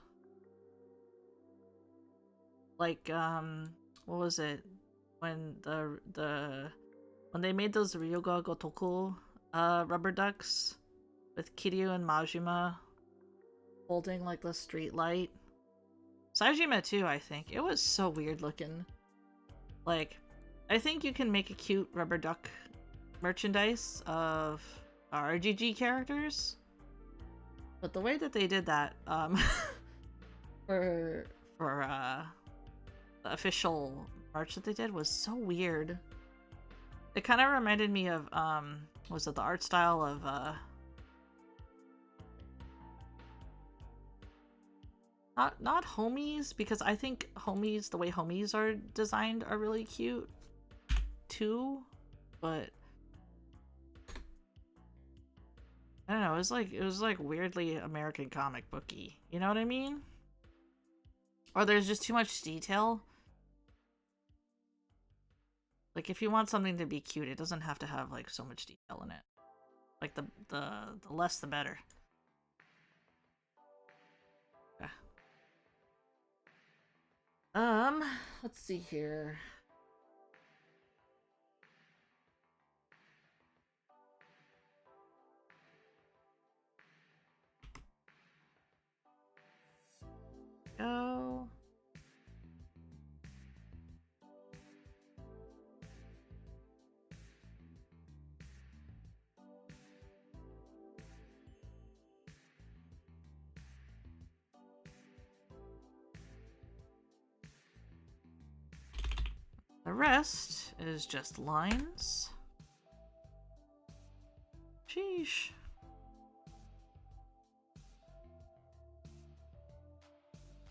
Like what was it? When when they made those Ryuga Gotoku rubber ducks with Kiryu and Majima holding like the street light. Saejima too, I think. It was so weird looking. Like, I think you can make a cute rubber duck merchandise of RGG characters. But the way that they did that, for the official merch that they did was so weird. It kind of reminded me of, was it the art style of, not homies, because I think homies, the way homies are designed are really cute too, but I don't know, it was like weirdly American comic booky, you know what I mean? Or there's just too much detail. Like if you want something to be cute, it doesn't have to have like so much detail in it. Like the less the better. Yeah. Let's see here. Go. The rest is just lines. Sheesh.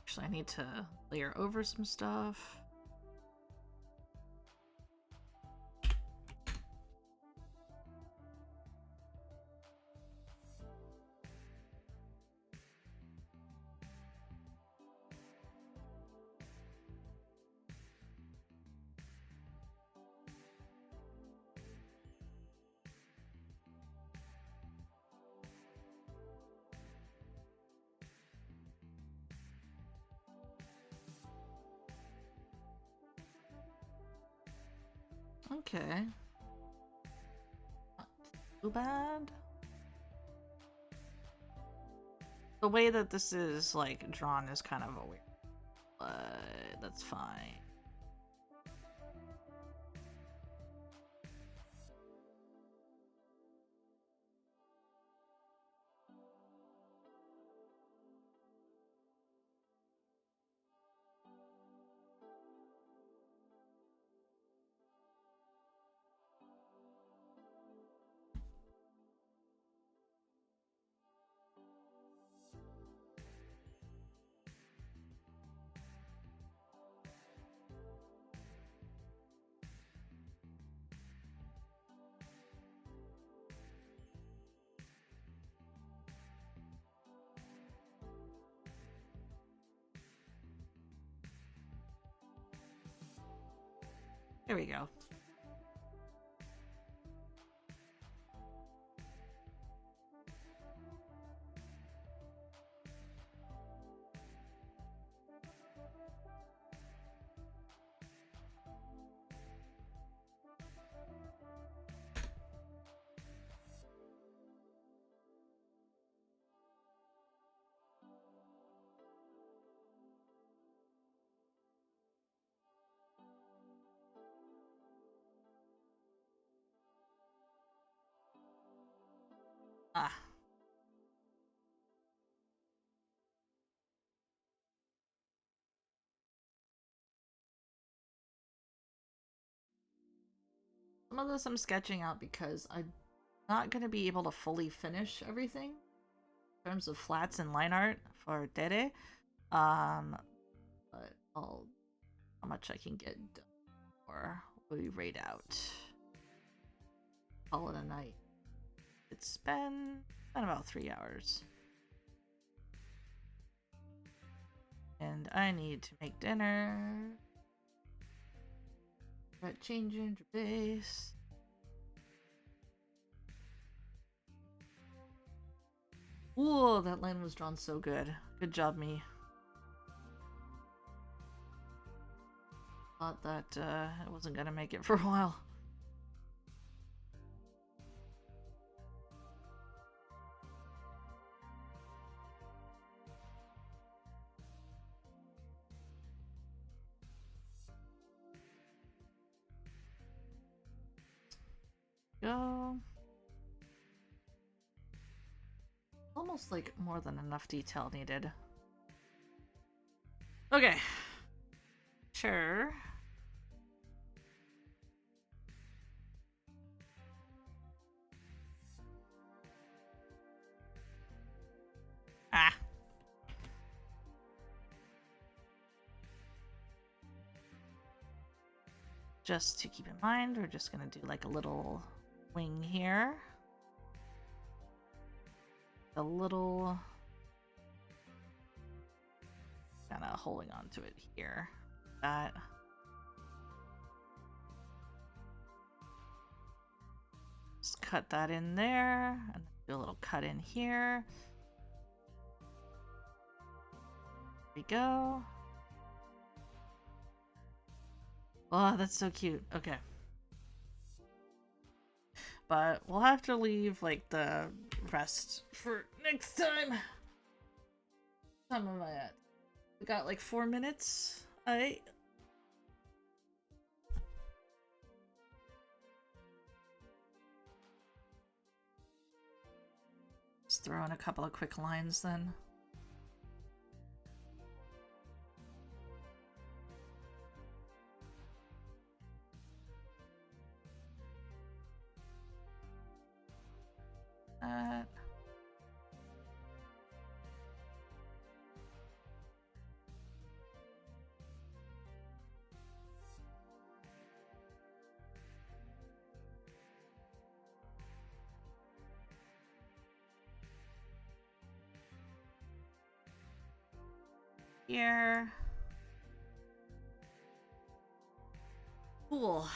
Actually, I need to layer over some stuff. Okay. Not too bad. The way that this is, like, drawn is kind of a weird, but that's fine. Here we go. some of this I'm sketching out because I'm not going to be able to fully finish everything in terms of flats and line art for Dere. But I'll how much I can get done or we rate out. Call it a night. It's been about 3 hours. And I need to make dinner. Got changing your base. Whoa, that line was drawn so good. Good job, me. Thought that I wasn't gonna make it for a while. Go. Almost like more than enough detail needed. Okay. Sure. Ah. Just to keep in mind, we're just gonna do like a little wing here. A little kind of holding on to it here. That. Just cut that in there and do a little cut in here. There we go. Oh, that's so cute. Okay. But we'll have to leave, like, the rest for next time. What time am I at? We got, like, 4 minutes. Alright. Just throw in a couple of quick lines then. Here. Cool.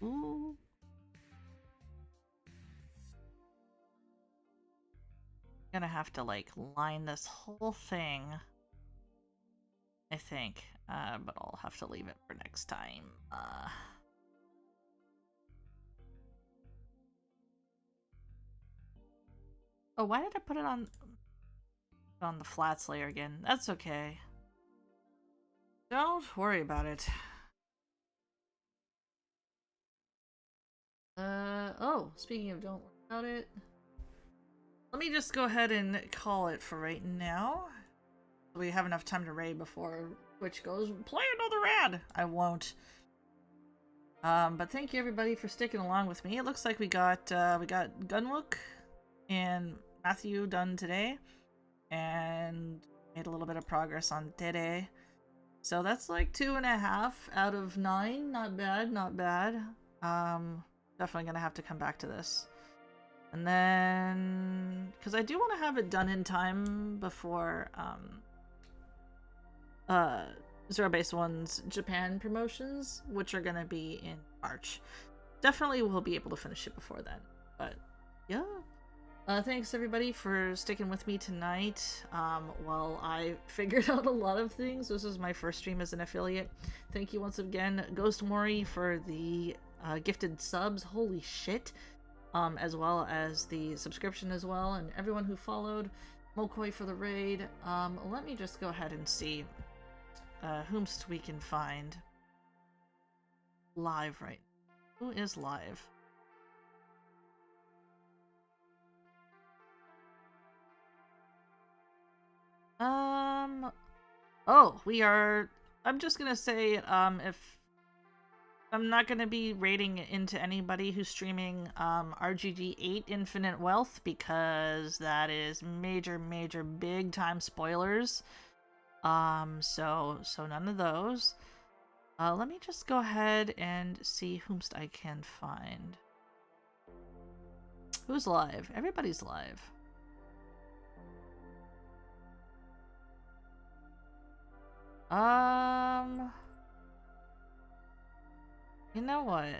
Ooh. Gonna have to like line this whole thing, I think, but I'll have to leave it for next time. Oh, why did I put it on the flats layer again? That's okay. Don't worry about it. Oh, speaking of don't worry about it. Let me just go ahead and call it for right now. We have enough time to raid before Twitch goes, play another ad! I won't. But thank you everybody for sticking along with me. It looks like we got Gunwook and Matthew done today. And made a little bit of progress on Dede. So that's like 2.5 out of 9. Not bad, not bad. Definitely gonna have to come back to this. And then, because I do want to have it done in time before Zerobaseone's Japan promotions, which are going to be in March. Definitely we'll be able to finish it before then. But yeah. Thanks everybody for sticking with me tonight while I figured out a lot of things. This is my first stream as an affiliate. Thank you once again, Ghost Mori, for the gifted subs. Holy shit. As well as the subscription as well, and everyone who followed. Mokoi for the raid. Let me just go ahead and see whomst we can find live right now. Who is live? Oh, we are... I'm just gonna say, if... I'm not gonna be raiding into anybody who's streaming, RGG8 Infinite Wealth, because that is major, big time spoilers. So none of those. Let me just go ahead and see whomst I can find. Who's live? Everybody's live. You know what?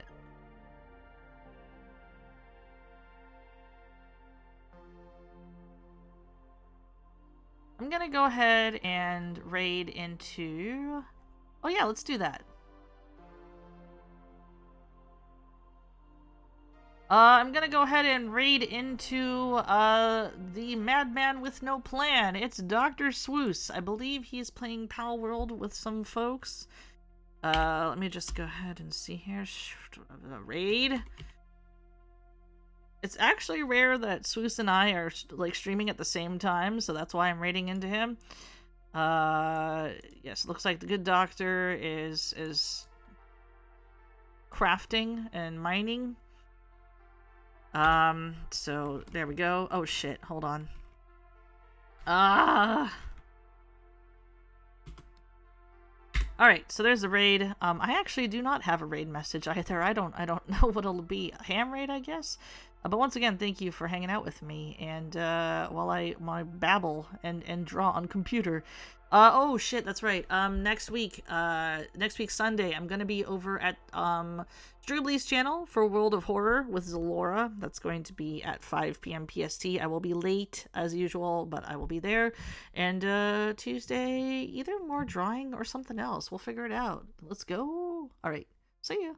I'm gonna go ahead and raid into... Oh yeah, let's do that. I'm gonna go ahead and raid into the madman with no plan. It's Dr. Swoos. I believe he's playing Pal World with some folks. Let me just go ahead and see here. Raid. It's actually rare that Swoos and I are like streaming at the same time, so that's why I'm raiding into him. Yes, looks like the good doctor is crafting and mining. So there we go. Oh shit, hold on. Alright, so there's the raid. I actually do not have a raid message either. I don't know what it'll be. A ham raid, I guess? But once again, thank you for hanging out with me, and while I babble and draw on computer. Oh shit, that's right. Next week Sunday, I'm gonna be over at Strubly's channel for World of Horror with Zalora. That's going to be at 5 p.m. PST. I will be late as usual, but I will be there. And Tuesday, either more drawing or something else. We'll figure it out. Let's go. All right. See ya.